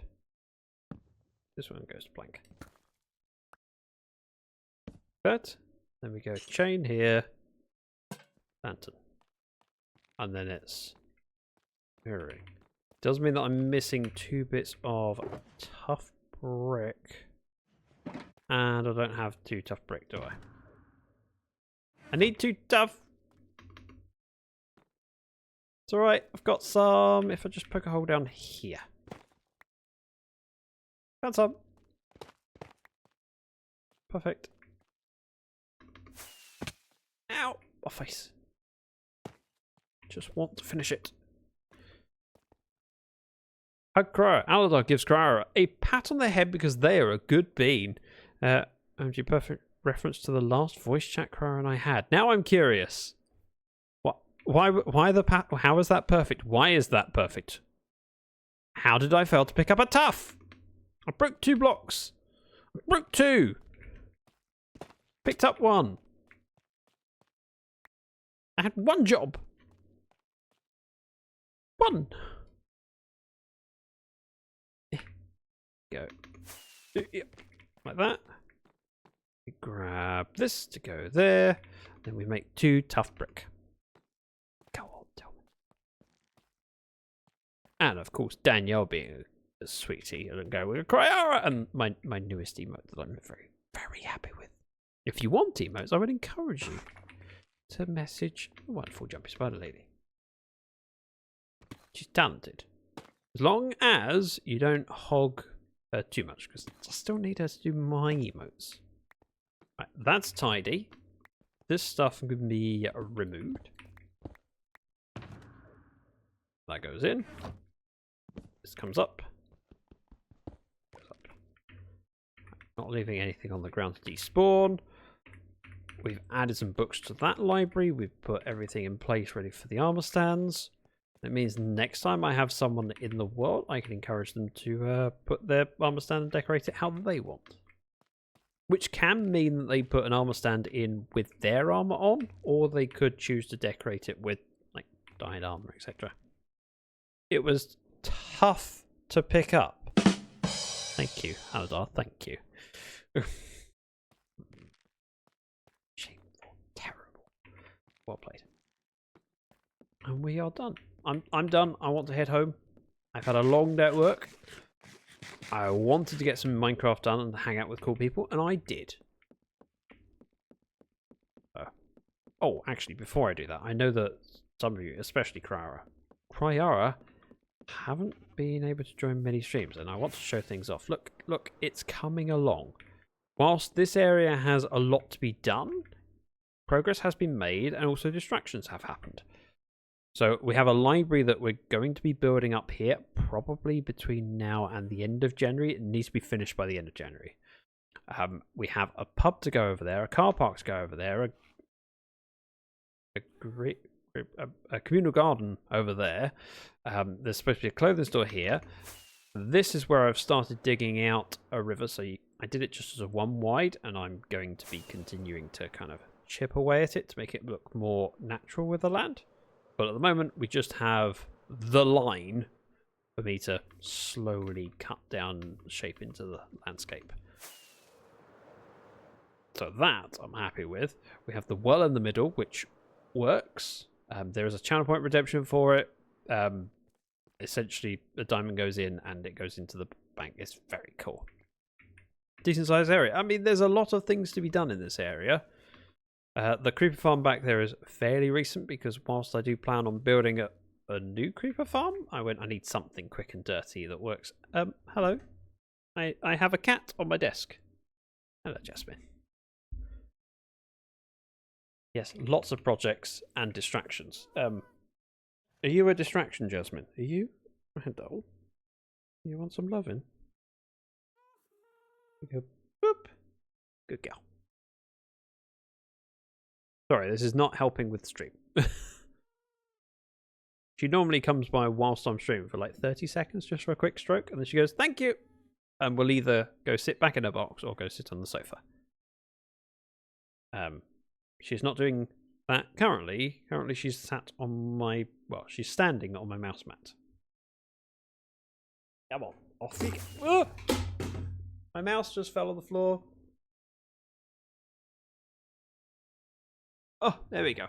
this one goes to plank. But then we go chain here, lantern, and then it's mirroring. Does mean that I'm missing 2 bits of tough brick, and I don't have 2 tough brick, do I? I need 2 tough. It's alright, I've got some. If I just poke a hole down here. Got some. Perfect. Ow! My face. Just want to finish it. Hug Crower. Aladar gives Crower a pat on the head because they are a good bean. OMG, perfect reference to the last voice chat Crower and I had. Now I'm curious. Why the pat? How is that perfect? Why is that perfect? How did I fail to pick up a tough? I broke 2 blocks. I broke 2. Picked up 1. I had 1 job. 1. Go. Like that. We grab this to go there. Then we make 2 tough brick. Go on, tell me. And of course, Danielle being a sweetie and go with a Cryara and my newest emote that I'm very, very happy with. If you want emotes, I would encourage you to message the wonderful Jumpy Spider Lady. She's talented. As long as you don't hog her too much, because I still need her to do my emotes. Right, that's tidy. This stuff can be removed. That goes in. This comes up. Not leaving anything on the ground to despawn. We've added some books to that library. We've put everything in place ready for the armor stands. That means next time I have someone in the world, I can encourage them to put their armor stand and decorate it how they want. Which can mean that they put an armor stand in with their armor on, or they could choose to decorate it with like dyed armor, etc. It was tough to pick up. Thank you, Aladar. Thank you. Shameful. Terrible. Well played. And we are done. I'm done. I want to head home. I've had a long day at work. I wanted to get some Minecraft done and hang out with cool people, and I did. Oh, actually, before I do that, I know that some of you, especially Kryara, haven't been able to join many streams, and I want to show things off. Look, it's coming along. Whilst this area has a lot to be done, progress has been made, and also distractions have happened. So we have a library that we're going to be building up here, probably between now and the end of January. It needs to be finished by the end of January. We have a pub to go over there, a car park to go over there, a communal garden over there. There's supposed to be a clothing store here. This is where I've started digging out a river. So I did it just as a one wide, and I'm going to be continuing to kind of chip away at it to make it look more natural with the land. But at the moment, we just have the line for me to slowly cut down shape into the landscape. So that I'm happy with. We have the well in the middle, which works. There is a channel point redemption for it. Essentially, the diamond goes in and it goes into the bank. It's very cool. Decent sized area. I mean, there's a lot of things to be done in this area. The creeper farm back there is fairly recent because whilst I do plan on building a new creeper farm, I need something quick and dirty that works. Hello. I have a cat on my desk. Hello, Jasmine. Yes, lots of projects and distractions. Are you a distraction, Jasmine? Are you? Hello. You want some loving? You go, boop. Good girl. Sorry, this is not helping with stream. She normally comes by whilst I'm streaming for like 30 seconds just for a quick stroke, and then she goes, thank you! And we'll either go sit back in her box or go sit on the sofa. She's not doing that currently. Currently she's sat on my... Well, she's standing on my mouse mat. Come on, off you go. Ah! My mouse just fell on the floor. Oh, there we go.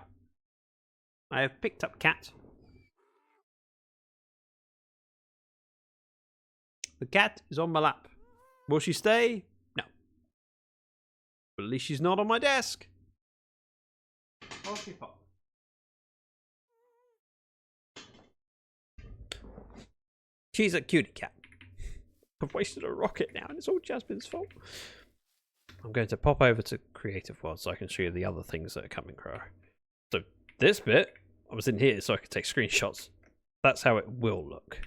I have picked up cat. The cat is on my lap. Will she stay? No. But at least she's not on my desk. Poppy pop. She's a cutie cat. I've wasted a rocket now and it's all Jasmine's fault. I'm going to pop over to Creative World so I can show you the other things that are coming, Crow. So this bit, I was in here so I could take screenshots. That's how it will look.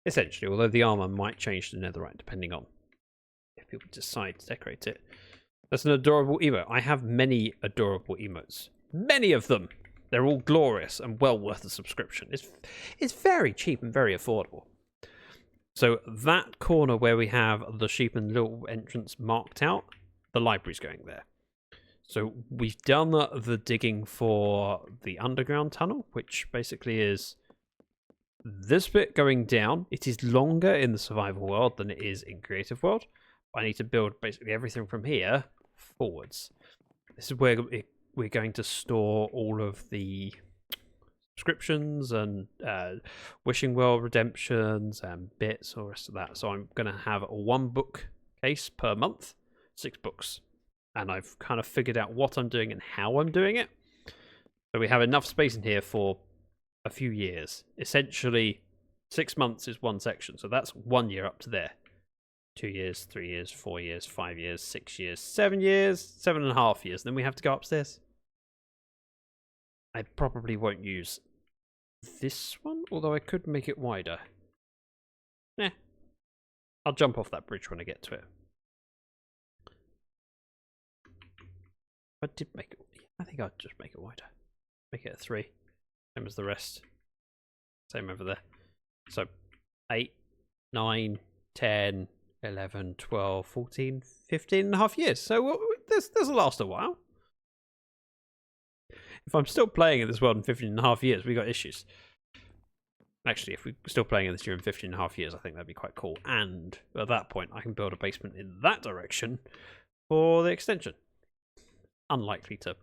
Essentially, although the armor might change to netherite depending on if people decide to decorate it. That's an adorable emote. I have many adorable emotes. Many of them. They're all glorious and well worth a subscription. It's very cheap and very affordable. So that corner where we have the sheep and little entrance marked out, the library's going there. So we've done the digging for the underground tunnel, which basically is this bit going down. It is longer in the survival world than it is in creative world. I need to build basically everything from here forwards. This is where we're going to store all of the subscriptions and wishing well redemptions and bits or rest of that. So I'm going to have a 1 book case per month, 6 books, and I've kind of figured out what I'm doing and how I'm doing it. So we have enough space in here for a few years. Essentially 6 months is one section, so that's 1 year up to there. 2 years, 3 years, 4 years, 5 years, 6 years, 7 years, 7.5 years. Then we have to go upstairs. I probably won't use this one, although I could make it wider. I'll jump off that bridge when I get to it. I did make it. I think I'll just make it wider. Make it a 3. Same as the rest. Same over there. So 8, 9, 10, 11, 12, 14, 15.5 years. So this will last a while. If I'm still playing in this world in 15.5 years, we got issues. Actually, if we're still playing in this during 15.5 years, I think that'd be quite cool. And at that point, I can build a basement in that direction for the extension. Unlikely to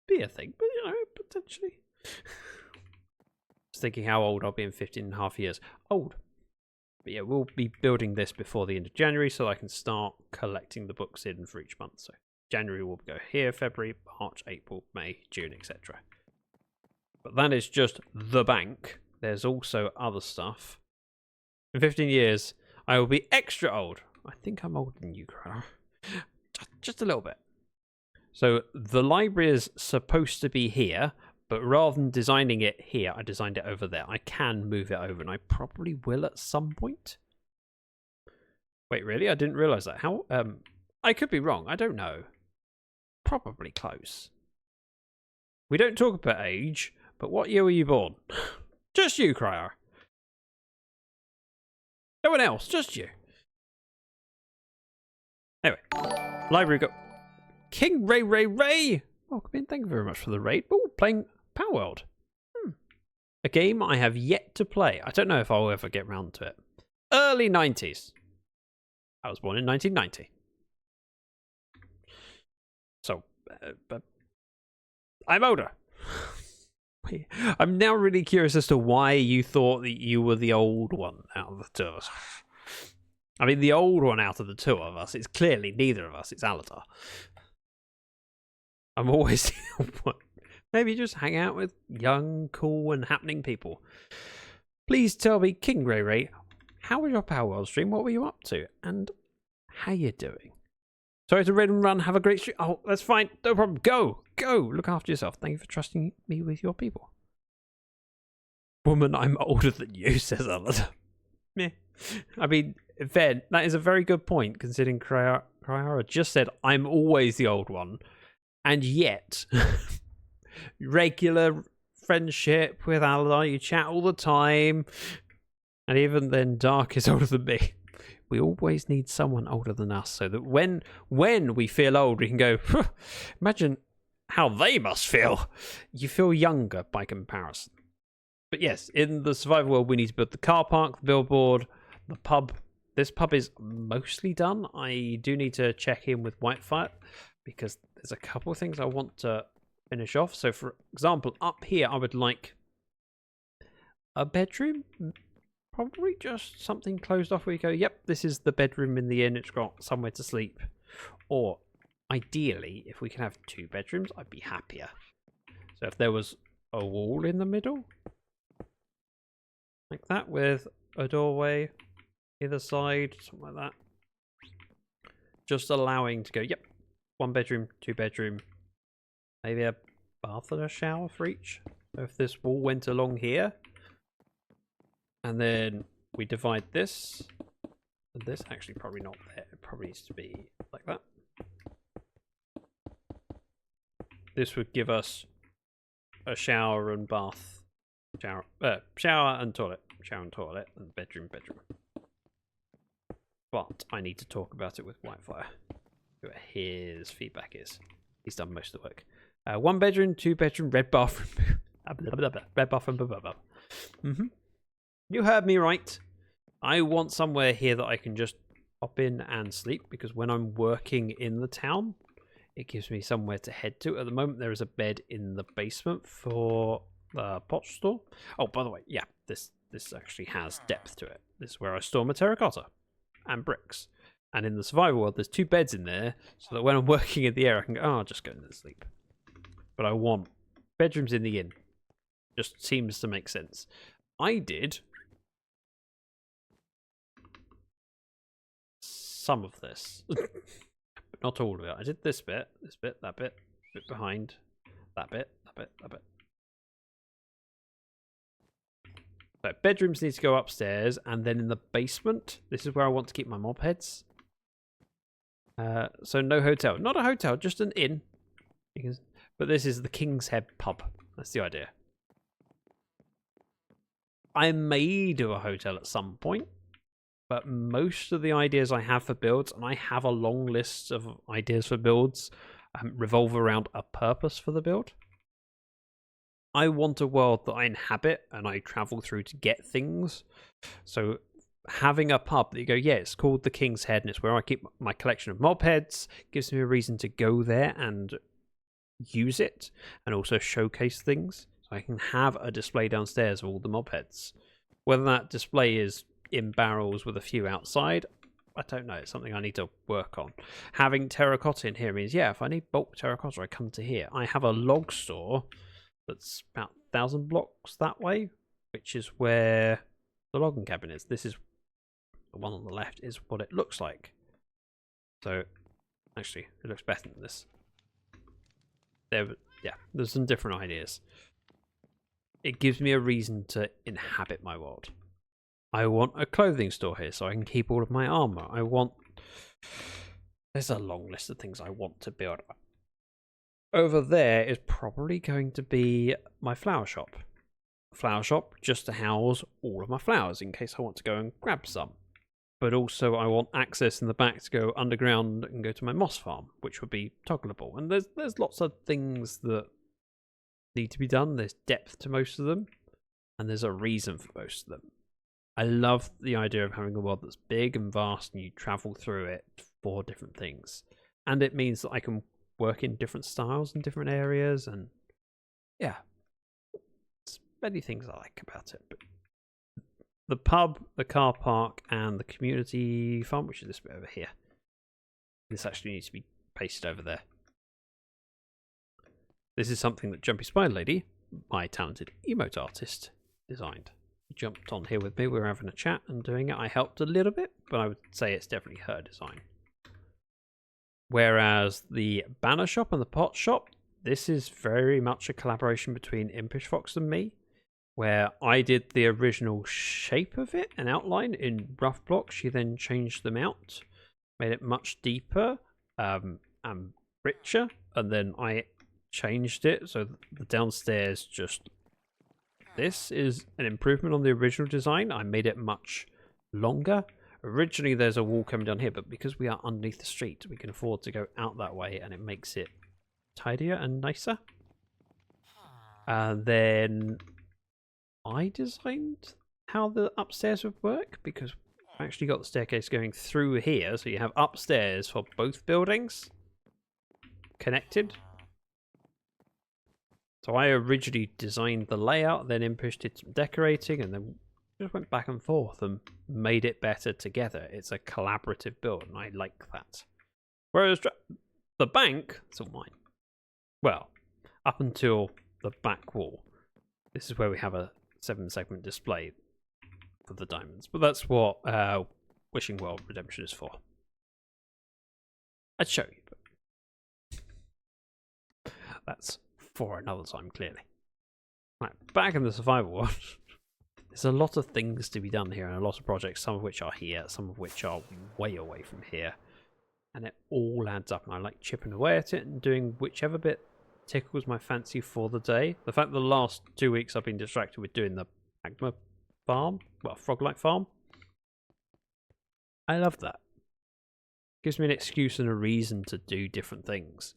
be a thing, but you know, potentially. Just thinking how old I'll be in 15.5 years. Old. But yeah, we'll be building this before the end of January so I can start collecting the books in for each month. So January will go here, February, March, April, May, June, etc. But that is just the bank. There's also other stuff. In 15 years, I will be extra old. I think I'm older than you, Crowder. Just a little bit. So the library is supposed to be here, but rather than designing it here, I designed it over there. I can move it over, and I probably will at some point. Wait, really? I didn't realise that. How? I could be wrong. I don't know. Probably close. We don't talk about age, but what year were you born? Just you, Cryer. No one else, just you. Anyway, library go. King Ray Ray Ray! Welcome in, thank you very much for the raid. Oh, playing Power World. A game I have yet to play. I don't know if I'll ever get round to it. Early 90s. I was born in 1990. So, I'm older. I'm now really curious as to why you thought that you were the old one out of the two of us. I mean, the old one out of the two of us. It's clearly neither of us. It's Aladar. I'm always the old one. Maybe just hang out with young, cool, and happening people. Please tell me, King Ray Ray, how was your Power World stream? What were you up to? And how you doing? Sorry to raid and run. Have a great stream. Oh, that's fine. No problem. Go. Go. Look after yourself. Thank you for trusting me with your people. Woman, I'm older than you, says Alan. Meh. I mean, Ben, that is a very good point, considering Kryara just said, I'm always the old one. And yet, regular friendship with Alan, you chat all the time. And even then, Dark is older than me. We always need someone older than us so that when we feel old, we can go, imagine how they must feel. You feel younger by comparison. But yes, in the survival world, we need to build the car park, the billboard, the pub. This pub is mostly done. I do need to check in with Whitefire because there's a couple of things I want to finish off. So, for example, up here, I would like a bedroom. Probably just something closed off where you go, yep, this is the bedroom in the inn. It's got somewhere to sleep. Or, ideally, if we can have 2 bedrooms, I'd be happier. So if there was a wall in the middle, like that, with a doorway either side, something like that. Just allowing to go, yep, 1 bedroom, 2 bedroom, maybe a bath and a shower for each. So if this wall went along here, and then we divide this, and this actually probably not there. It probably needs to be like that. This would give us a shower and bath, shower and toilet, and bedroom. But I need to talk about it with Whitefire, who his feedback is. He's done most of the work. 1 bedroom, 2 bedroom, red bathroom, red bathroom, You heard me right. I want somewhere here that I can just hop in and sleep, because when I'm working in the town, it gives me somewhere to head to. At the moment, there is a bed in the basement for the pot store. Oh, by the way, yeah, this actually has depth to it. This is where I store my terracotta and bricks. And in the survival world, there's 2 beds in there, so that when I'm working in the air, I can go, oh, I'll just go to sleep. But I want bedrooms in the inn. Just seems to make sense. I did some of this, but not all of it. I did this bit, that bit behind, that bit. So bedrooms need to go upstairs, and then in the basement, this is where I want to keep my mob heads. So no hotel, not a hotel, just an inn. But this is the King's Head pub. That's the idea. I may do a hotel at some point. But most of the ideas I have for builds, and I have a long list of ideas for builds, revolve around a purpose for the build. I want a world that I inhabit and I travel through to get things. So having a pub that you go, yeah, it's called the King's Head and it's where I keep my collection of mob heads, gives me a reason to go there and use it and also showcase things. So I can have a display downstairs of all the mob heads. Whether that display is in barrels with a few outside, I don't know. It's something I need to work on. Having terracotta in here means, yeah, if I need bulk terracotta, I come to here. I have a log store that's about 1,000 blocks that way, which is where the logging cabin is. This is the one on the left is what it looks like. So, actually, it looks better than this. There's some different ideas. It gives me a reason to inhabit my world. I want a clothing store here so I can keep all of my armor. There's a long list of things I want to build. Over there is probably going to be my flower shop. Flower shop just to house all of my flowers in case I want to go and grab some. But also I want access in the back to go underground and go to my moss farm, which would be toggleable. And there's lots of things that need to be done. There's depth to most of them, and there's a reason for most of them. I love the idea of having a world that's big and vast and you travel through it for different things. And it means that I can work in different styles in different areas, and yeah, there's many things I like about it. But the pub, the car park, and the community farm, which is this bit over here. This actually needs to be pasted over there. This is something that Jumpy Spider Lady, my talented emote artist, designed. She jumped on here with me. We were having a chat and doing it. I helped a little bit, but I would say it's definitely her design. Whereas the banner shop and the pot shop, this is very much a collaboration between Impish Fox and me, where I did the original shape of it and outline in rough blocks. She then changed them out, made it much deeper and richer, and then I changed it so the downstairs just... This is an improvement on the original design. I made it much longer. Originally there's a wall coming down here, but because we are underneath the street, we can afford to go out that way, and it makes it tidier and nicer. And then I designed how the upstairs would work, because I actually got the staircase going through here, so you have upstairs for both buildings connected. So I originally designed the layout, then Impish did some decorating, and then just went back and forth and made it better together. It's a collaborative build, and I like that. Whereas the bank, it's all mine. Well, up until the back wall. This is where we have a 7-segment display for the diamonds. But that's what Wishing Well Redemption is for. I'd show you, but that's for another time, clearly. Right, back in the survival world. There's a lot of things to be done here, and a lot of projects, some of which are here, some of which are way away from here. And it all adds up, and I like chipping away at it and doing whichever bit tickles my fancy for the day. The fact that the last 2 weeks I've been distracted with doing the magma farm, well, Froglight farm. I love that. Gives me an excuse and a reason to do different things.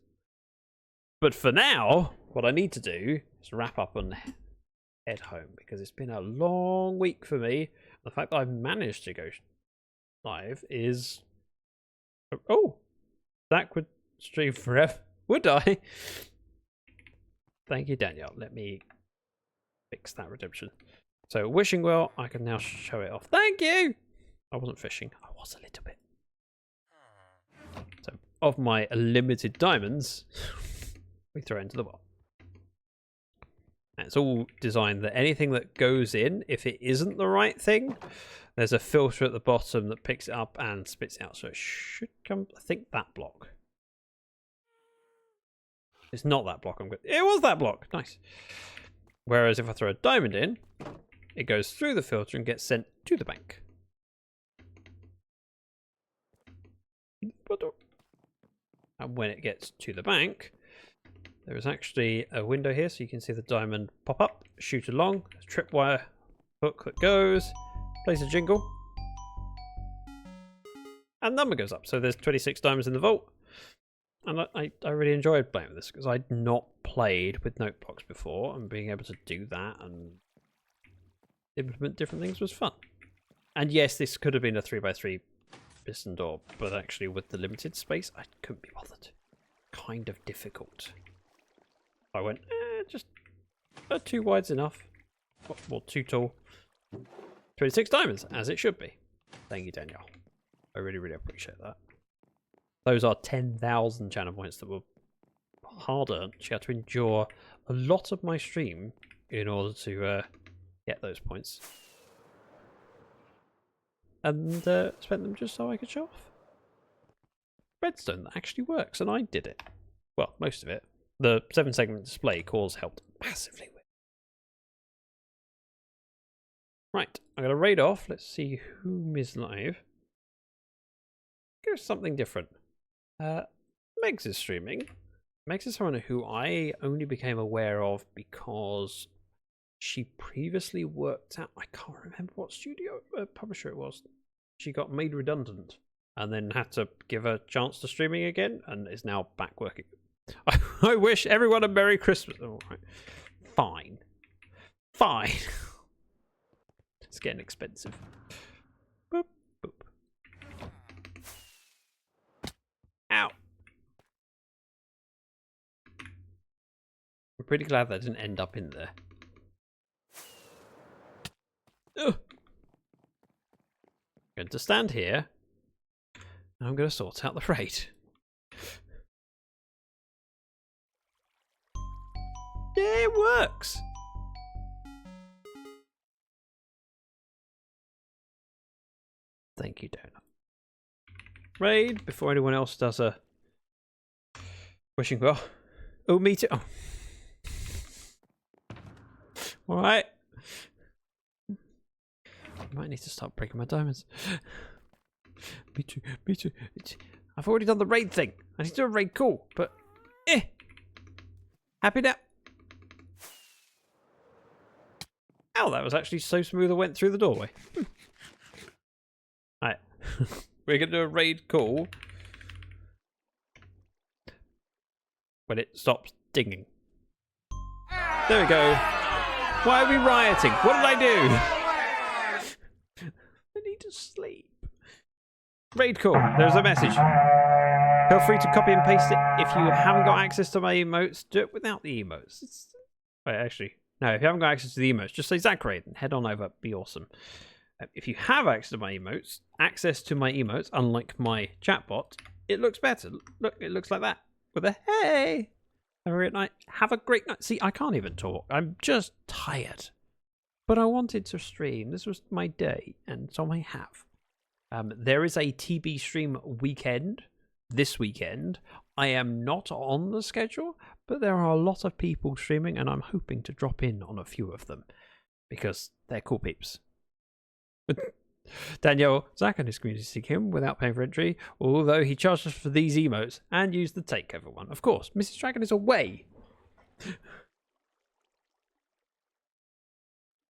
But for now, what I need to do is wrap up and head home, because it's been a long week for me. The fact that I've managed to go live is... Oh! Zach would stream forever. Would I? Thank you, Danielle. Let me fix that redemption. So, Wishing Well, I can now show it off. Thank you! I wasn't fishing. I was a little bit. So, of my limited diamonds, we throw into the well. And it's all designed that anything that goes in, if it isn't the right thing, there's a filter at the bottom that picks it up and spits it out. So it should come, I think, that block. It's not that block. It was that block. Nice. Whereas if I throw a diamond in, it goes through the filter and gets sent to the bank. And when it gets to the bank, there is actually a window here, so you can see the diamond pop up, shoot along, a tripwire hook that goes, plays a jingle, and number goes up. So there's 26 diamonds in the vault, and I really enjoyed playing with this, because I'd not played with Noteblocks before, and being able to do that and implement different things was fun. And yes, this could have been a 3x3 piston door, but actually with the limited space, I couldn't be bothered. Kind of difficult. I went, just 2 wide's enough. Well, 2 tall. 26 diamonds, as it should be. Thank you, Danielle. I really, really appreciate that. Those are 10,000 channel points that were hard earned. She had to endure a lot of my stream in order to get those points. And spent them just so I could show off. Redstone that actually works, and I did it. Well, most of it. The 7-segment display cores helped massively with. Right, I'm going to raid off. Let's see who is live. Go something different. Megs is streaming. Megs is someone who I only became aware of because she previously worked at, I can't remember what studio publisher it was. She got made redundant and then had to give a chance to streaming again and is now back working. I wish everyone a Merry Christmas. All right. Fine. Fine. It's getting expensive. Boop, boop. Ow. I'm pretty glad that didn't end up in there. Ugh. I'm going to stand here. And I'm going to sort out the raid. Yeah, it works. Thank you, Donut. Raid before anyone else does a wishing well. Oh, me too. Oh. All right. I might need to start breaking my diamonds. Me too. Me too. I've already done the raid thing. I need to do a raid call, but happy now. Ow, that was actually so smooth I went through the doorway. Alright. We're going to do a raid call when it stops dinging. There we go. Why are we rioting? What did I do? I need to sleep. Raid call. There's a message. Feel free to copy and paste it. If you haven't got access to my emotes, do it without the emotes. Wait, actually, no, if you haven't got access to the emotes, just say ZactheDragon. Head on over. Be awesome. If you have access to my emotes, unlike my chatbot, it looks better. Look, it looks like that. With a hey. Have a great night. Have a great night. See, I can't even talk. I'm just tired. But I wanted to stream. This was my day, and so I have. There is a TB stream weekend this weekend. I am not on the schedule, but there are a lot of people streaming, and I'm hoping to drop in on a few of them because they're cool peeps. Daniel, Zach and his community seek him without paying for entry, although he charged us for these emotes and used the takeover one. Of course, Mrs. Dragon is away.